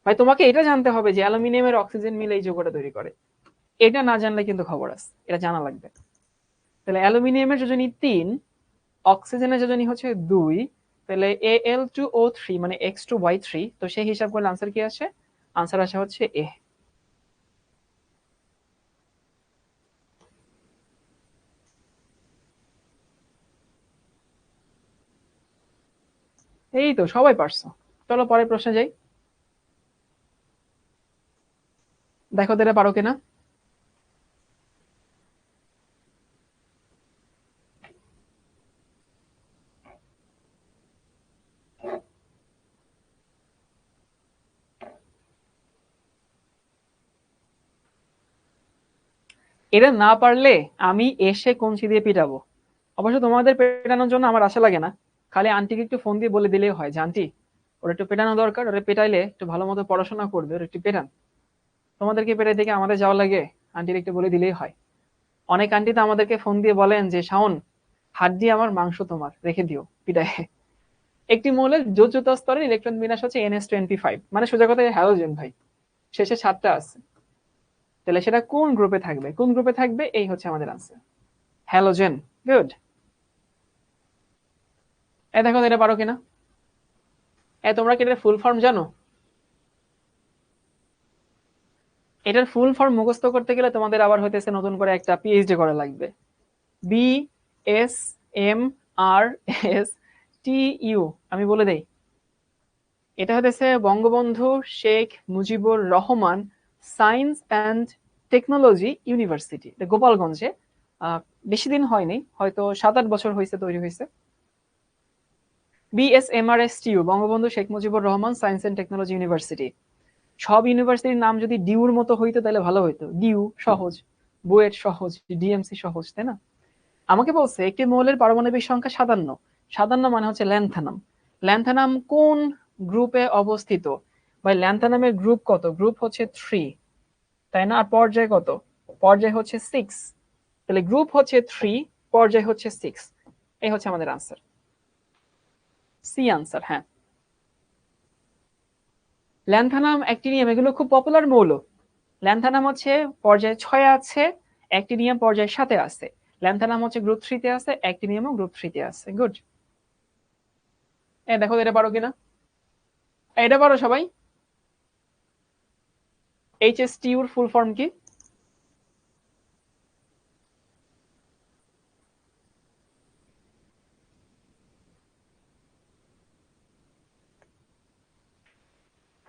A: ভাই তোমাকে এটা জানতে হবে যে অ্যালুমিনিয়ামের অক্সিজেন মিলে এই যৌগটা তৈরি করে। এটা না জানলে কিন্তু খবর আছে, এটা জানা লাগবে। তাহলে অ্যালুমিনিয়ামের যোজনী 3, অক্সিজেনের যোজনী হচ্ছে 2। তাহলে Al2O3 মানে X2Y3, তো সেই হিসাব করলে আনসার কি আসে? আনসার আসে হচ্ছে এ। এই তো সবাই পারছো। চলো পরের প্রশ্নে যাই। দেখো তো এটা পারো কিনা। এটা না পারলে আমি এসে কঞ্চি দিয়ে পিটাবো। অবশ্য তোমাদের পেটানোর জন্য আমার আশা লাগে না, খালি আন্টিকে একটু ফোন দিয়ে বলে দিলেই হয় যে আন্টি ওরা একটু পেটানো দরকার, ওরা পেটাইলে একটু ভালো মতো পড়াশোনা করবে, ওরা একটু পেটান। তোমাদেরকে পেটাই থেকে আমাদের যাওয়া লাগে, আন্টির একটু বলে দিলেই হয়। অনেক আন্টি তো আমাদেরকে ফোন দিয়ে বলেন যে শাওন, হাড্ডি আমার মাংস তোমার রেখে দিও পিটায়। একটি মৌলের যোজ্যতা স্তরের ইলেকট্রন বিন্যাস হচ্ছে NS25, মানে সোজা কথায় হ্যালোজেন ভাই, শেষে 7টা আছে। তাহলে সেটা কোন গ্রুপে থাকবে? কোন গ্রুপে থাকবে এই হচ্ছে আমাদের আনসার, হ্যালোজেন। গুড। এ দেখো এটা পারো কিনা। তোমরা কি এটার ফুল ফর্ম জানো? এটার ফুল ফর্ম মুখস্থ করতে গেলে তোমাদের আবার হইতেছে নতুন করে একটা পিএইচডি করা লাগবে। BSMRSTU, আমি বলে দেই। এটা হতেছে Bangabandhu Sheikh Mujibur Rahman science and technology university, গোপালগঞ্জে বেশি দিন হয়নি, হয়তো 7-8 বছর হয়েছে তৈরি হয়েছে। BSMRST, Bangabandhu Sheikh Mujibur Rahman science and technology university. সব ইউনিভার্সিটির নাম যদি ডিউর মতো হইতো তাহলে ভালো হইতো। ডিউ সহজ, বুয়েট সহজ, ডিএমসি সহজ, তাই না? আমাকে বলছে একটি মৌলের পারমাণবিক সংখ্যা 57। 57 মানে হচ্ছে ল্যান্থানাম। ল্যান্থানাম কোন গ্রুপে অবস্থিত? ভাই ল্যান্থানামের গ্রুপ কত? গ্রুপ হচ্ছে 3, তাই না? আর পর্যায় কত? পর্যায় হচ্ছে 6। তাহলে গ্রুপ হচ্ছে 3, পর্যায় হচ্ছে 6। এই হচ্ছে আমাদের আনসার, সি আনসার। হ্যাঁ, ল্যান্থানাম, অ্যাক্টিনিয়াম এগুলো খুব পপুলার মৌল। ল্যান্থানাম হচ্ছে পর্যায় 6 আছে, অ্যাক্টিনিয়াম পর্যায় 7 আছে। ল্যান্থানাম হচ্ছে গ্রুপ 3 তে আছে, অ্যাক্টিনিয়ামও গ্রুপ 3 তে আছে। গুড। দেখো এটা পারো কিনা, এটা পারো সবাই। এইচএসটিইউ এর ফুল ফর্ম কি?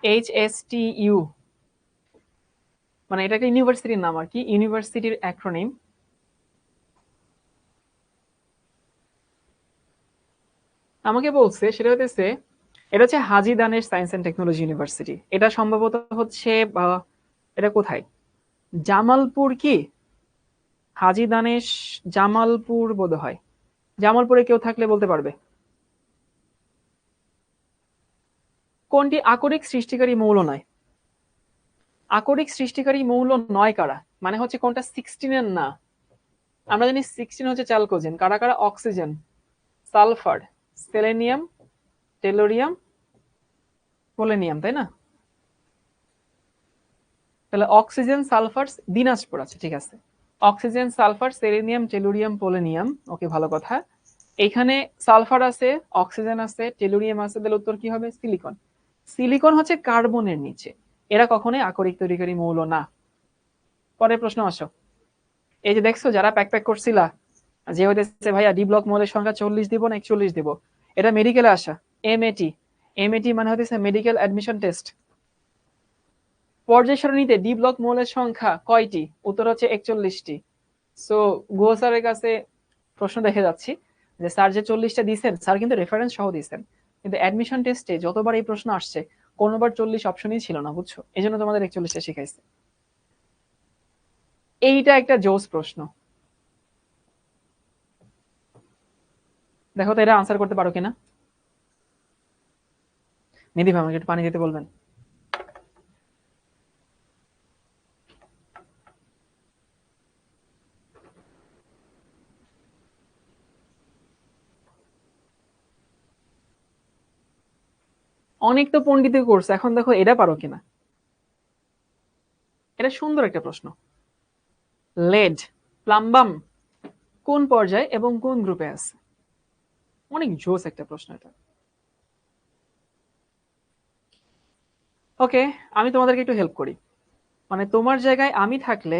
A: এইচএসটিইউ মানে এটা একটা ইউনিভার্সিটির নাম আর কি, ইউনিভার্সিটির অ্যাক্রোনিম। আমাকে বলছে সেটা হচ্ছে, এটা হচ্ছে Haji Danesh science and technology university. এটা সম্ভবত হচ্ছে এটা কোথায়, জামালপুর কি? হাজী দানেশ জামালপুর বোধ হয়। জামালপুরে কেউ থাকলে বলতে পারবে। কোনটি আকরিক সৃষ্টিকারী মৌল নয়? আকরিক সৃষ্টিকারী মৌল নয় কারা, মানে হচ্ছে কোনটা 16 না? আমরা জানি 16 হচ্ছে চ্যালকোজেন। কারা কারা? Oxygen, sulphur, selenium, tellurium, polonium, তাই না? তাহলে অক্সিজেন, সালফার, দিনাজপুর আছে, ঠিক আছে। Oxygen, sulphur, selenium, tellurium, polonium. Okay, ভালো কথা। এখানে সালফার আছে, অক্সিজেন আছে, টেলুরিয়াম আছে, তাহলে উত্তর কি হবে? সিলিকন। সিলিকন হচ্ছে কার্বনের নিচে, এরা কখনোই আকরিক তৈরিকারী মৌল না। পরের প্রশ্ন আসো। এই যে দেখছো যারা প্যাক প্যাক করছিলা, যে হইতেছে ভাইয়া ডি ব্লক মৌলের সংখ্যা 40 দিব না 41 দিব, এটা মেডিকেলে আসা। এমএটি, এমএটি মানে হচ্ছে মেডিকেল অ্যাডমিশন টেস্ট। পর্যায় সারণীতে ডি ব্লক মৌলের সংখ্যা কয়টি? উত্তর হচ্ছে 41টি। সো গুহ স্যারের কাছে প্রশ্ন দেখে যাচ্ছি যে স্যার যে 40টা দিয়েছেন, স্যার কিন্তু রেফারেন্স সহ দিয়েছেন, কিন্তু অ্যাডমিশন টেস্টে যতবার এই প্রশ্ন আসছে কোনোবার 40 অপশনই ছিল না, বুঝছো? এই জন্য তোমাদের 41টা শিখাইছে। এইটা একটা জোস প্রশ্ন। দেখো তো এটা আনসার করতে পারো কিনা। নিধি ভাই আমাকে একটু পানি দিতে বলবেন। অনেক তো পণ্ডিতের কোর্স, এখন দেখো এটা পারো কিনা। এটা সুন্দর একটা প্রশ্ন। লেড, প্লাম্বাম কোন পর্যায়ে এবং কোন গ্রুপে আছে? অনেক জোস একটা প্রশ্ন এটা। ওকে, আমি তোমাদেরকে একটু হেল্প করি। মানে তোমার জায়গায় আমি থাকলে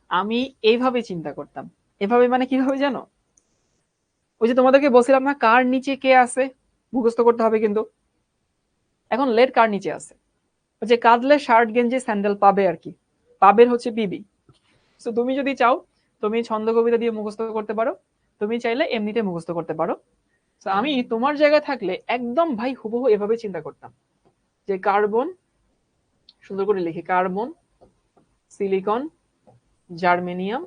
A: আমি এইভাবে চিন্তা করতাম। এভাবে মানে কিভাবে জানো? ওই যে তোমাদেরকে বলছিলাম না কার নিচে কে আছে, মুখস্থ করতে হবে কিন্তু। এখন লেড কার নিচে আছে? ওই যে কাঁদলে শার্ট গেঞ্জি স্যান্ডেল পাবে আর কি, পাবের হচ্ছে পিবি। তো তুমি যদি চাও তুমি ছন্দ কবিতা দিয়ে মুখস্থ করতে পারো, তুমি চাইলে এমনিতে মুখস্থ করতে পারো। তো আমি তোমার জায়গায় থাকলে একদম ভাই হুবহু এভাবে চিন্তা করতাম যে কার্বন, সুন্দর করে লিখি, কার্বন, সিলিকন, জার্মেনিয়াম,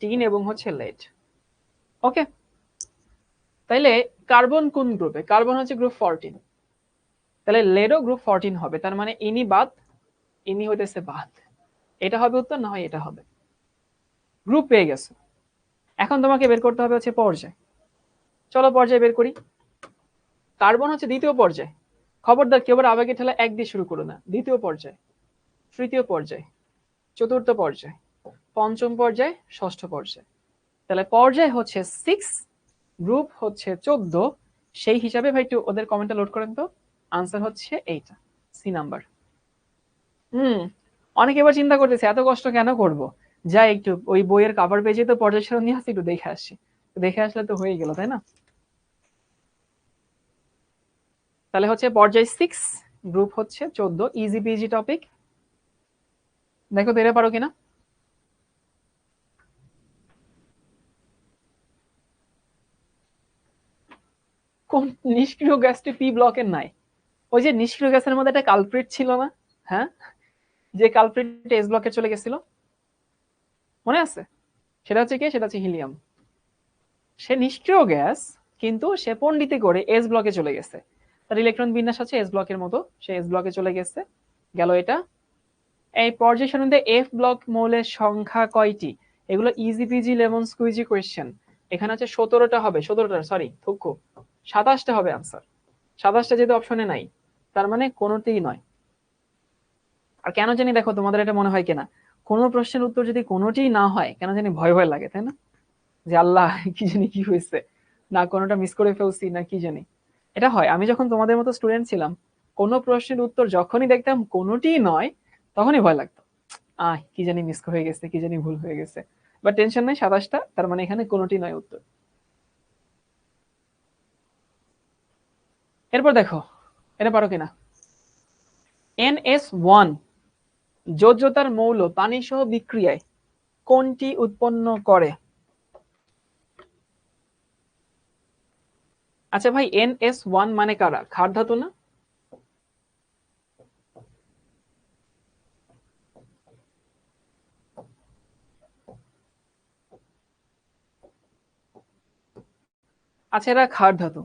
A: টিন এবং হচ্ছে লেড। ওকে, তাইলে কার্বন কোন গ্রুপে? কার্বন হচ্ছে গ্রুপ 14, তাহলে লেডও গ্রুপ 14 হবে। তার মানে ইনি বাদ, ইনি হইতেছে বাদ। এটা হবে উত্তর, না হয় এটা হবে। গ্রুপ পেয়ে গেছে। এখন তোমাকে বের করতে হবে হচ্ছে পর্যায়। চলো পর্যায় বের করি। কার্বন হচ্ছে দ্বিতীয় পর্যায়। খবরদার কেউ আবেগে ঠেলা এক দিয়ে শুরু করো না। দ্বিতীয় পর্যায়, তৃতীয় পর্যায়, চতুর্থ পর্যায়, পঞ্চম পর্যায়, ষষ্ঠ পর্যায়। তাহলে পর্যায় হচ্ছে 6, গ্রুপ হচ্ছে 14। সেই হিসাবে ভাই একটু ওদের কমেন্টটা লোড করেন তো। আনসার হচ্ছে এইটা, সি নাম্বার। অনেকে এবার চিন্তা করতেছে এত কষ্ট কেন করব, যাই একটু ওই বইয়ের কাভার পেজে তো পর্যায় সারণী আছে, একটু দেখে আসছি। দেখে আসলে তো হয়ে গেল, তাই না? তাহলে হচ্ছে পর্যায় 6, গ্রুপ হচ্ছে 14। Easy PG topic. দেখো তো এটা পারো কিনা। কোন নিষ্ক্রিয় গ্যাসটি পি ব্লকের নাই? ওই যে নিষ্ক্রিয় গ্যাসের মধ্যে একটা কালপ্রিট ছিল না? হ্যাঁ, যে কালপ্রিট এস ব্লকে চলে গেছিল, মনে আছে? সেটা হচ্ছে কি? সেটা হচ্ছে হিলিয়াম। সে নিষ্ক্রিয় গ্যাস, কিন্তু সে পণ্ডিতে করে এস ব্লকে চলে গেছে। তার ইলেকট্রন বিন্যাস আছে এস ব্লকের মতো, সে এস ব্লকে চলে গেছে, গেল এটা। এই পর্যায় সারণীতে এফ ব্লক মৌলের সংখ্যা কয়টি? এগুলো easy PG lemon squeegee question. এখানে আছে 17টা হবে, 17টা সরি থুকু 27টা হবে আনসার। 27টা যেহেতু অপশনে নাই, তার মানে কোনোটিই নয়। আর কেন জানি দেখো তোমাদের এটা মনে হয় কিনা, কোনো প্রশ্নের উত্তর যদি কোনোটিই না হয় কেন জানি ভয় ভয় লাগে, তাই না? যে আল্লাহ কি জানি কি হয়েছে, না কোনোটা মিস করে ফেলছি না কি জানি। এটা হয়, আমি যখন তোমাদের মতো স্টুডেন্ট ছিলাম, কোনো প্রশ্নের উত্তর যখনই দেখতাম কোনোটিই নয়, তখনই ভয় লাগতো, কি জানি মিস হয়ে গেছে, কি জানি ভুল হয়ে গেছে। বাট টেনশন নাই, 27টা, তার মানে এখানে কোনোটি নয় উত্তর। এরপর দেখো এটা পারো কিনা। NS1 যোজ্যতার মৌল পানি সহ বিক্রিয়ায় কোনটি উৎপন্ন করে? আচ্ছা ভাই, NS1 মানে কারা? ক্ষার ধাতু না? আচ্ছা, এরা ক্ষার ধাতু।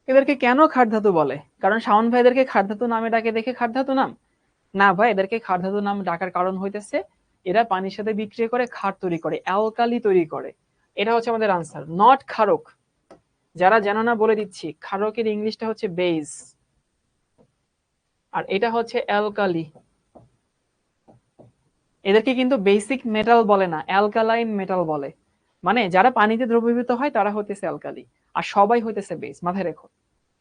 A: এদেরকে কেন ক্ষার ধাতু বলে? কারণ শাওন ভাই এদেরকে ক্ষার ধাতু নামে ডাকে দেখে ক্ষার ধাতু নাম? না ভাই, এদেরকে ক্ষার ধাতু নাম ডাকার কারণ হইতেছে এরা পানির সাথে বিক্রিয়া করে ক্ষার তৈরি করে, অ্যালকালি তৈরি করে। এটা হচ্ছে আমাদের আনসার, নট ক্ষারক। যারা জানো না বলে দিচ্ছি, ক্ষারকের ইংলিশটা হচ্ছে বেজ, আর এটা হচ্ছে অ্যালকালি। এদেরকে কিন্তু বেসিক মেটাল বলে না, অ্যালকালাইন মেটাল বলে। মানে যারা পানিতে দ্রবীভূত হয় তারা হইতেছে অ্যালকালি, আর সবাই হইতেছে বেস। মাথায় রেখো,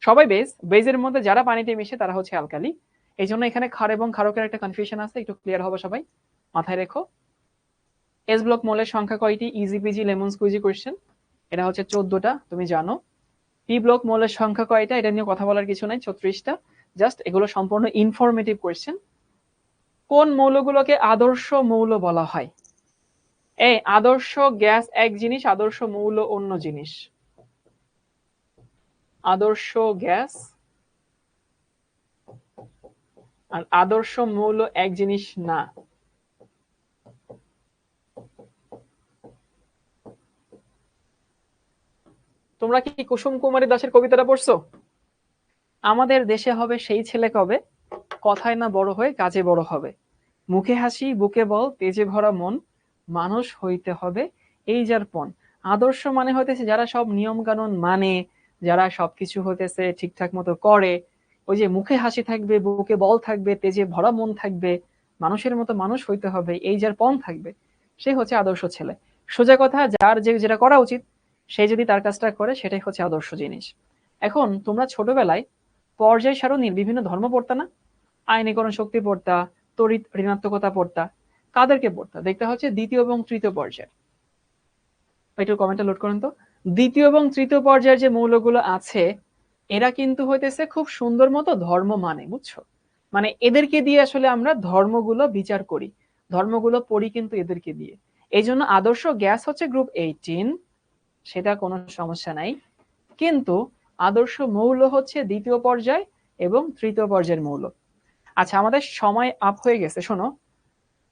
A: সবাই বেস, বেজের মধ্যে যারা পানিতে মিশে তারা হচ্ছে অ্যালকালি। এই জন্য এখানে ক্ষার এবং ক্ষারকের একটা কনফিউশন আছে, একটু ক্লিয়ার হবে সবাই, মাথায় রেখো। এস ব্লক মৌলের সংখ্যা কয়টি? Easy PG lemon squeegee question. এটা হচ্ছে 14টা, তুমি জানো। পি ব্লক মৌলের সংখ্যা কয়টা? এটা নিয়ে কথা বলার কিছু নাই, 36টা। জাস্ট এগুলো সম্পূর্ণ ইনফরমেটিভ কোয়েশ্চেন। কোন মৌলগুলোকে আদর্শ মৌল বলা হয়? এই আদর্শ গ্যাস এক জিনিস, আদর্শ মৌল অন্য জিনিস। আদর্শ গ্যাস আর আদর্শ মৌল এক জিনিস না। তোমরা কি কুসুম কুমারী দাসের কবিতাটা পড়ছো? আমাদের দেশে হবে সেই ছেলে কবে, কথায় না বড় হয়ে কাজে বড় হবে, মুখে হাসি বুকে বল তেজে ভরা মন, মানুষ হইতে হবে এই যার পণ। আদর্শ মানে হইতেছে যারা সব নিয়ম কানুন মানে, যারা সবকিছু হইতেছে ঠিকঠাক মতো করে। ওই যে মুখে হাসি থাকবে, বুকে বল থাকবে, তেজে ভরা মন থাকবে, মানুষের মতো মানুষ হইতে হবে, এই যার পণ থাকবে, সে হচ্ছে আদর্শ ছেলে। সোজা কথা, যার যেটা করা উচিত সে যদি তার কাজটা করে সেটাই হচ্ছে আদর্শ জিনিস। এখন তোমরা ছোটবেলায় পর্যায় সারণীর বিভিন্ন ধর্ম পড়তা না? আয়নীকরণ শক্তি পড়তা, তড়িৎ ঋণাত্মকতা পড়তা। কাদেরকে পড়তা? দেখতে হচ্ছে দ্বিতীয় এবং তৃতীয় পর্যায়ে। একটু কমেন্টে লোড করেন তো। দ্বিতীয় এবং তৃতীয় পর্যায়ের যে মৌলগুলো আছে, এরা কিন্তু হইতেছে খুব সুন্দর মতো ধর্ম মানে, বুঝছো? মানে এদেরকে দিয়ে আসলে আমরা ধর্মগুলো বিচার করি, ধর্মগুলো পড়ি কিন্তু এদেরকে দিয়ে। এই জন্য আদর্শ গ্যাস হচ্ছে গ্রুপ 18, সেটা কোনো সমস্যা নাই। কিন্তু আদর্শ মৌল হচ্ছে দ্বিতীয় পর্যায় এবং তৃতীয় পর্যায়ের মৌল। আচ্ছা, আমাদের সময় আপ হয়ে গেছে, শোনো,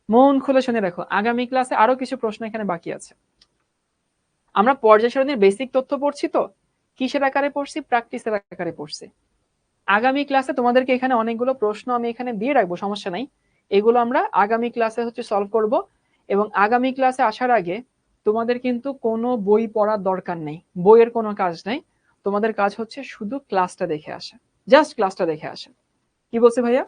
A: মন খুলে শুনে রাখো, আগামী ক্লাসে আরো কিছু প্রশ্ন এখানে বাকি আছে। আমরা পর্যায় সারণীর বেসিক তথ্য পড়ছি তো, কিসের আকারে পড়ছি? প্র্যাকটিসের আকারে পড়ছি। আগামী ক্লাসে তোমাদেরকে এখানে অনেকগুলো প্রশ্ন আমি এখানে দিয়ে রাখবো, সমস্যা নাই। এগুলো আমরা আগামী ক্লাসে হচ্ছে সলভ করব। এবং আগামী ক্লাসে আসার আগে তোমাদের কিন্তু কোনো বই পড়ার দরকার নেই, বইয়ের কোনো কাজ নেই। তোমাদের কাজ হচ্ছে শুধু ক্লাসটা দেখে আসা, জাস্ট ক্লাসটা দেখে আসা। কি বলছে ভাইয়া?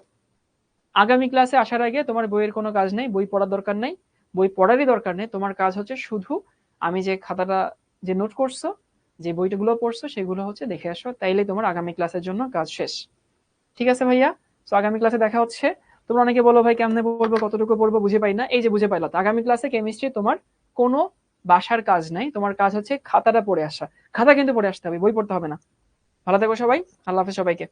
A: আগামী ক্লাসে আসার আগে তোমার বইয়ের কোনো কাজ নেই, বই পড়ার দরকার নেই, বই পড়ারই দরকার নেই। তোমার কাজ হচ্ছে শুধু আমি যে খাতাটা, যে নোট করছো, যে বইগুলো পড়ছো সেগুলো হচ্ছে দেখে আসো, তাইলে তোমার আগামী ক্লাসের জন্য কাজ শেষ। ঠিক আছে ভাইয়া? তো আগামী ক্লাসে দেখা হচ্ছে। তোমরা অনেকে বলো ভাই কেমনে পড়বো, কতটুকু পড়বো, বুঝে পাই না। এই যে বুঝে পাইলো, আগামী ক্লাসে কেমিস্ট্রি তোমার কোনো বাসার কাজ নাই, তোমার কাজ হচ্ছে খাতাটা পড়ে আসা। খাতা কিন্তু পড়ে আসতে হবে, বই পড়তে হবে না। ভালো থেকো সবাই, আল্লাহ হাফেজ সবাইকে।